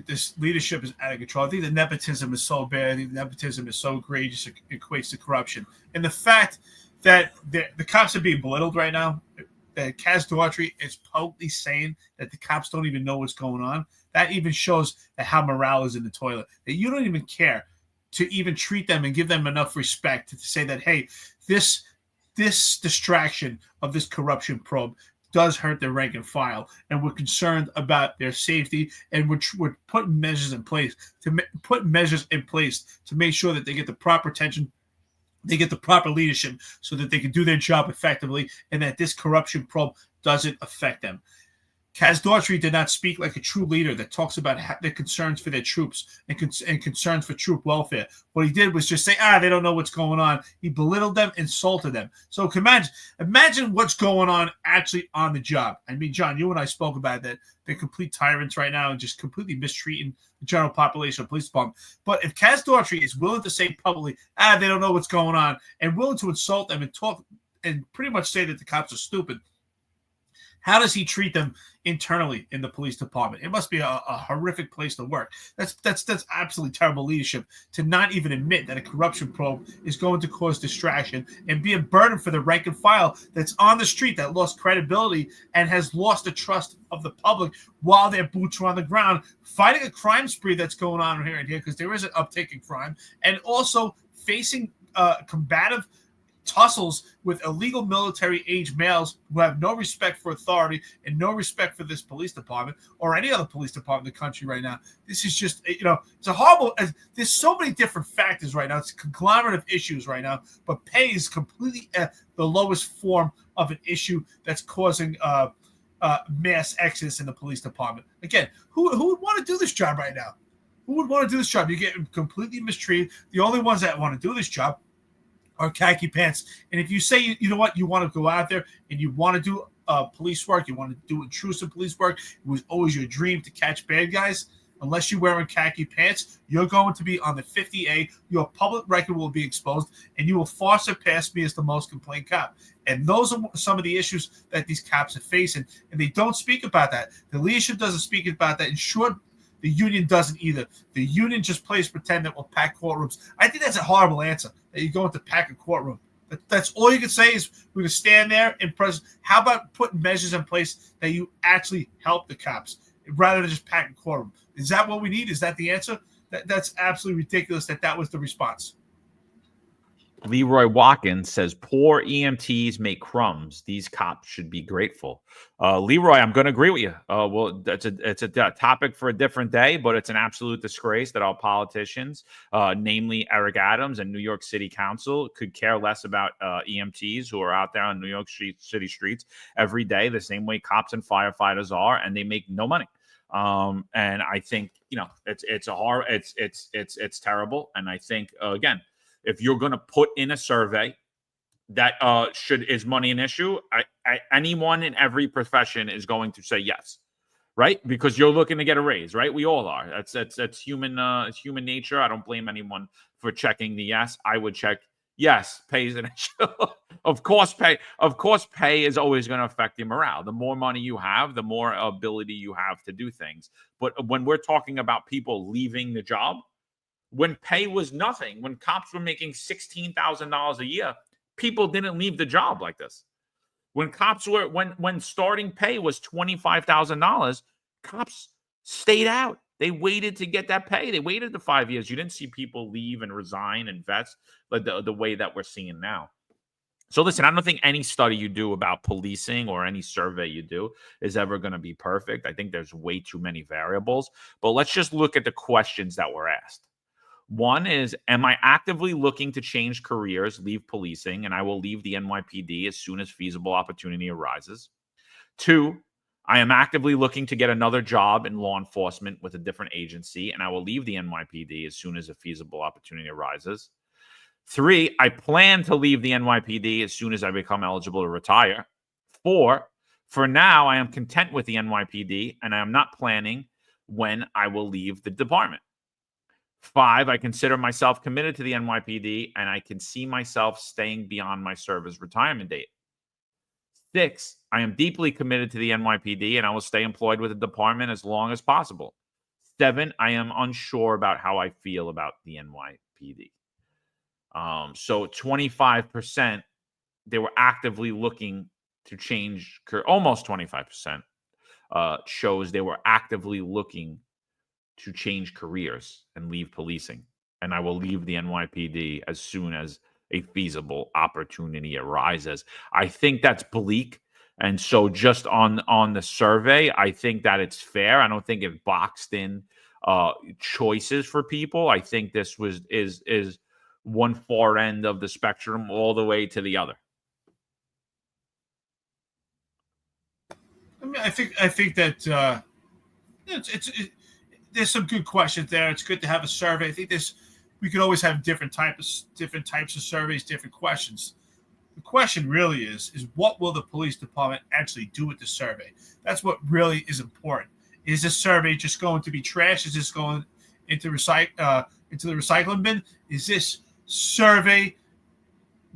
This leadership is out of control. I think the nepotism is so bad. I think the nepotism is so egregious, it equates to corruption. And the fact that the cops are being belittled right now, that Kaz Daughtry is publicly saying that the cops don't even know what's going on, that even shows that how morale is in the toilet. That you don't even care to even treat them and give them enough respect to say that, hey, this distraction of this corruption probe does hurt their rank and file, and we're concerned about their safety, and we're putting measures in place to make sure that they get the proper attention, they get the proper leadership, so that they can do their job effectively, and that this corruption probe doesn't affect them. Kaz Daughtry did not speak like a true leader that talks about their concerns for their troops and concerns for troop welfare. What he did was just say, they don't know what's going on. He belittled them, insulted them. So imagine what's going on actually on the job. I mean, John, you and I spoke about that. They're complete tyrants right now and just completely mistreating the general population of police department. But if Kaz Daughtry is willing to say publicly, they don't know what's going on, and willing to insult them and talk and pretty much say that the cops are stupid, how does he treat them internally in the police department? It must be a horrific place to work. That's absolutely terrible leadership to not even admit that a corruption probe is going to cause distraction and be a burden for the rank and file that's on the street, that lost credibility and has lost the trust of the public while their boots are on the ground, fighting a crime spree that's going on here and here, because there is an uptick in crime, and also facing combative tussles with illegal military-age males who have no respect for authority and no respect for this police department or any other police department in the country right now. This is just, it's a horrible. There's so many different factors right now. It's a conglomerate of issues right now, but pay is completely the lowest form of an issue that's causing mass exodus in the police department. Again, who would want to do this job right now? Who would want to do this job? You get completely mistreated. The only ones that want to do this job are khaki pants. And if you say, you know what, you want to go out there and you want to do police work, you want to do intrusive police work, it was always your dream to catch bad guys, unless you're wearing khaki pants, you're going to be on the 50A, your public record will be exposed, and you will far surpass me as the most complained cop. And those are some of the issues that these cops are facing, and they don't speak about that. The leadership doesn't speak about that. In short, the union doesn't either. The union just plays pretend that we'll pack courtrooms. I think that's a horrible answer, that you're going to pack a courtroom. That's all you can say is we're going to stand there and press. How about putting measures in place that you actually help the cops rather than just pack a courtroom? Is that what we need? Is that the answer? That's absolutely ridiculous that was the response. Leroy Watkins says, poor EMTs make crumbs. These cops should be grateful. Leroy, I'm going to agree with you. Well, it's a topic for a different day, but it's an absolute disgrace that our politicians, namely Eric Adams and New York City Council, could care less about EMTs who are out there on New York City streets every day, the same way cops and firefighters are, and they make no money. And I think, it's a horror. It's terrible. And I think, again, if you're going to put in a survey that is money an issue, anyone in every profession is going to say yes, right? Because you're looking to get a raise, right? We all are. That's human. It's human nature. I don't blame anyone for checking the yes. I would check yes. Pay is an issue. Of course, pay is always going to affect your morale. The more money you have, the more ability you have to do things. But when we're talking about people leaving the job, when pay was nothing, when cops were making $16,000 a year, people didn't leave the job like this. When cops were, when starting pay was $25,000, cops stayed out. They waited to get that pay. They waited the 5 years. You didn't see people leave and resign and vest like the way that we're seeing now. So listen, I don't think any study you do about policing or any survey you do is ever going to be perfect. I think there's way too many variables. But let's just look at the questions that were asked. One is, am I actively looking to change careers, leave policing, and I will leave the NYPD as soon as feasible opportunity arises? 2, I am actively looking to get another job in law enforcement with a different agency, and I will leave the NYPD as soon as a feasible opportunity arises. 3, I plan to leave the NYPD as soon as I become eligible to retire. 4, for now, I am content with the NYPD, and I am not planning when I will leave the department. 5, I consider myself committed to the NYPD, and I can see myself staying beyond my service retirement date. 6, I am deeply committed to the NYPD, and I will stay employed with the department as long as possible. 7, I am unsure about how I feel about the NYPD. So 25%, they were actively looking to change, almost 25% shows they were actively looking to change careers and leave policing. And I will leave the NYPD as soon as a feasible opportunity arises. I think that's bleak. And so just on the survey, I think that it's fair. I don't think it boxed in choices for people. I think this is one far end of the spectrum all the way to the other. I mean, I think that there's some good questions there. It's good to have a survey. I think we could always have different types of surveys, different questions. The question really is what will the police department actually do with the survey? That's what really is important. Is this survey just going to be trash? Is this going into the recycling bin? Is this survey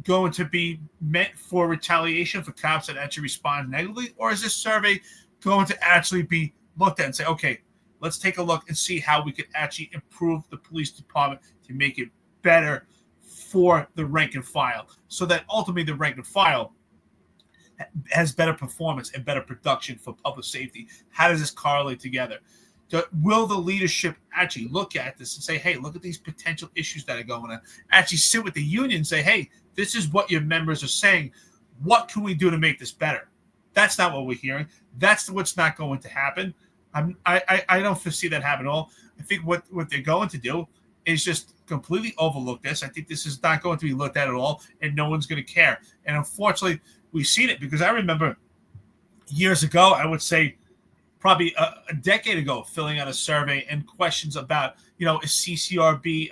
going to be meant for retaliation for cops that actually respond negatively? Or is this survey going to actually be looked at and say, okay, let's take a look and see how we could actually improve the police department to make it better for the rank and file, so that ultimately the rank and file has better performance and better production for public safety. How does this correlate together? Will the leadership actually look at this and say, hey, look at these potential issues that are going on? Actually sit with the union and say, hey, this is what your members are saying. What can we do to make this better? That's not what we're hearing. That's what's not going to happen. I don't foresee that happen at all. I think what they're going to do is just completely overlook this. I think this is not going to be looked at all, and no one's going to care. And unfortunately, we've seen it, because I remember years ago, I would say probably a decade ago, filling out a survey and questions about, is CCRB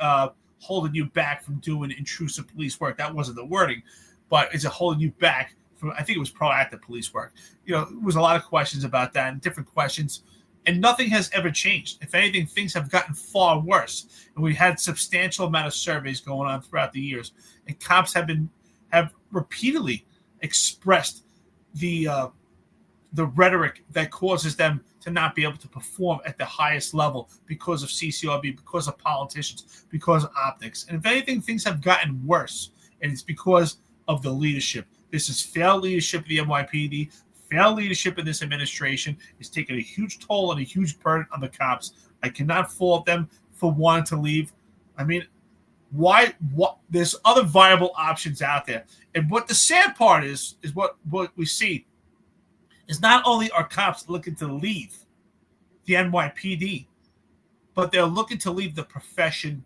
holding you back from doing intrusive police work? That wasn't the wording, but is it holding you back from, I think it was proactive police work. There was a lot of questions about that and different questions. And nothing has ever changed. If anything, things have gotten far worse. And we had substantial amount of surveys going on throughout the years. And cops have repeatedly expressed the rhetoric that causes them to not be able to perform at the highest level because of CCRB, because of politicians, because of optics. And if anything, things have gotten worse. And it's because of the leadership. This is failed leadership of the NYPD. Failed leadership in this administration is taking a huge toll and a huge burden on the cops. I cannot fault them for wanting to leave. I mean, why? What? There's other viable options out there. And what the sad part is what we see is not only are cops looking to leave the NYPD, but they're looking to leave the profession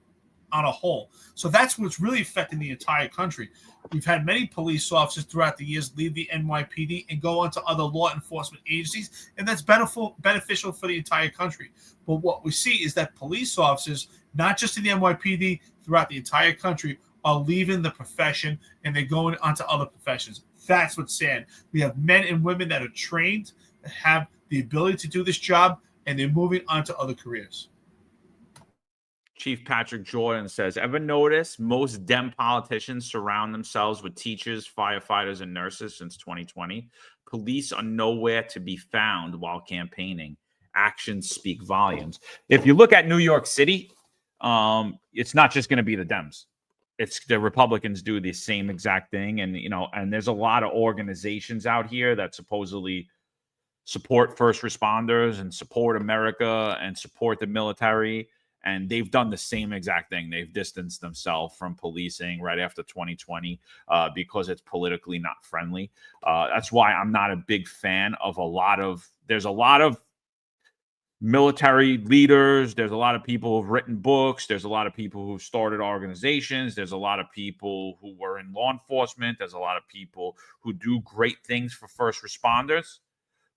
on a whole. So that's what's really affecting the entire country. We've had many police officers throughout the years leave the NYPD and go on to other law enforcement agencies, and that's beneficial for the entire country. But what we see is that police officers, not just in the NYPD, throughout the entire country, are leaving the profession and they're going onto other professions. That's what's sad. We have men and women that are trained, that have the ability to do this job, and they're moving on to other careers. Chief Patrick Jordan says, ever notice most Dem politicians surround themselves with teachers, firefighters, and nurses since 2020? Police are nowhere to be found while campaigning. Actions speak volumes. If you look at New York City, it's not just going to be the Dems. It's the Republicans do the same exact thing. And, and there's a lot of organizations out here that supposedly support first responders and support America and support the military. And they've done the same exact thing. They've distanced themselves from policing right after 2020 because it's politically not friendly. That's why I'm not a big fan of there's a lot of military leaders. There's a lot of people who've written books. There's a lot of people who've started organizations. There's a lot of people who were in law enforcement. There's a lot of people who do great things for first responders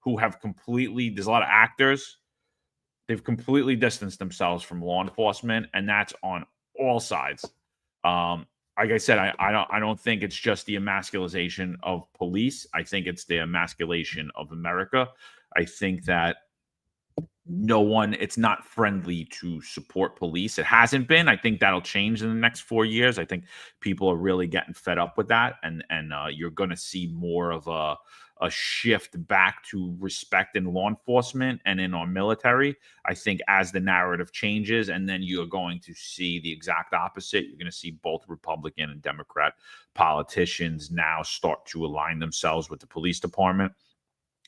there's a lot of actors. They've completely distanced themselves from law enforcement, and that's on all sides. I like I said, I don't think it's just the emasculation of police. I think it's the emasculation of America. I think that it's not friendly to support police. It hasn't been. I think that'll change in the next 4 years. I think people are really getting fed up with that, and you're going to see more of a shift back to respect in law enforcement and in our military. I think as the narrative changes, and then you're going to see the exact opposite. You're going to see both Republican and Democrat politicians now start to align themselves with the police department.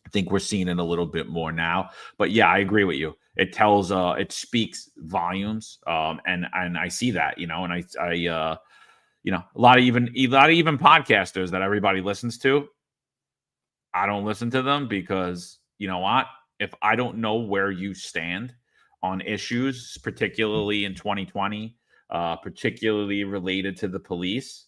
I think we're seeing it a little bit more now, but yeah, I agree with you. It speaks volumes, and I see that, and I a lot of even podcasters that everybody listens to. I don't listen to them because you know what? If I don't know where you stand on issues, particularly in 2020, particularly related to the police,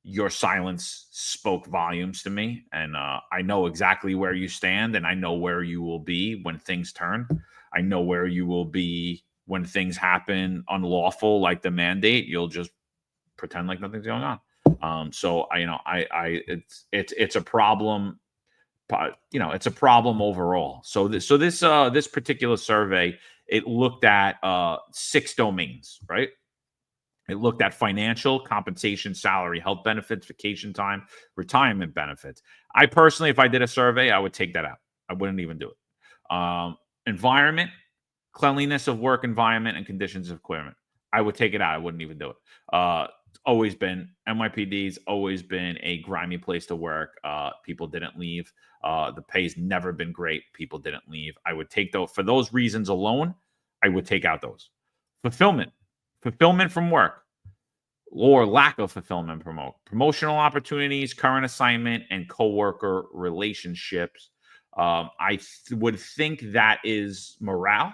your silence spoke volumes to me, and I know exactly where you stand, and I know where you will be when things turn. I know where you will be when things happen unlawful, like the mandate. You'll just pretend like nothing's going on. So it's a problem. It's a problem overall. So this particular survey, it looked at 6 domains, right? It looked at financial, compensation, salary, health benefits, vacation time, retirement benefits. I personally, if I did a survey, I would take that out. I wouldn't even do it. Environment, cleanliness of work environment, and conditions of employment. I would take it out. I wouldn't even do it. Always been, NYPD's always been a grimy place to work. People didn't leave. The pay's never been great. People didn't leave. I would take those, for those reasons alone, I would take out those. Fulfillment from work, or lack of fulfillment, promotional opportunities, current assignment, and coworker relationships. I would think that is morale.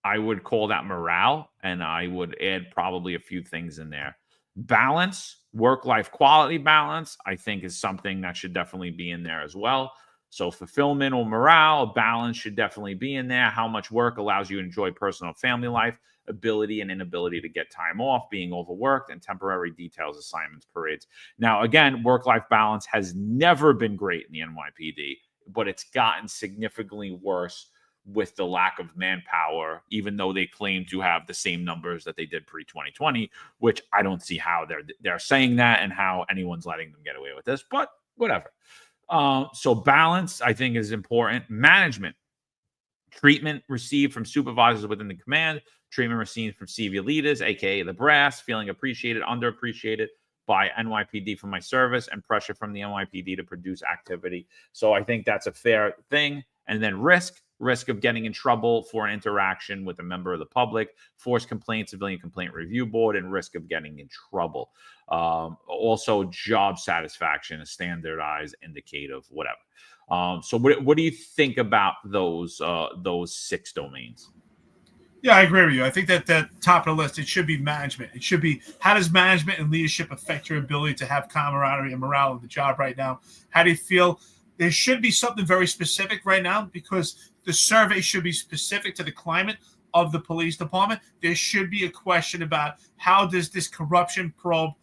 I would call that morale, and I would add probably a few things in there. Balance, work-life quality balance, I think is something that should definitely be in there as well. So fulfillment or morale, balance should definitely be in there. How much work allows you to enjoy personal family life, ability and inability to get time off, being overworked, and temporary details, assignments, parades. Now, again, work-life balance has never been great in the NYPD, but it's gotten significantly worse with the lack of manpower, even though they claim to have the same numbers that they did pre-2020, which I don't see how they're saying that and how anyone's letting them get away with this, but whatever. So balance, I think, is important. Management, treatment received from supervisors within the command, treatment received from senior leaders, aka the brass, feeling appreciated, underappreciated by NYPD for my service, and pressure from the NYPD to produce activity. So I think that's a fair thing. And then risk of getting in trouble for an interaction with a member of the public, forced complaint, civilian complaint review board, and risk of getting in trouble. Also, job satisfaction, a standardized indicator of whatever. So what do you think about those 6 domains? Yeah, I agree with you. I think that top of the list, it should be management. It should be, how does management and leadership affect your ability to have camaraderie and morale in the job right now? How do you feel? There should be something very specific right now, because the survey should be specific to the climate of the police department. There should be a question about, how does this corruption probe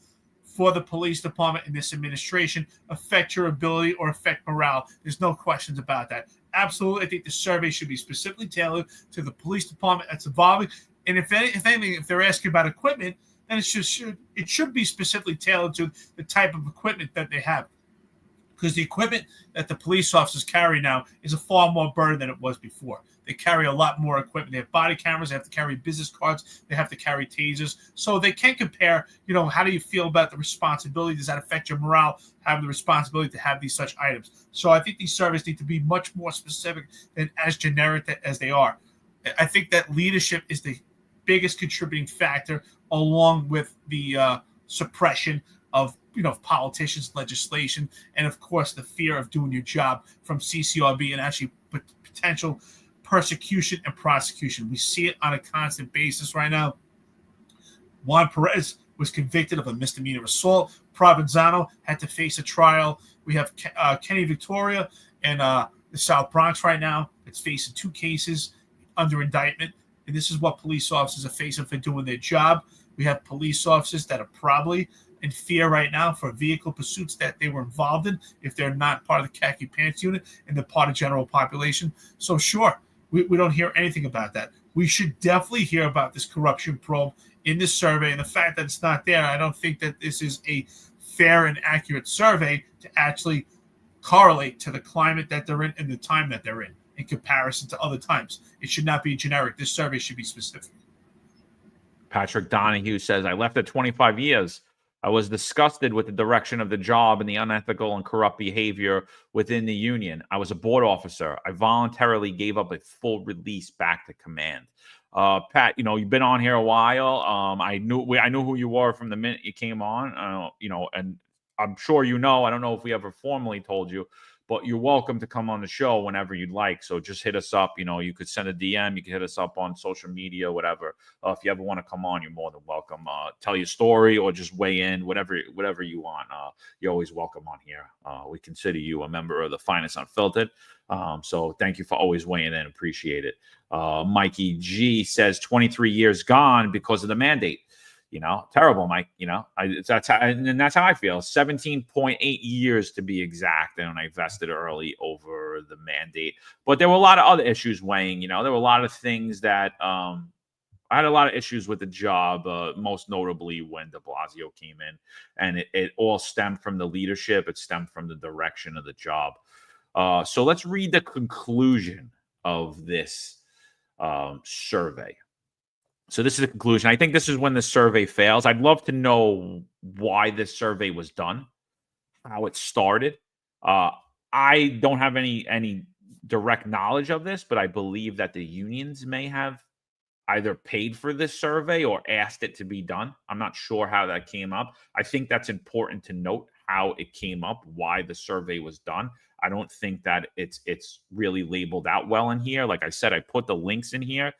for the police department and this administration affect your ability or affect morale? There's no questions about that. Absolutely, I think the survey should be specifically tailored to the police department that's evolving. And if anything, if they're asking about equipment, then it should be specifically tailored to the type of equipment that they have. Because the equipment that the police officers carry now is a far more burden than it was before. They carry a lot more equipment. They have body cameras. They have to carry business cards. They have to carry tasers. So they can't compare, how do you feel about the responsibility? Does that affect your morale, have the responsibility to have these such items? So I think these surveys need to be much more specific than as generic as they are. I think that leadership is the biggest contributing factor, along with the suppression of politicians, legislation, and of course the fear of doing your job from CCRB and actually potential persecution and prosecution. We see it on a constant basis right now. Juan Perez was convicted of a misdemeanor assault. Provenzano had to face a trial. We have Kenny Victoria in the South Bronx right now. It's facing 2 cases under indictment. and this is what police officers are facing for doing their job. We have police officers that are probably in fear right now for vehicle pursuits that they were involved in if they're not part of the khaki pants unit and they're part of general population. So sure, we don't hear anything about that. We should definitely hear about this corruption probe in this survey, and the fact that it's not there, I don't think that this is a fair and accurate survey to actually correlate to the climate that they're in and the time that they're in comparison to other times. It should not be generic. This survey should be specific. Patrick Donahue says, I left at 25 years. I was disgusted with the direction of the job and the unethical and corrupt behavior within the union. I was a board officer. I voluntarily gave up a full release back to command. Pat, you've been on here a while. I knew who you were from the minute you came on. And I'm sure I don't know if we ever formally told you, but you're welcome to come on the show whenever you'd like. So just hit us up. You could send a DM. You can hit us up on social media, whatever. If you ever want to come on, you're more than welcome. Tell your story or just weigh in, whatever you want. You're always welcome on here. We consider you a member of the finest Unfiltered. So thank you for always weighing in. Appreciate it. Mikey G says 23 years gone because of the mandate. Terrible, Mike. That's how I feel. 17.8 years to be exact, and I vested early over the mandate. But there were a lot of other issues weighing. There were a lot of things that I had a lot of issues with the job, most notably when de Blasio came in, and it all stemmed from the leadership. It stemmed from the direction of the job. So let's read the conclusion of this survey. So this is the conclusion. I think this is when the survey fails. I'd love to know why this survey was done, how it started. I don't have any direct knowledge of this, but I believe that the unions may have either paid for this survey or asked it to be done. I'm not sure how that came up. I think that's important to note how it came up, why the survey was done. I don't think that it's really labeled out well in here. Like I said, I put the links in here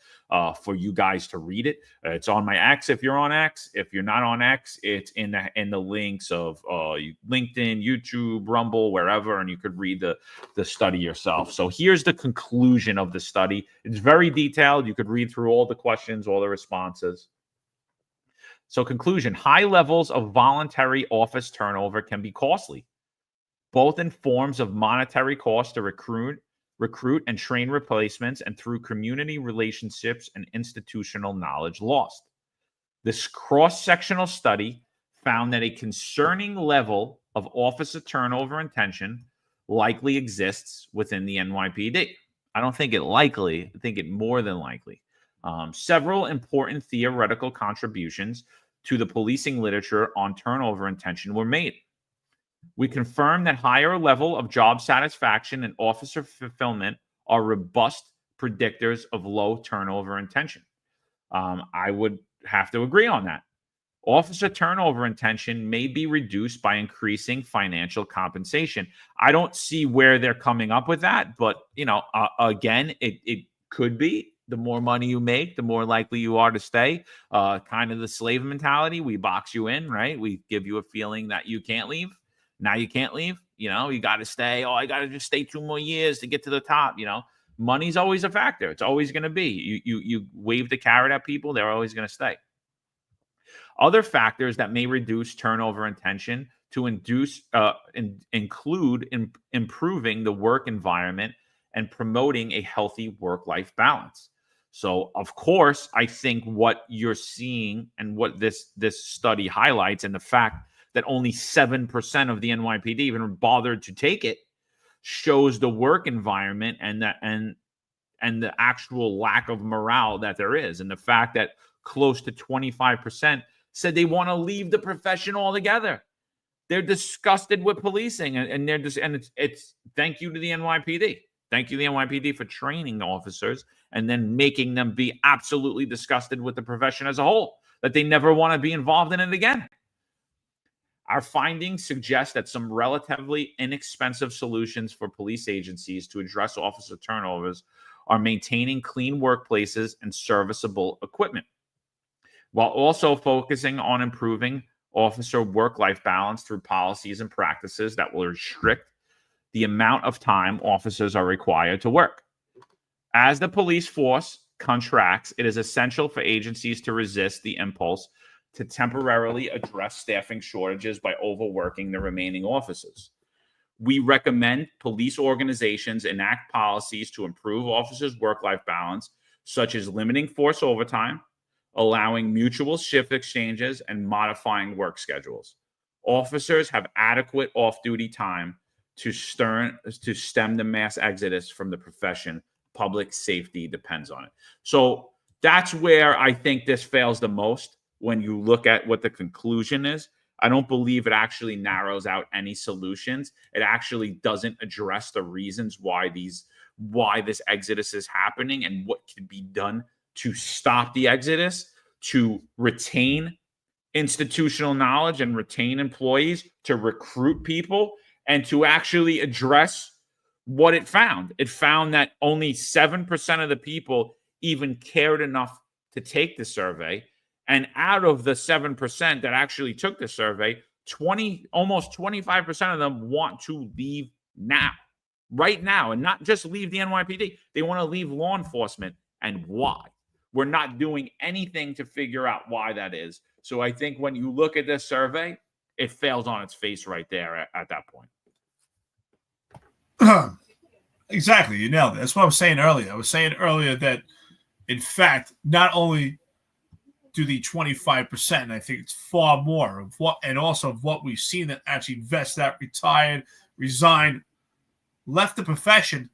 for you guys to read it. It's on my X if you're on X. If you're not on X, it's in the links of LinkedIn, YouTube, Rumble, wherever, and you could read the study yourself. So here's the conclusion of the study. It's very detailed. You could read through all the questions, all the responses. So conclusion, high levels of voluntary office turnover can be costly, both in forms of monetary cost to recruit and train replacements and through community relationships and institutional knowledge lost. This cross-sectional study found that a concerning level of officer turnover and tension likely exists within the NYPD. I don't think it likely, I think it more than likely. Several important theoretical contributions to the policing literature on turnover and tension were made. We confirm that higher level of job satisfaction and officer fulfillment are robust predictors of low turnover and tension. I would have to agree on that. Officer turnover and tension may be reduced by increasing financial compensation. I don't see where they're coming up with that, but again, it could be. The more money you make, the more likely you are to stay. Kind of the slave mentality. We box you in, right? We give you a feeling that you can't leave. Now you can't leave. You got to stay. Oh, I got to just stay 2 more years to get to the top. Money's always a factor. It's always going to be. You wave the carrot at people, they're always going to stay. Other factors that may reduce turnover and tension include improving the work environment and promoting a healthy work-life balance. So, of course, I think what you're seeing and what this study highlights, and the fact that only 7% of the NYPD even bothered to take it, shows the work environment and the actual lack of morale that there is, and the fact that close to 25% said they want to leave the profession altogether. They're disgusted with policing, and it's thank you to the NYPD. Thank you to the NYPD for training the officers and then making them be absolutely disgusted with the profession as a whole, that they never want to be involved in it again. Our findings suggest that some relatively inexpensive solutions for police agencies to address officer turnovers are maintaining clean workplaces and serviceable equipment, while also focusing on improving officer work-life balance through policies and practices that will restrict the amount of time officers are required to work. As the police force contracts, it is essential for agencies to resist the impulse to temporarily address staffing shortages by overworking the remaining officers. We recommend police organizations enact policies to improve officers' work-life balance, such as limiting forced overtime, allowing mutual shift exchanges, and modifying work schedules. Officers have adequate off-duty time to stem the mass exodus from the profession. Public safety depends on it. So that's where I think this fails the most when you look at what the conclusion is. I don't believe it actually narrows out any solutions. It actually doesn't address the reasons why this exodus is happening and what can be done to stop the exodus, to retain institutional knowledge and retain employees, to recruit people, and to actually address what it found. It found that only 7% of the people even cared enough to take the survey. And out of the 7% that actually took the survey, almost 25% of them want to leave now, right now, and not just leave the NYPD. They want to leave law enforcement. And why? We're not doing anything to figure out why that is. So I think when you look at this survey, it fails on its face right there at that point. Exactly. You nailed it. That's what I was saying earlier. I was saying earlier that, in fact, not only do the 25%, and I think it's far more of what, and also of what we've seen that actually vets that retired, resigned, left the profession,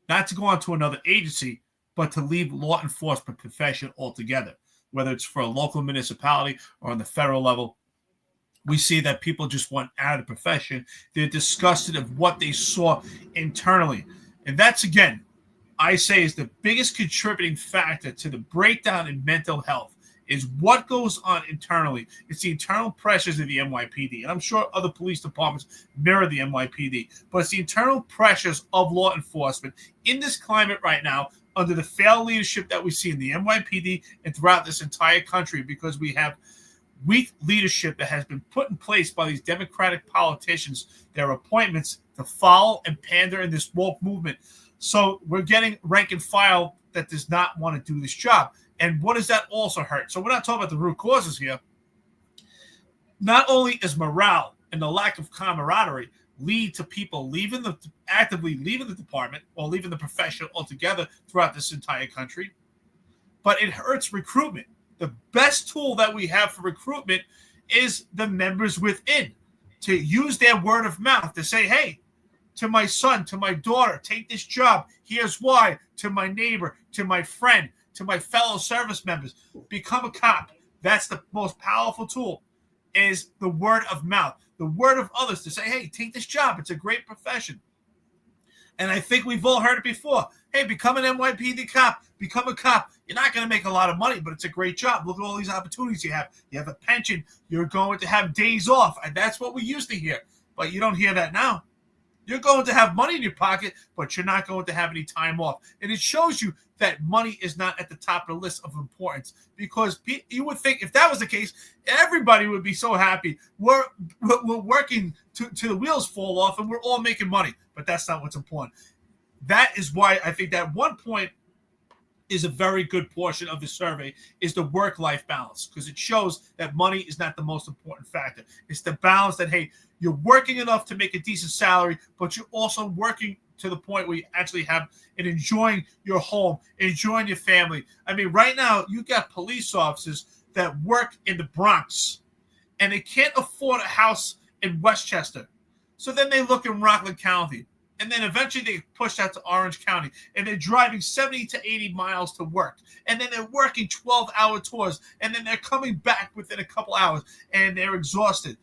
not to go on to another agency, but to leave law enforcement profession altogether, whether it's for a local municipality or on the federal level. We see that people just want out of the profession. They're disgusted of what they saw internally. And that's, again, I say is the biggest contributing factor to the breakdown in mental health is what goes on internally. It's the internal pressures of the NYPD. And I'm sure other police departments mirror the NYPD. But it's the internal pressures of law enforcement in this climate right now under the failed leadership that we see in the NYPD and throughout this entire country, because we have weak leadership that has been put in place by these Democratic politicians, their appointments to follow and pander in this woke movement. So we're getting rank and file that does not want to do this job. And what does that also hurt? So we're not talking about the root causes here. Not only is morale and the lack of camaraderie lead to people actively leaving the department or leaving the profession altogether throughout this entire country, but it hurts recruitment. The best tool that we have for recruitment is the members within, to use their word of mouth to say, hey, to my son, to my daughter, take this job. Here's why. To my neighbor, to my friend, to my fellow service members, become a cop. That's the most powerful tool, is the word of mouth, the word of others to say, hey, take this job. It's a great profession. And I think we've all heard it before. Hey, become an NYPD cop. Become a cop. You're not going to make a lot of money, but it's a great job. Look at all these opportunities you have. You have a pension. You're going to have days off. And that's what we used to hear. But you don't hear that now. You're going to have money in your pocket, but you're not going to have any time off. And it shows you that money is not at the top of the list of importance, because you would think if that was the case, everybody would be so happy. We're working till the wheels fall off and we're all making money, but that's not what's important. That is why I think that one point is a very good portion of the survey is the work-life balance, because it shows that money is not the most important factor. It's the balance that, hey, you're working enough to make a decent salary, but you're also working to the point where you actually have and enjoying your home, enjoying your family. I mean, right now, you got police officers that work in the Bronx, and they can't afford a house in Westchester. So then they look in Rockland County, and then eventually they get pushed out to Orange County, and they're driving 70 to 80 miles to work. And then they're working 12-hour tours, and then they're coming back within a couple hours, and they're exhausted.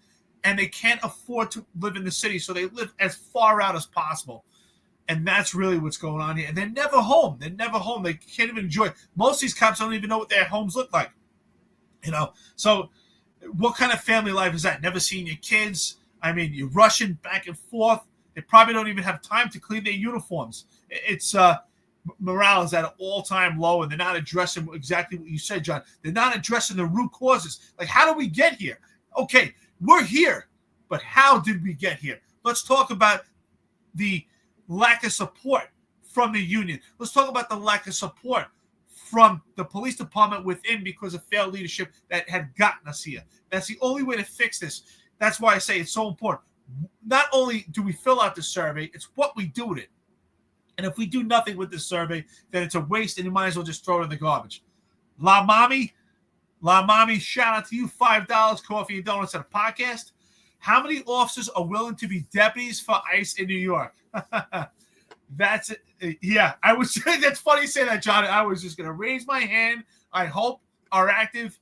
And they can't afford to live in the city, so they live as far out as possible. And that's really what's going on here. And they're never home. They're never home. They can't even enjoy. Most of these cops don't even know what their homes look like. So what kind of family life is that? Never seeing your kids. I mean, you're rushing back and forth. They probably don't even have time to clean their uniforms. It's morale is at an all-time low, and they're not addressing exactly what you said, John. They're not addressing the root causes. Like, how do we get here? Okay, we're here, but how did we get here? Let's talk about the lack of support from the union. Let's talk about the lack of support from the police department within because of failed leadership that had gotten us here. That's the only way to fix this. That's why I say it's so important. Not only do we fill out the survey, it's what we do with it. And if we do nothing with this survey, then it's a waste and you might as well just throw it in the garbage. La Mommy, shout out to you. $5 coffee and donuts at a podcast. How many officers are willing to be deputies for ICE in New York? That's it. Yeah, I was. That's funny you say that, John. I was just going to raise my hand. I hope our active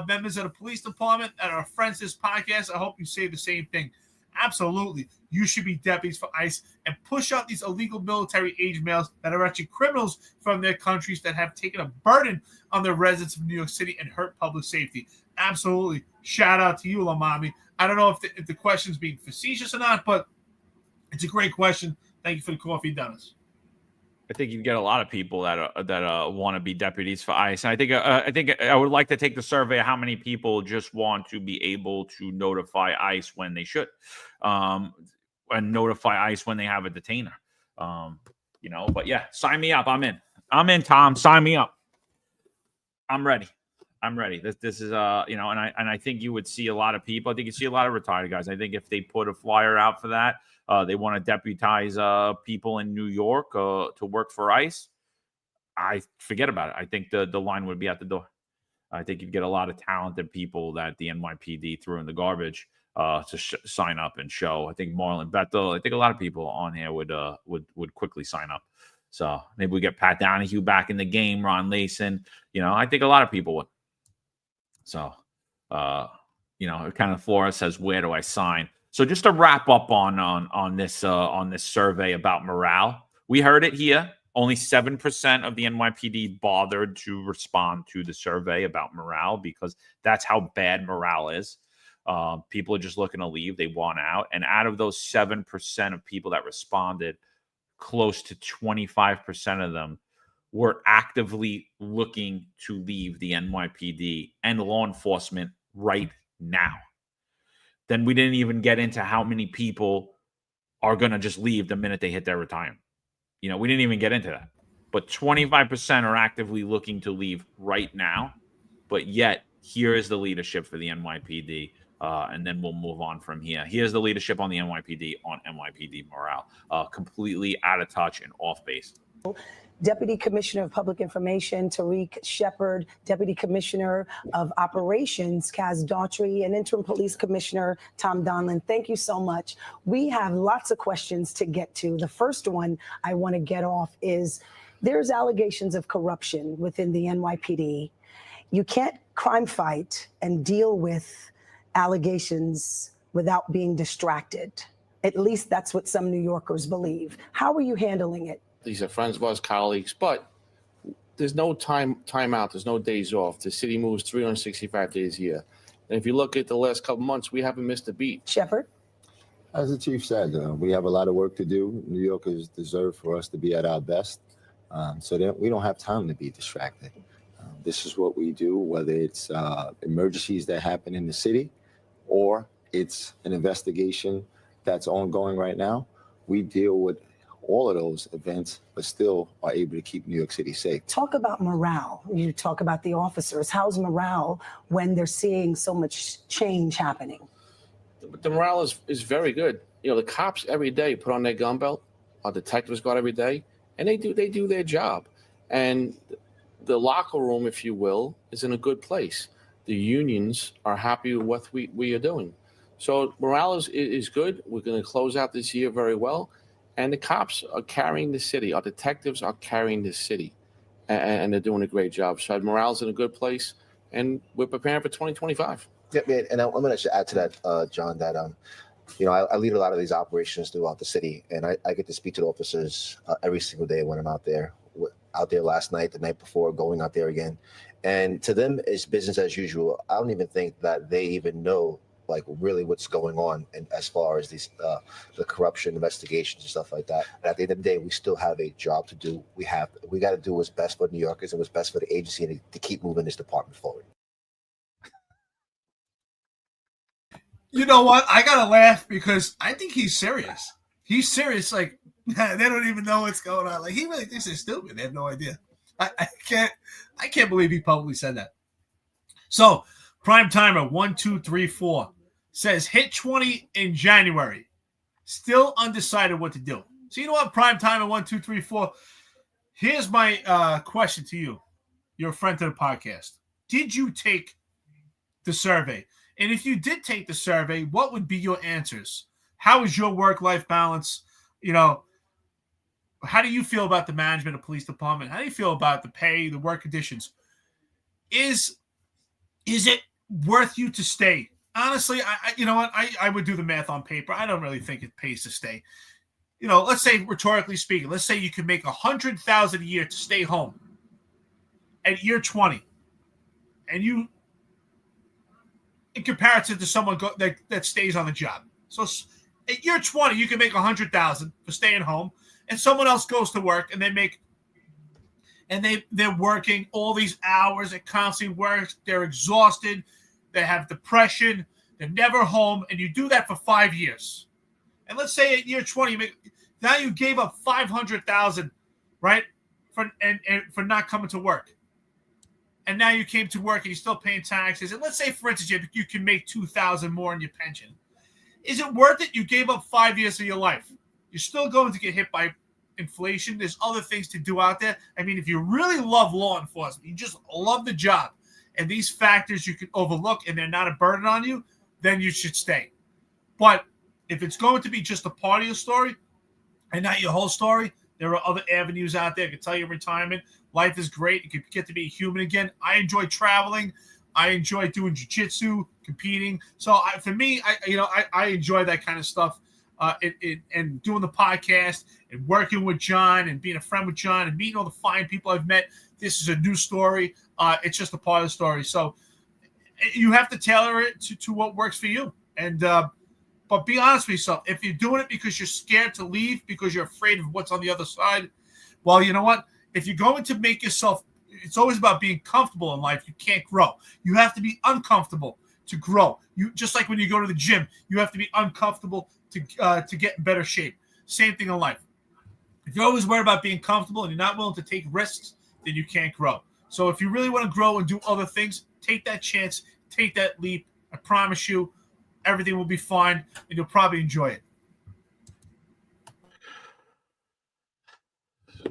members of the police department and our friends this podcast, I hope you say the same thing. Absolutely. You should be deputies for ICE and push out these illegal military age males that are actually criminals from their countries that have taken a burden on the residents of New York City and hurt public safety. Absolutely. Shout out to you, La Mommy. I don't know if the question's being facetious or not, but it's a great question. Thank you for the coffee, Dennis. I think you get a lot of people that want to be deputies for ICE. And I think I would like to take the survey of how many people just want to be able to notify ICE when they should, and notify ICE when they have a detainer. But yeah, sign me up. I'm in, Tom. Sign me up. I'm ready. This is and I think you would see a lot of people. I think you see a lot of retired guys. I think if they put a flyer out for that, they want to deputize people in New York to work for ICE. I forget about it. I think the line would be at the door. I think you'd get a lot of talented people that the NYPD threw in the garbage to sign up and show. I think Marlon Bethel. I think a lot of people on here would quickly sign up. So maybe we get Pat Donahue back in the game, Ron Layson. I think a lot of people would. So, kind of Flora says, where do I sign? So just to wrap up on this survey about morale, we heard it here. Only 7% of the NYPD bothered to respond to the survey about morale because that's how bad morale is. People are just looking to leave. They want out. And out of those 7% of people that responded, close to 25% of them were actively looking to leave the NYPD and law enforcement right now. Then we didn't even get into how many people are going to just leave the minute they hit their retirement. We didn't even get into that. But 25% are actively looking to leave right now. But yet, here is the leadership for the NYPD. And then we'll move on from here. Here's the leadership on the NYPD on NYPD morale. Completely out of touch and off base. Deputy Commissioner of Public Information, Tariq Shepard, Deputy Commissioner of Operations, Kaz Daughtry, and Interim Police Commissioner, Tom Donlin. Thank you so much. We have lots of questions to get to. The first one I want to get off is there's allegations of corruption within the NYPD. You can't crime fight and deal with allegations without being distracted. At least that's what some New Yorkers believe. How are you handling it? These are friends of ours, colleagues, but there's no time out. There's no days off. The city moves 365 days a year. And if you look at the last couple months, we haven't missed a beat. Shepard? As the chief said, we have a lot of work to do. New Yorkers deserve for us to be at our best, so that we don't have time to be distracted. This is what we do, whether it's emergencies that happen in the city or it's an investigation that's ongoing right now. We deal with all of those events, but still are able to keep New York City safe. Talk about morale. You talk about the officers. How's morale when they're seeing so much change happening? The morale is very good. The cops every day put on their gun belt. Our detectives go out every day, and they do their job. And the locker room, if you will, is in a good place. The unions are happy with what we are doing. So morale is good. We're going to close out this year very well. And the cops are carrying the city. Our detectives are carrying the city. And they're doing a great job. So morale's in a good place. And we're preparing for 2025. Yeah, man, and I'm going to add to that, John, that I lead a lot of these operations throughout the city, and I get to speak to the officers every single day when I'm out there. Out there last night, the night before, going out there again, and to them it's business as usual. I don't even think that they even know really what's going on, and as far as these the corruption investigations and stuff like that. And at the end of the day, we still have a job to do. We got to do what's best for New Yorkers and what's best for the agency to keep moving this department forward. You know what? I gotta laugh because I think he's serious. He's serious. They don't even know what's going on. He really thinks they're stupid. They have no idea. I can't believe he publicly said that. So, Prime Timer 1234 says hit 20 in January. Still undecided what to do. So, you know what, Prime Timer 1234? Here's my question to you. You're a friend to the podcast. Did you take the survey? And if you did take the survey, what would be your answers? How is your work-life balance? You know, how do you feel about the management of police department? How do you feel about the pay, the work conditions? Is it worth you to stay? Honestly, you know what? I would do the math on paper. I don't really think it pays to stay. You know, let's say, rhetorically speaking, let's say you could make $100,000 a year to stay home at year 20, and you, in comparison to someone that stays on the job. So at year 20, you can make $100,000 for staying home, and someone else goes to work and they're working all these hours. It constantly works. They're exhausted. They have depression. They're never home, and you do that for 5 years. And let's say at year 20, now you gave up $500,000, right, for not coming to work. And now you came to work and you're still paying taxes. And let's say, for instance, you can make $2,000 more in your pension. Is it worth it? You gave up 5 years of your life. You're still going to get hit by inflation. There's other things to do out there. I mean, if you really love law enforcement, you just love the job, and these factors you can overlook and they're not a burden on you, then you should stay. But if it's going to be just a part of your story and not your whole story, there are other avenues out there. I can tell you retirement. Life is great. You can get to be a human again. I enjoy traveling. I enjoy doing jiu-jitsu, competing. So for me, I enjoy that kind of stuff. And doing the podcast and working with John and being a friend with John and meeting all the fine people I've met. This is a new story. It's just a part of the story. So you have to tailor it to what works for you. And but be honest with yourself. If you're doing it because you're scared to leave, because you're afraid of what's on the other side, well, you know what? If you're going to make yourself, it's always about being comfortable in life. You can't grow. You have to be uncomfortable to grow. You just like when you go to the gym, you have to be uncomfortable to get in better shape. Same thing in life. If you're always worried about being comfortable and you're not willing to take risks, then you can't grow. So if you really want to grow and do other things, take that chance, take that leap. I promise you, everything will be fine, and you'll probably enjoy it.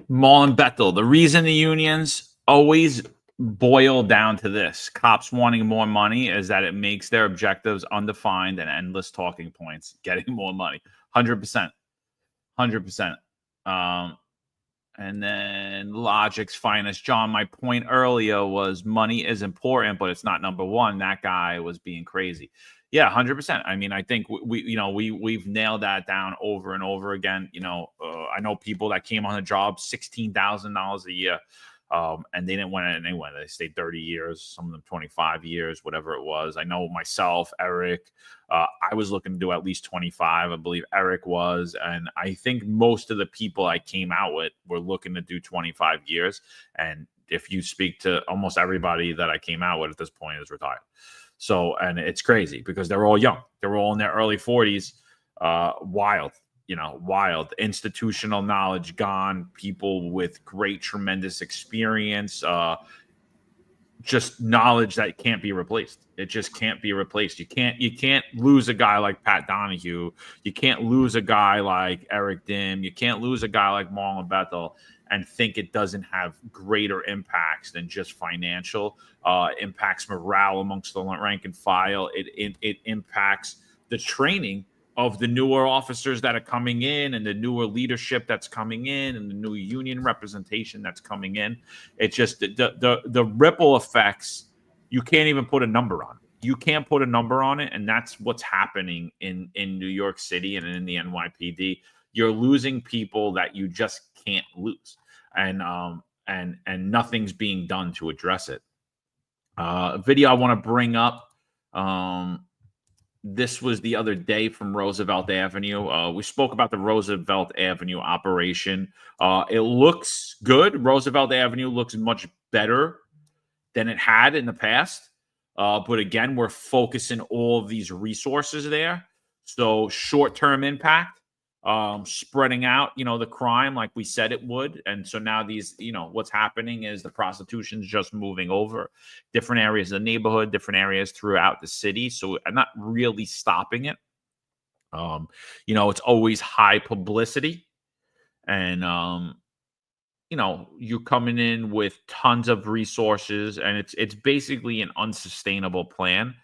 Mullen Bethel, the reason the unions always boil down to this, cops wanting more money, is that it makes their objectives undefined and endless talking points, getting more money. 100%. 100%. And then Logic's finest. John, my point earlier was money is important, but it's not number one. That guy was being crazy. Yeah, 100%. I mean, I think we've nailed that down over and over again. I know people that came on the job $16,000 a year, and they didn't win it anyway. They stayed 30 years, some of them 25 years, whatever it was. I know myself, Eric, I was looking to do at least 25. I believe Eric was, and I think most of the people I came out with were looking to do 25 years. And if you speak to almost everybody that I came out with at this point is retired. So, and it's crazy because they're all young. They're all in their early 40s. Wild, wild. Institutional knowledge gone. People with great, tremendous experience. Just knowledge that can't be replaced. It just can't be replaced. You can't lose a guy like Pat Donahue. You can't lose a guy like Eric Dim. You can't lose a guy like Marlon Bethel and think it doesn't have greater impacts than just financial. Impacts morale amongst the rank and file. It impacts the training of the newer officers that are coming in and the newer leadership that's coming in and the new union representation that's coming in. It's just the ripple effects, you can't even put a number on. You can't put a number on it, and that's what's happening in New York City and in the NYPD. You're losing people that you just can't lose, and nothing's being done to address it. A video I want to bring up. This was the other day from Roosevelt Avenue. We spoke about the Roosevelt Avenue operation. It looks good. Roosevelt Avenue looks much better than it had in the past. But again, we're focusing all of these resources there. So short-term impact, spreading out, the crime like we said it would. And so now these, what's happening is the prostitution's just moving over different areas of the neighborhood, different areas throughout the city. So I'm not really stopping it. It's always high publicity, and you're coming in with tons of resources, and it's basically an unsustainable plan,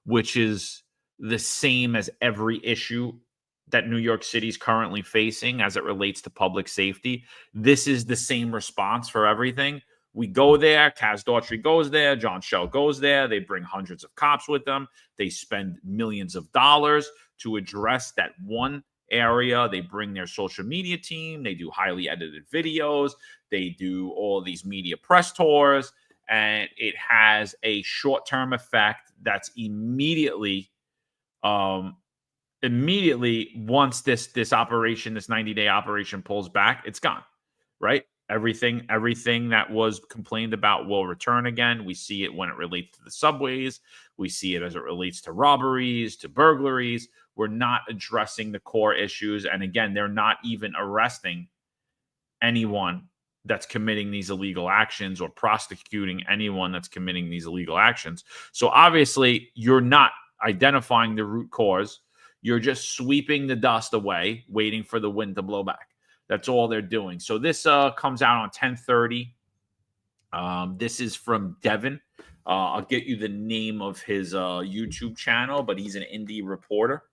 which is the same as every issue that New York City is currently facing as it relates to public safety. This is the same response for everything. We go there, Kaz Daughtry goes there, John Shell goes there, they bring hundreds of cops with them, they spend millions of dollars to address that one area. They bring their social media team, they do highly edited videos, they do all these media press tours, and it has a short-term effect that's immediately once this operation, this 90-day operation pulls back, it's gone, right? Everything that was complained about will return again. We see it when it relates to the subways. We see it as it relates to robberies, to burglaries. We're not addressing the core issues. And again, they're not even arresting anyone that's committing these illegal actions or prosecuting anyone that's committing these illegal actions. So obviously, you're not identifying the root cause. You're just sweeping the dust away, waiting for the wind to blow back. That's all they're doing. So this comes out on 10:30. This is from Devin. I'll get you the name of his YouTube channel, but he's an indie reporter.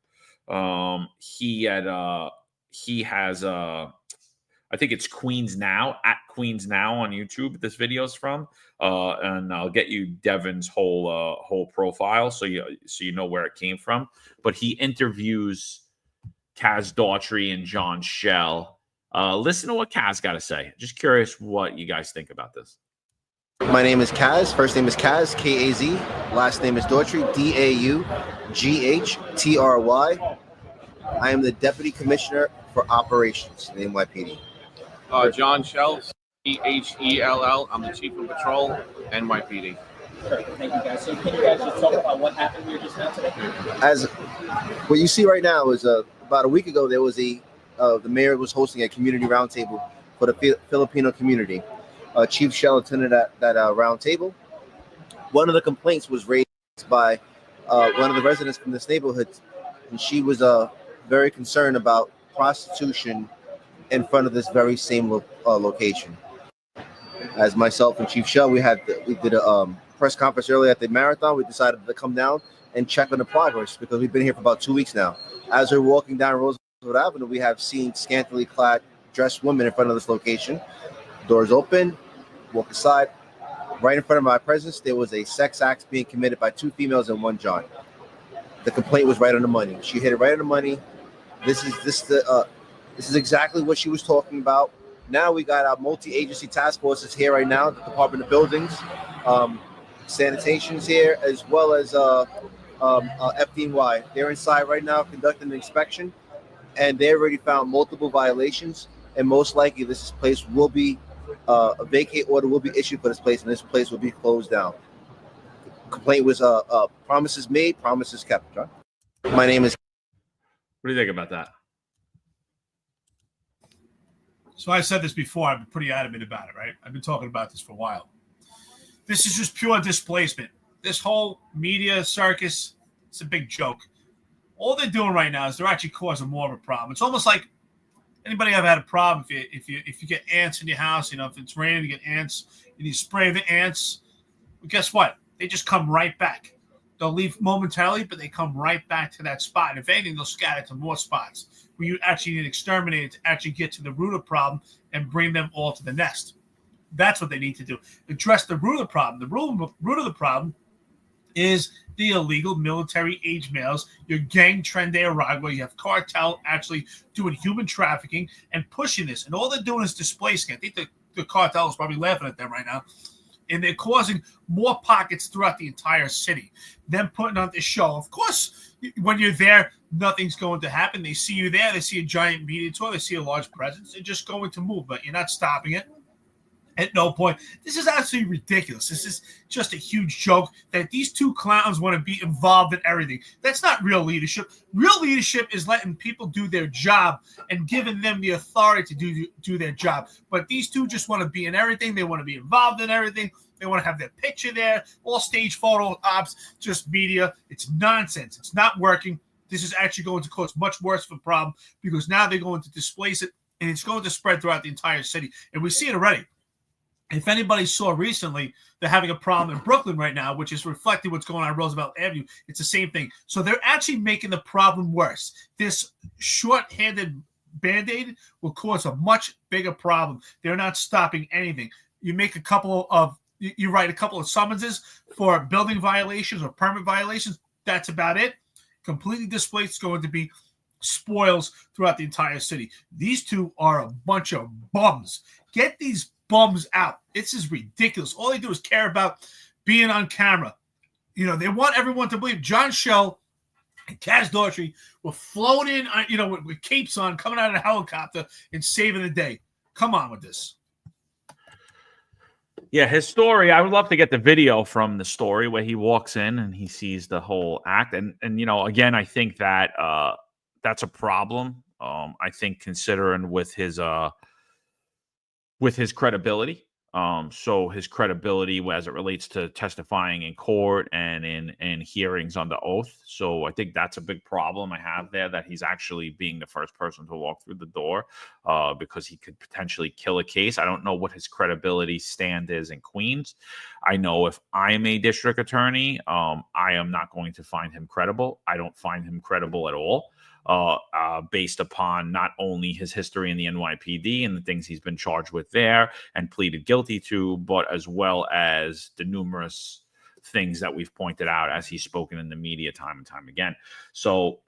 He has I think it's Queens Now, at Queens Now on YouTube. This video is from, and I'll get you Devin's whole profile so you know where it came from. But he interviews Kaz Daughtry and John Shell. Listen to what Kaz got to say. Just curious what you guys think about this. My name is Kaz. First name is Kaz, K-A-Z. Last name is Daughtry, D-A-U-G-H-T-R-Y. I am the Deputy Commissioner for Operations in the NYPD. John Shell, C-H-E-L-L. I'm the Chief of Patrol, NYPD. Perfect. Thank you, guys. So can you guys just talk about what happened here just now today? As what you see right now is about a week ago, there was the mayor was hosting a community roundtable for the Filipino community. Chief Shell attended that roundtable. One of the complaints was raised by one of the residents from this neighborhood, and she was very concerned about prostitution in front of this very same location. As myself and Chief Shell, we did a press conference earlier at the marathon. We decided to come down and check on the progress because we've been here for about 2 weeks now. As we're walking down Roosevelt Avenue, we have seen scantily clad dressed women in front of this location. Doors open, walk aside. Right in front of my presence, there was a sex act being committed by 2 females and 1 John. The complaint was right on the money. She hit it right on the money. This is exactly what she was talking about. Now we got our multi-agency task forces here right now, the Department of Buildings, sanitation's here, as well as FDNY. They're inside right now conducting an inspection, and they already found multiple violations, and most likely this place will be, a vacate order will be issued for this place, and this place will be closed down. Complaint was promises made, promises kept. John? My name is... What do you think about that? So I said this before. I've been pretty adamant about it, right? I've been talking about this for a while. This is just pure displacement. This whole media circus, it's a big joke. All they're doing right now is they're actually causing more of a problem. It's almost like anybody ever had a problem if you get ants in your house, if it's raining, you get ants, and you spray the ants. Well, guess what? They just come right back. They'll leave momentarily, but they come right back to that spot. If anything, they'll scatter to more spots where you actually need an exterminator to actually get to the root of the problem and bring them all to the nest. That's what they need to do. Address the root of the problem. The root of the problem is the illegal military-age males, your gang trend de Aragua. You have cartel actually doing human trafficking and pushing this. And all they're doing is displacing. I think the cartel is probably laughing at them right now. And they're causing more pockets throughout the entire city. Them putting on this show. Of course, when you're there, nothing's going to happen. They see you there. They see a giant media tour. They see a large presence. They're just going to move, but you're not stopping it. At no point. This is absolutely ridiculous. This is just a huge joke that these two clowns want to be involved in everything. That's not real leadership. Real leadership is letting people do their job and giving them the authority to do their job. But these two just want to be in everything. They want to be involved in everything. They want to have their picture there, all stage photo ops, just media. It's nonsense. It's not working. This is actually going to cause much worse of a problem because now they're going to displace it, and it's going to spread throughout the entire city. And we see it already. If anybody saw recently, they're having a problem in Brooklyn right now, which is reflecting what's going on Roosevelt Avenue. It's the same thing. So they're actually making the problem worse. This short-handed Band-Aid will cause a much bigger problem. They're not stopping anything. You write a couple of summonses for building violations or permit violations. That's about it. Completely displaced. It's going to be spoils throughout the entire city. These two are a bunch of bums. Get these bums out. This is ridiculous. All they do is care about being on camera. You know, they want everyone to believe John Shell and Kaz Daughtry were flown in, with capes on, coming out of a helicopter and saving the day. Come on with this. Yeah, his story, I would love to get the video from the story where he walks in and he sees the whole act. And again, I think that that's a problem. I think considering with his credibility. So his credibility as it relates to testifying in court and in hearings under oath. So I think that's a big problem I have there, that he's actually being the first person to walk through the door because he could potentially kill a case. I don't know what his credibility stand is in Queens. I know if I'm a district attorney, I am not going to find him credible. I don't find him credible at all. Based upon not only his history in the NYPD and the things he's been charged with there and pleaded guilty to, but as well as the numerous things that we've pointed out as he's spoken in the media time and time again. So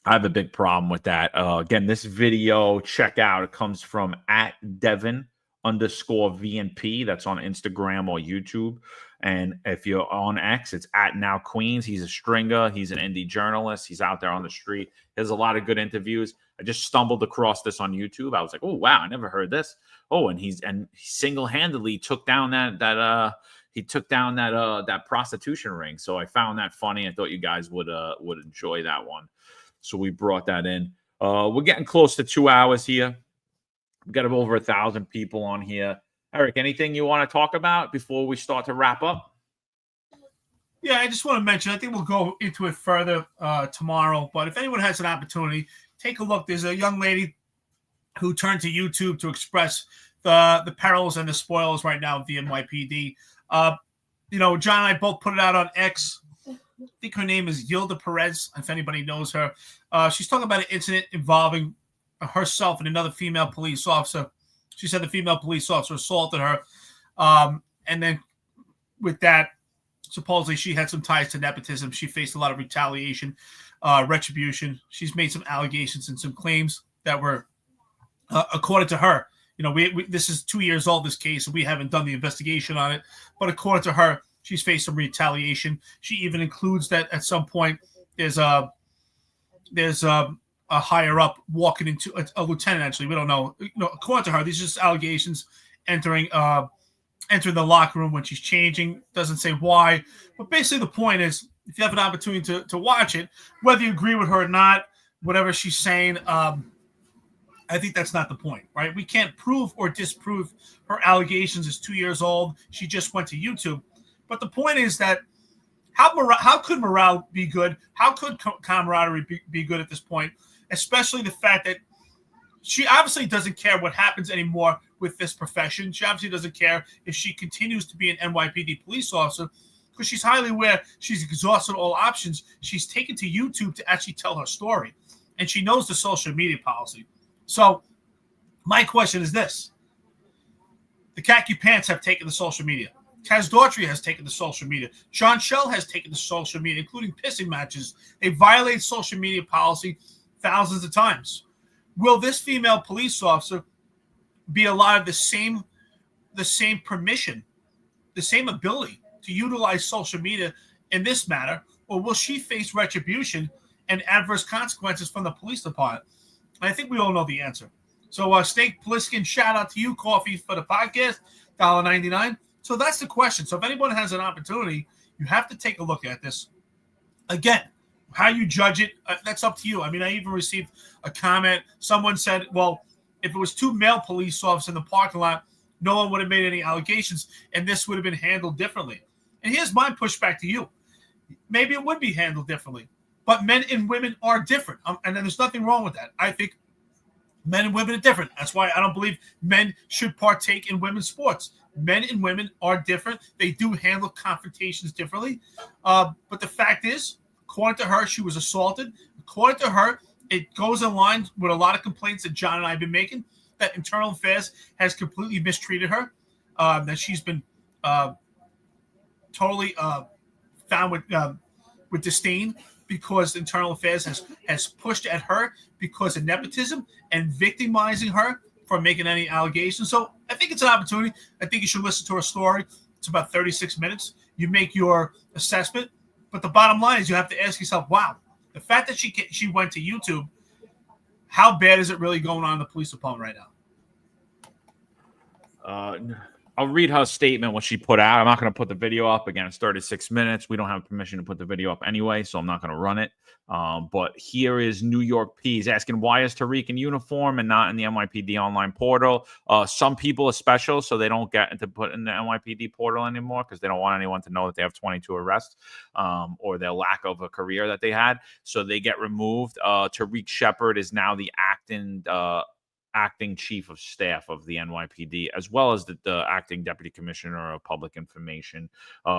I have a big problem with that. Again, this video, check out, it comes from @Devin_VNP. That's on Instagram or YouTube. And if you're on X, it's @NowQueens. He's a stringer. He's an indie journalist. He's out there on the street. He has a lot of good interviews. I just stumbled across this on YouTube. I was like, oh, wow, I never heard this. Oh, and he single-handedly took down that prostitution ring. So I found that funny. I thought you guys would enjoy that one. So we brought that in. We're getting close to 2 hours here. We've got over 1,000 people on here. Eric, anything you want to talk about before we start to wrap up? Yeah, I just want to mention, I think we'll go into it further tomorrow, but if anyone has an opportunity, take a look. There's a young lady who turned to YouTube to express the perils and the spoils right now of the NYPD. John and I both put it out on X. I think her name is Yilda Perez, if anybody knows her. She's talking about an incident involving herself and another female police officer. She said the female police officer assaulted her. And then with that, supposedly she had some ties to nepotism. She faced a lot of retaliation, retribution. She's made some allegations and some claims that were, according to her, this is 2 years old, this case, and we haven't done the investigation on it. But according to her, she's faced some retaliation. She even includes that at some point there's a higher up walking into a lieutenant. Actually, we don't know. According to her, these are just allegations entering the locker room when she's changing. Doesn't say why, but basically the point is, if you have an opportunity to watch it, whether you agree with her or not, whatever she's saying, I think that's not the point, right? We can't prove or disprove her allegations. Is 2 years old. She just went to YouTube, but the point is that how could morale be good? How could camaraderie be good at this point? Especially the fact that she obviously doesn't care what happens anymore with this profession. She obviously doesn't care if she continues to be an NYPD police officer because she's highly aware she's exhausted all options. She's taken to YouTube to actually tell her story, and she knows the social media policy. So my question is this. The khaki pants have taken the social media. Kaz Daughtry has taken the social media. John Shell has taken the social media, including pissing matches. They violate social media policy thousands of times. Will this female police officer be allowed the same permission, the same ability to utilize social media in this matter, or will she face retribution and adverse consequences from the police department? And I think we all know the answer. So Steak Pliskin, shout out to you. Coffee for the podcast, $1.99. So that's the question. So if anyone has an opportunity, you have to take a look at this. Again, how you judge it, that's up to you. I mean, I even received a comment. Someone said, well, if it was 2 male police officers in the parking lot, no one would have made any allegations, and this would have been handled differently. And here's my pushback to you. Maybe it would be handled differently, but men and women are different. And there's nothing wrong with that. I think men and women are different. That's why I don't believe men should partake in women's sports. Men and women are different. They do handle confrontations differently. But the fact is, according to her, she was assaulted. According to her, it goes in line with a lot of complaints that John and I have been making, that Internal Affairs has completely mistreated her, that she's been totally found with disdain because Internal Affairs has pushed at her because of nepotism and victimizing her for making any allegations. So I think it's an opportunity. I think you should listen to her story. It's about 36 minutes. You make your assessment. But the bottom line is you have to ask yourself, wow, the fact that she went to YouTube, how bad is it really going on in the police department right now? I'll read her statement, what she put out. I'm not going to put the video up. Again, it's 36 minutes. We don't have permission to put the video up anyway, so I'm not going to run it. But here is New York P's asking, why is Tariq in uniform and not in the NYPD online portal? Some people are special, so they don't get to put in the NYPD portal anymore because they don't want anyone to know that they have 22 arrests or their lack of a career that they had. So they get removed. Tariq Shepard is now the acting chief of staff of the NYPD, as well as the acting deputy commissioner of public information.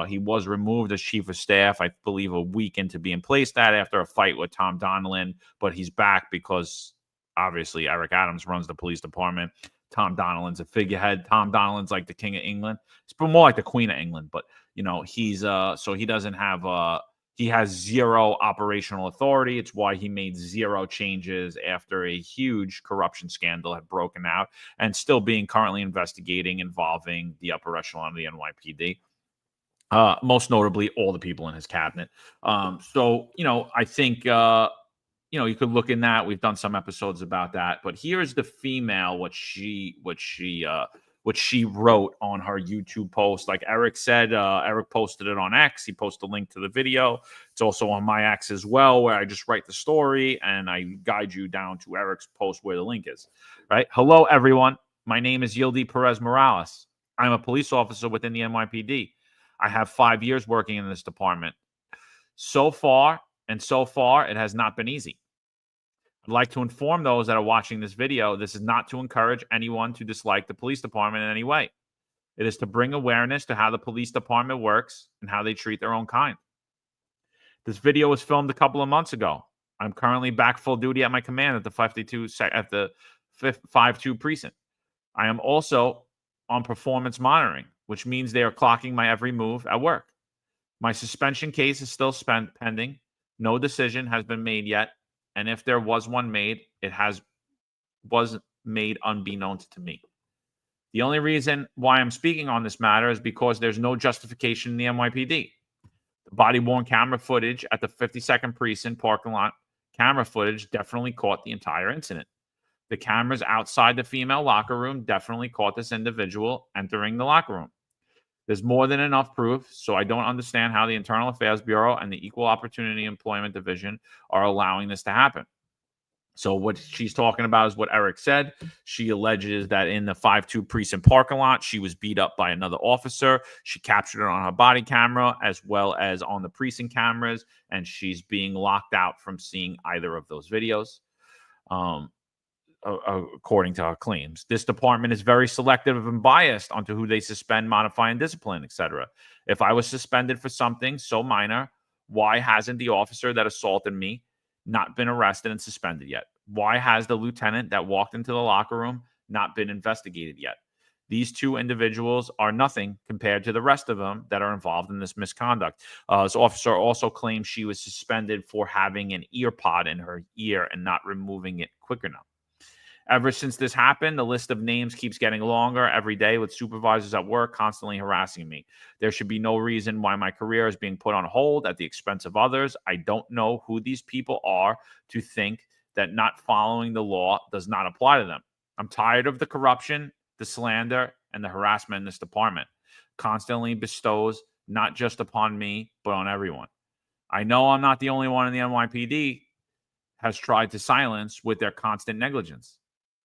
He was removed as chief of staff, I believe, a week into being placed at after a fight with Tom Donnellan, but he's back because obviously Eric Adams runs the police department. Tom Donnellan's a figurehead. Tom Donnellan's like the king of England. It's more like the queen of England, but he's so he doesn't have he has zero operational authority. It's why he made zero changes after a huge corruption scandal had broken out and still being currently investigating involving the upper echelon of the NYPD. Most notably, all the people in his cabinet. So, I think, you could look in that. We've done some episodes about that. But here's the female, what she wrote on her YouTube post. Like Eric said, Eric posted it on X. He posted a link to the video. It's also on my X as well, where I just write the story and I guide you down to Eric's post where the link is. Right? Hello, everyone. My name is Yildi Perez Morales. I'm a police officer within the NYPD. I have 5 years working in this department. So far, it has not been easy. I'd like to inform those that are watching this video, this is not to encourage anyone to dislike the police department in any way. It is to bring awareness to how the police department works and how they treat their own kind. This video was filmed a couple of months ago. I'm currently back full duty at my command at the 52 precinct. I am also on performance monitoring, which means they are clocking my every move at work. My suspension case is still pending. No decision has been made yet. And if there was one made, it was made unbeknownst to me. The only reason why I'm speaking on this matter is because there's no justification in the NYPD. The body-worn camera footage at the 52nd Precinct parking lot camera footage definitely caught the entire incident. The cameras outside the female locker room definitely caught this individual entering the locker room. There's more than enough proof, so I don't understand how the Internal Affairs Bureau and the Equal Opportunity Employment Division are allowing this to happen. So what she's talking about is what Eric said. She alleges that in the 52 precinct parking lot, she was beat up by another officer. She captured it on her body camera as well as on the precinct cameras, and she's being locked out from seeing either of those videos. According to her claims, this department is very selective and biased onto who they suspend, modify, and discipline, etc. If I was suspended for something so minor, why hasn't the officer that assaulted me not been arrested and suspended yet? Why has the lieutenant that walked into the locker room not been investigated yet? These two individuals are nothing compared to the rest of them that are involved in this misconduct. This officer also claims she was suspended for having an ear pod in her ear and not removing it quick enough. Ever since this happened, the list of names keeps getting longer every day, with supervisors at work constantly harassing me. There should be no reason why my career is being put on hold at the expense of others. I don't know who these people are to think that not following the law does not apply to them. I'm tired of the corruption, the slander, and the harassment in this department. Constantly bestows not just upon me, but on everyone. I know I'm not the only one in the NYPD has tried to silence with their constant negligence.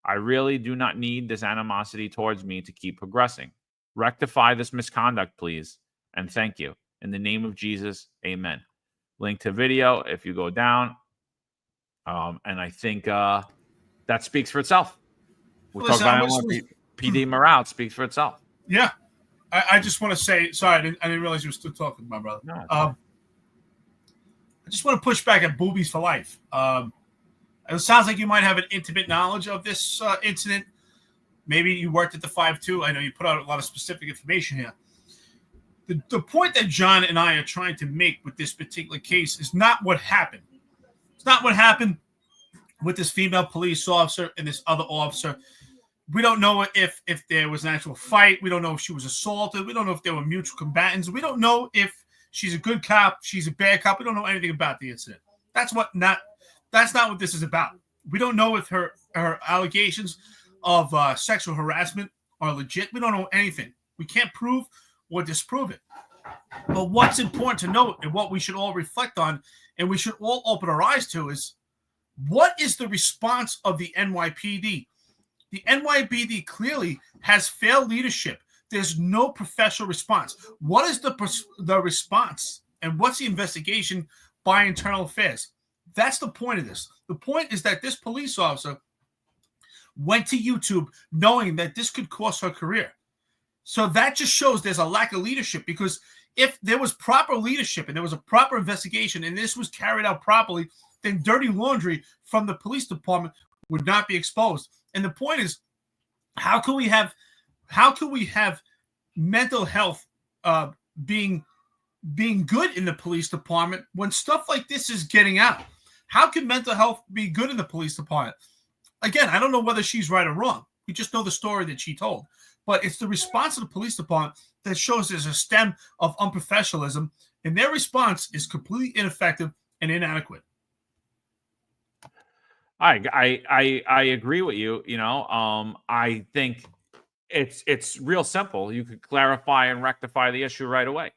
I really do not need this animosity towards me to keep progressing. Rectify this misconduct, please, and thank you. In the name of Jesus, amen. Link to video if you go down. And I think that speaks for itself. We talk about NYPD morale. It speaks for itself. Yeah. I just want to say, sorry, I didn't realize you were still talking, my brother. No, I just want to push back at Boobies for Life. It sounds like you might have an intimate knowledge of this incident. Maybe you worked at the 5-2. I know you put out a lot of specific information here. The point that John and I are trying to make with this particular case is not what happened. It's not what happened with this female police officer and this other officer. We don't know if there was an actual fight. We don't know if she was assaulted. We don't know if there were mutual combatants. We don't know if she's a good cop, she's a bad cop. We don't know anything about the incident. That's not what this is about. We don't know if her allegations of sexual harassment are legit. We don't know anything. We can't prove or disprove it. But what's important to note and what we should all reflect on and we should all open our eyes to is what is the response of the NYPD? The NYPD clearly has failed leadership. There's no professional response. What is the response? And what's the investigation by Internal Affairs? That's the point of this. The point is that this police officer went to YouTube knowing that this could cost her career. So that just shows there's a lack of leadership, because if there was proper leadership and there was a proper investigation and this was carried out properly, then dirty laundry from the police department would not be exposed. And the point is, how can we have mental health being good in the police department when stuff like this is getting out? How can mental health be good in the police department? Again, I don't know whether she's right or wrong. We just know the story that she told. But it's the response of the police department that shows there's a stem of unprofessionalism, and their response is completely ineffective and inadequate. I agree with you. I think it's real simple. You could clarify and rectify the issue right away.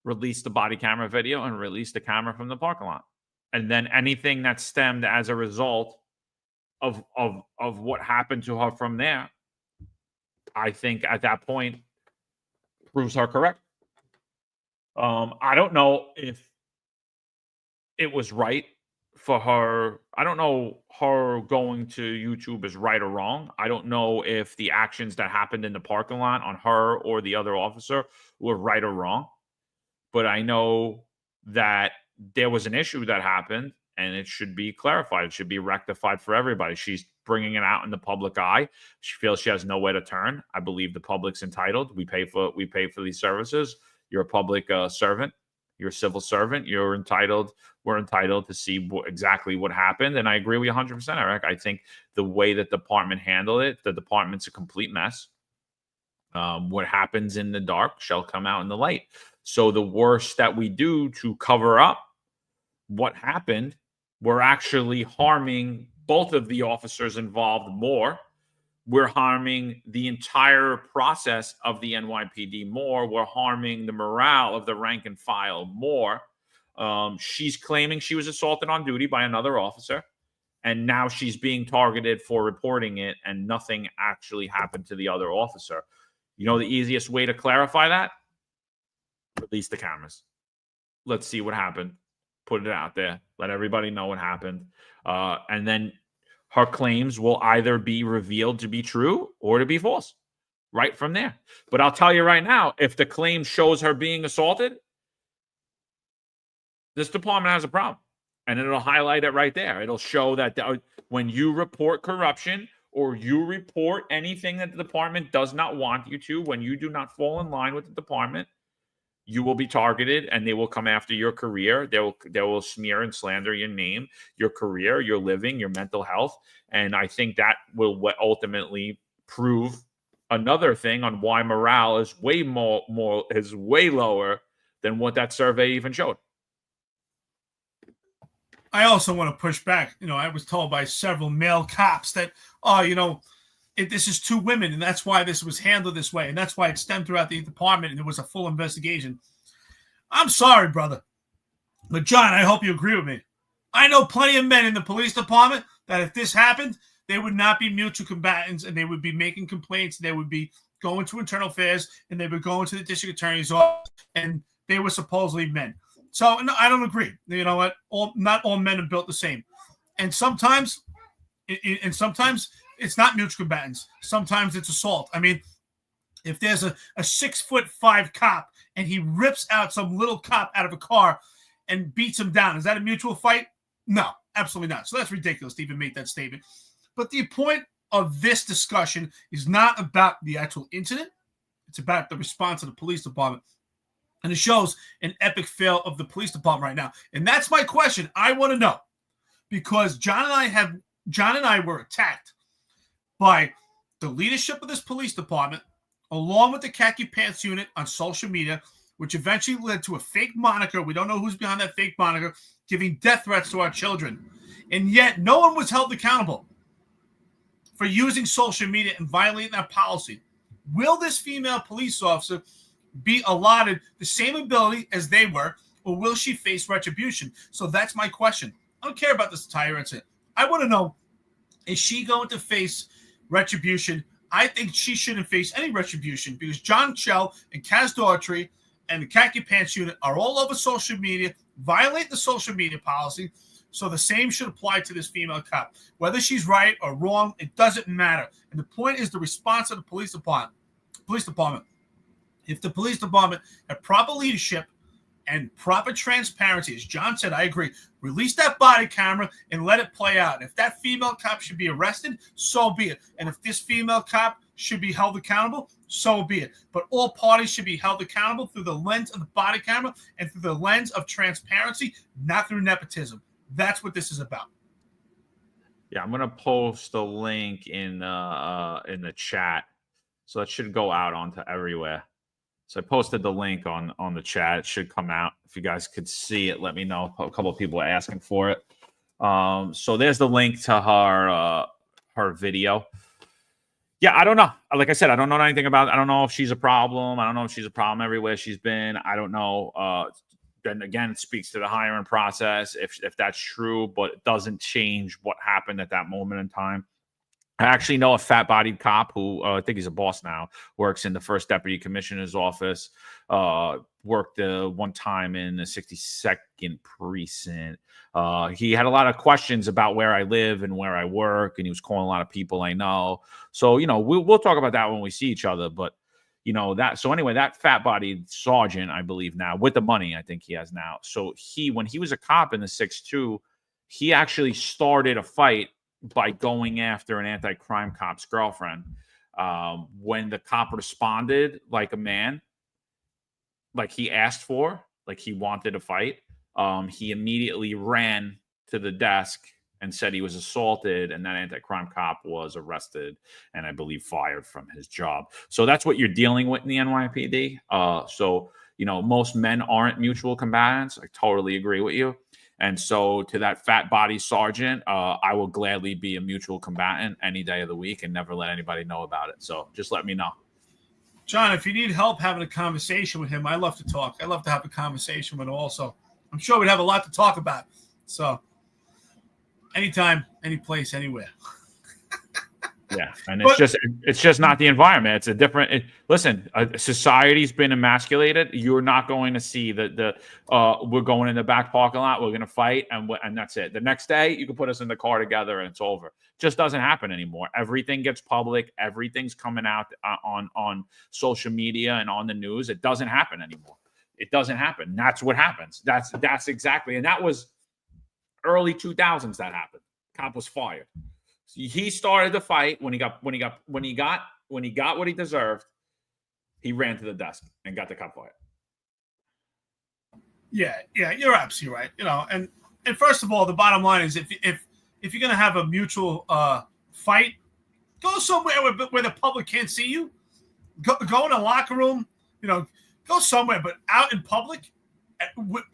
Release the body camera video and release the camera from the parking lot, and then anything that stemmed as a result of what happened to her from there, I think at that point proves her correct. I don't know if it was right for her. I don't know her going to YouTube is right or wrong. I don't know if the actions that happened in the parking lot on her or the other officer were right or wrong. But I know that there was an issue that happened and it should be clarified. It should be rectified for everybody. She's bringing it out in the public eye. She feels she has nowhere to turn. I believe the public's entitled. We pay for these services. You're a public servant. You're a civil servant. You're entitled. We're entitled to see exactly what happened. And I agree with you 100%, Eric. I think the way that the department handled it, the department's a complete mess. What happens in the dark shall come out in the light. So the worst that we do to cover up what happened, we're actually harming both of the officers involved more. We're harming the entire process of the NYPD more. We're harming the morale of the rank and file more. She's claiming she was assaulted on duty by another officer, and now she's being targeted for reporting it, and nothing actually happened to the other officer. You know the easiest way to clarify that? Release the cameras. Let's see what happened. Put it out there. Let everybody know what happened. And then her claims will either be revealed to be true or to be false right from there. But I'll tell you right now, if the claim shows her being assaulted, this department has a problem. And it'll highlight it right there. It'll show that when you report corruption or you report anything that the department does not want you to, when you do not fall in line with the department, you will be targeted and they will come after your career. They will smear and slander your name, your career, your living, your mental health. And I think that will ultimately prove another thing on why morale is way lower than what that survey even showed. I also want to push back. I was told by several male cops that, this is two women, and that's why this was handled this way, and that's why it stemmed throughout the department, and it was a full investigation. I'm sorry, brother. But, John, I hope you agree with me. I know plenty of men in the police department that if this happened, they would not be mutual combatants, and they would be making complaints, and they would be going to internal affairs, and they would go into the district attorney's office, and they were supposedly men. So no, I don't agree. You know what? Not all men are built the same. And sometimes it's not mutual combatants. Sometimes it's assault. I mean, if there's a 6'5" cop and he rips out some little cop out of a car and beats him down, is that a mutual fight? No, absolutely not. So that's ridiculous to even make that statement. But the point of this discussion is not about the actual incident. It's about the response of the police department. And it shows an epic fail of the police department right now. And that's my question. I want to know, because John and I were attacked by the leadership of this police department, along with the khaki pants unit on social media, which eventually led to a fake moniker. We don't know who's behind that fake moniker, giving death threats to our children. And yet no one was held accountable for using social media and violating that policy. Will this female police officer be allotted the same ability as they were, or will she face retribution? So that's my question. I don't care about this entire incident. I want to know, is she going to face retribution? I think she shouldn't face any retribution, because John Chell and Kaz Daughtry and the khaki pants unit are all over social media, violate the social media policy. So the same should apply to this female cop. Whether she's right or wrong, it doesn't matter. And the point is the response of the police department. If the police department had proper leadership and proper transparency, as John said, I agree, release that body camera and let it play out. And if that female cop should be arrested, so be it. And if this female cop should be held accountable, so be it. But all parties should be held accountable through the lens of the body camera and through the lens of transparency, not through nepotism. That's what this is about. Yeah, I'm gonna post a link in the chat, so it should go out onto everywhere. So I posted the link on the chat. It should come out. If you guys could see it, let me know. A couple of people are asking for it. So there's the link to her video. Yeah, I don't know. Like I said, I don't know anything about it. I don't know if she's a problem. I don't know if she's a problem everywhere she's been. I don't know. Then again, it speaks to the hiring process, if that's true, but it doesn't change what happened at that moment in time. I actually know a fat-bodied cop who I think he's a boss now, works in the first deputy commissioner's office, worked one time in the 62nd precinct. He had a lot of questions about where I live and where I work, and he was calling a lot of people I know. So, we'll talk about that when we see each other, but that fat-bodied sergeant, I believe now, with the money I think he has now. So when he was a cop in the 6'2", he actually started a fight by going after an anti-crime cop's girlfriend. When the cop responded like a man, like he asked for, like he wanted to fight, he immediately ran to the desk and said he was assaulted, and that anti-crime cop was arrested and I believe fired from his job. So that's what you're dealing with in the NYPD. Most men aren't mutual combatants. I totally agree with you. And so to that fat body sergeant, I will gladly be a mutual combatant any day of the week and never let anybody know about it. So just let me know. John, if you need help having a conversation with him, I love to talk. I love to have a conversation with him also. I'm sure we'd have a lot to talk about. So anytime, any place, anywhere. Yeah, and it's just not the environment. It's a different. Society's been emasculated. You're not going to see we're going in the back parking lot. We're going to fight, and that's it. The next day, you can put us in the car together, and it's over. It just doesn't happen anymore. Everything gets public. Everything's coming out on social media and on the news. It doesn't happen anymore. It doesn't happen. That's what happens. That's exactly, and that was early 2000s. That happened. Cop was fired. He started the fight when he got what he deserved. He ran to the desk and got the cop fired. Yeah, you're absolutely right. And first of all, the bottom line is if you're gonna have a mutual fight, go somewhere where the public can't see you. Go in a locker room. Go somewhere, but out in public,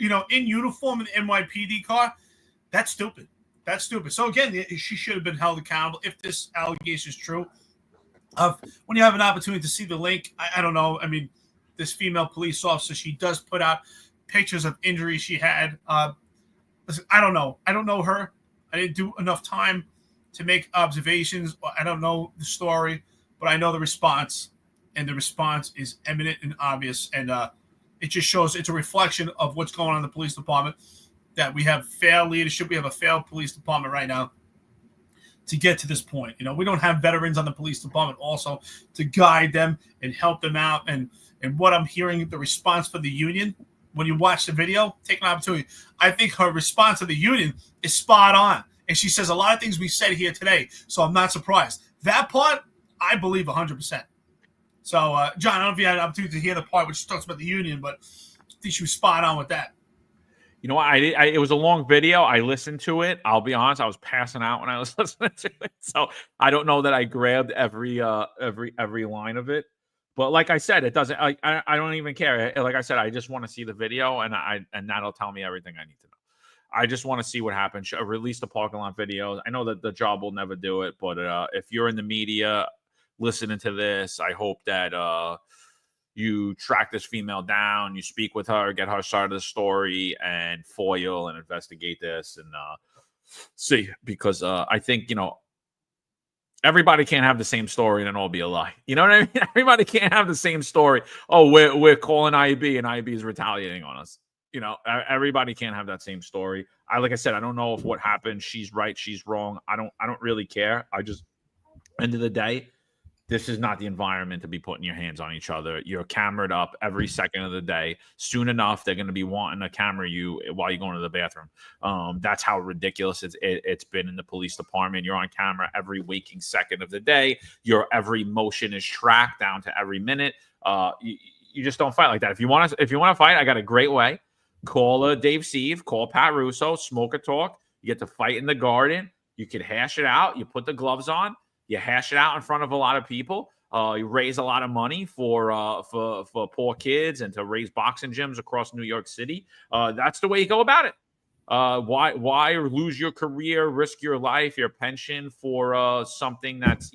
in uniform in the NYPD car. That's stupid. That's stupid. So again, she should have been held accountable if this allegation is true. When you have an opportunity to see the link, I don't know. I mean, this female police officer, she does put out pictures of injuries she had. Listen, I don't know. I don't know her. I didn't do enough time to make observations. I don't know the story, but I know the response, and the response is eminent and obvious. And it just shows it's a reflection of what's going on in the police department, that we have failed leadership. We have a failed police department right now to get to this point. You know, we don't have veterans on the police department also to guide them and help them out. And what I'm hearing, the response for the union, when you watch the video, take an opportunity. I think her response to the union is spot on. And she says a lot of things we said here today. So I'm not surprised. That part, I believe 100%. So, John, I don't know if you had an opportunity to hear the part which talks about the union, but I think she was spot on with that. You know what? It was a long video. I listened to it. I'll be honest. I was passing out when I was listening to it, so I don't know that I grabbed every line of it. But like I said, it doesn't. I don't even care. Like I said, I just want to see the video, and that'll tell me everything I need to know. I just want to see what happens. Release the parking lot videos. I know that the job will never do it, but if you're in the media listening to this, I hope that you track this female down, you speak with her, get her side of the story, and foil and investigate this and see. Because I think, everybody can't have the same story and it all be a lie. You know what I mean? Everybody can't have the same story. Oh, we're calling IEB and IEB is retaliating on us. Everybody can't have that same story. Like I said, I don't know if what happened, she's right, she's wrong. I don't really care. I just, end of the day, this is not the environment to be putting your hands on each other. You're cameraed up every second of the day. Soon enough, they're going to be wanting to camera you while you're going to the bathroom. That's how ridiculous it's been in the police department. You're on camera every waking second of the day. Your every motion is tracked down to every minute. You just don't fight like that. If you want to fight, I got a great way. Call Dave Sieve, call Pat Russo, smoke a talk. You get to fight in the garden. You can hash it out. You put the gloves on. You hash it out in front of a lot of people. You raise a lot of money for poor kids and to raise boxing gyms across New York City. That's the way you go about it. Why lose your career, risk your life, your pension for something that's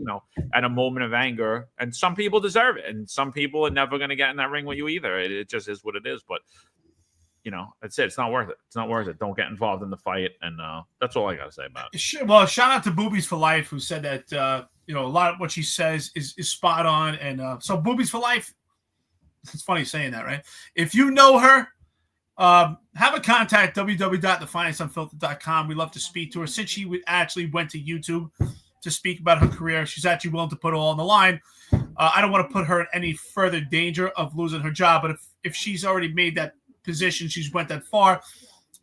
at a moment of anger? And some people deserve it, and some people are never going to get in that ring with you either. It just is what it is. But that's it. It's not worth it. It's not worth it. Don't get involved in the fight. And that's all I got to say about it. Well, shout out to Boobies for Life, who said that, a lot of what she says is spot on. And so Boobies for Life, it's funny saying that, right? If you know her, have a contact, www.thefinanceunfiltered.com. We'd love to speak to her. Since she actually went to YouTube to speak about her career, she's actually willing to put it all on the line. I don't want to put her in any further danger of losing her job. But if she's already made that position, she's went that far,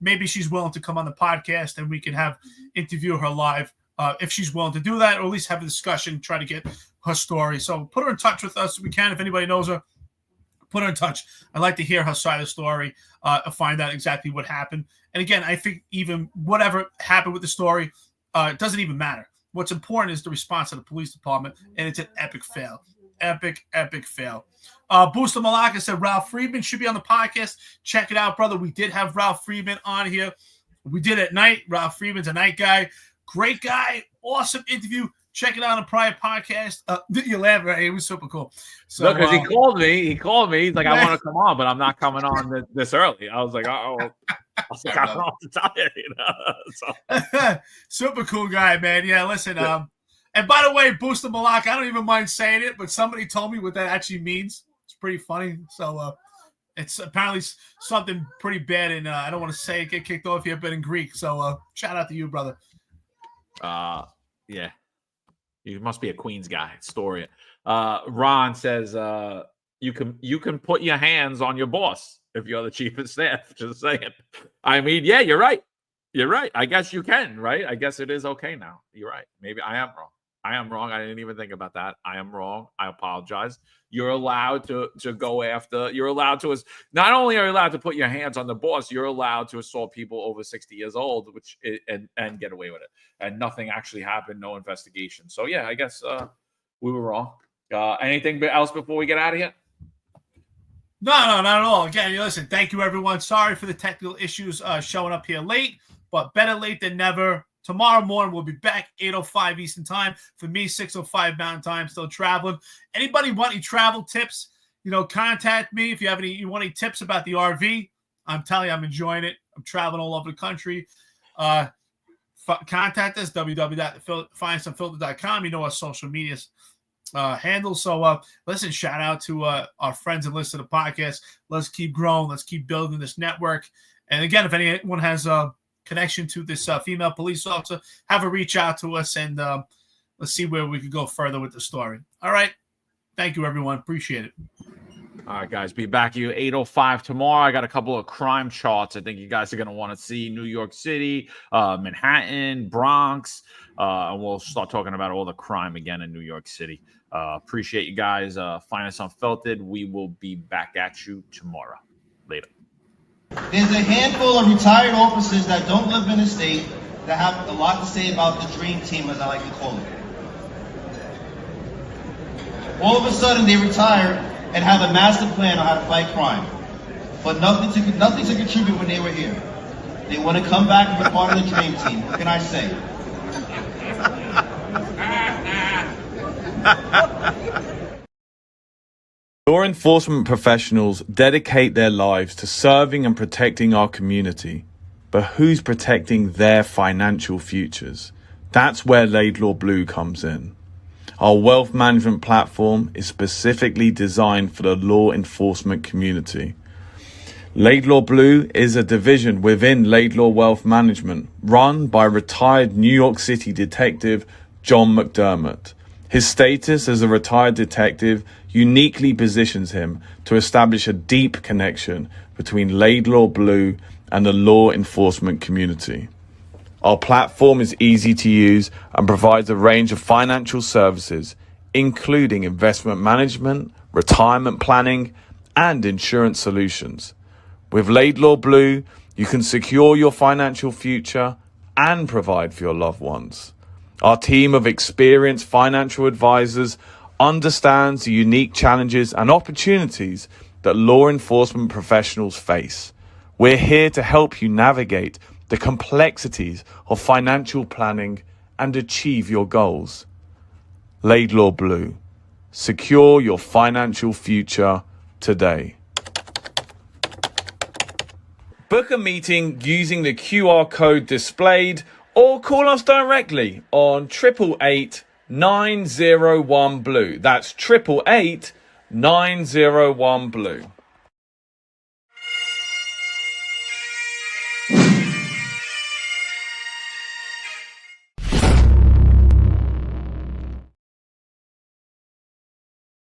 maybe she's willing to come on the podcast and we can interview her live if she's willing to do that, or at least have a discussion, try to get her story. So put her in touch with us if we can. If anybody knows her, put her in touch. I'd like to hear her side of the story, find out exactly what happened. And again, I think even whatever happened with the story, it doesn't even matter. What's important is the response of the police department, and it's an epic fail. Epic fail. Booster Malaka said Ralph Friedman should be on the podcast. Check it out, brother. We did have Ralph Friedman on here. We did at night. Ralph Friedman's a night guy. Great guy. Awesome interview. Check it out on a prior podcast. You laugh, right? It was super cool. So, because he called me. He's like, I want to come on, but I'm not coming on this early. I was like, I don't know what to tell you. So. Super cool guy, man. Yeah, listen. And by the way, Booster Malak, I don't even mind saying it, but somebody told me what that actually means. It's pretty funny. So it's apparently something pretty bad, and I don't want to say it, get kicked off here, but in Greek. So shout out to you, brother. Yeah. You must be a Queens guy. Story. Ron says you can put your hands on your boss if you're the chief of staff. Just saying. I mean, yeah, you're right. You're right. I guess you can, right? I guess it is okay now. You're right. Maybe I am wrong. I didn't even think about that. I am wrong. I apologize. You're allowed to go after. You're allowed to. Not only are you allowed to put your hands on the boss, you're allowed to assault people over 60 years old, and get away with it. And nothing actually happened. No investigation. So yeah, I guess we were wrong. Anything else before we get out of here? No, not at all. Again, listen, thank you, everyone. Sorry for the technical issues showing up here late. but better late than never. Tomorrow morning, we'll be back 8:05 Eastern Time. For me, 6:05 Mountain Time, still traveling. Anybody want any travel tips? Contact me if you have you want any tips about the RV. I'm telling you, I'm enjoying it. I'm traveling all over the country. Contact us, www.findsomefiltered.com. You know our social media handles. So, listen, shout out to our friends and listeners to the podcast. Let's keep growing. Let's keep building this network. And again, if anyone has a connection to this female police officer, have a reach out to us, and let's see where we can go further with the story. All right. Thank you, everyone. Appreciate it. All right, guys, be back at you 8:05 tomorrow. I got a couple of crime charts I think you guys are going to want to see. New York City, Manhattan, Bronx, and we'll start talking about all the crime again in New York City. Appreciate you guys. Find us on Unfiltered. We will be back at you tomorrow. Later. There's a handful of retired officers that don't live in the state that have a lot to say about the dream team, as I like to call it. All of a sudden, they retire and have a master plan on how to fight crime, but nothing to contribute when they were here. They want to come back and be part of the dream team. What can I say? Law enforcement professionals dedicate their lives to serving and protecting our community, but who's protecting their financial futures? That's where Laidlaw Blue comes in. Our wealth management platform is specifically designed for the law enforcement community. Laidlaw Blue is a division within Laidlaw Wealth Management, run by retired New York City detective John McDermott. His status as a retired detective uniquely positions him to establish a deep connection between Laidlaw Blue and the law enforcement community. Our platform is easy to use and provides a range of financial services, including investment management, retirement planning, and insurance solutions. With Laidlaw Blue, you can secure your financial future and provide for your loved ones. Our team of experienced financial advisors understands the unique challenges and opportunities that law enforcement professionals face. We're here to help you navigate the complexities of financial planning and achieve your goals. Laidlaw Blue. Secure your financial future today. Book a meeting using the QR code displayed or call us directly on 888-901 Blue. That's 888-901 Blue.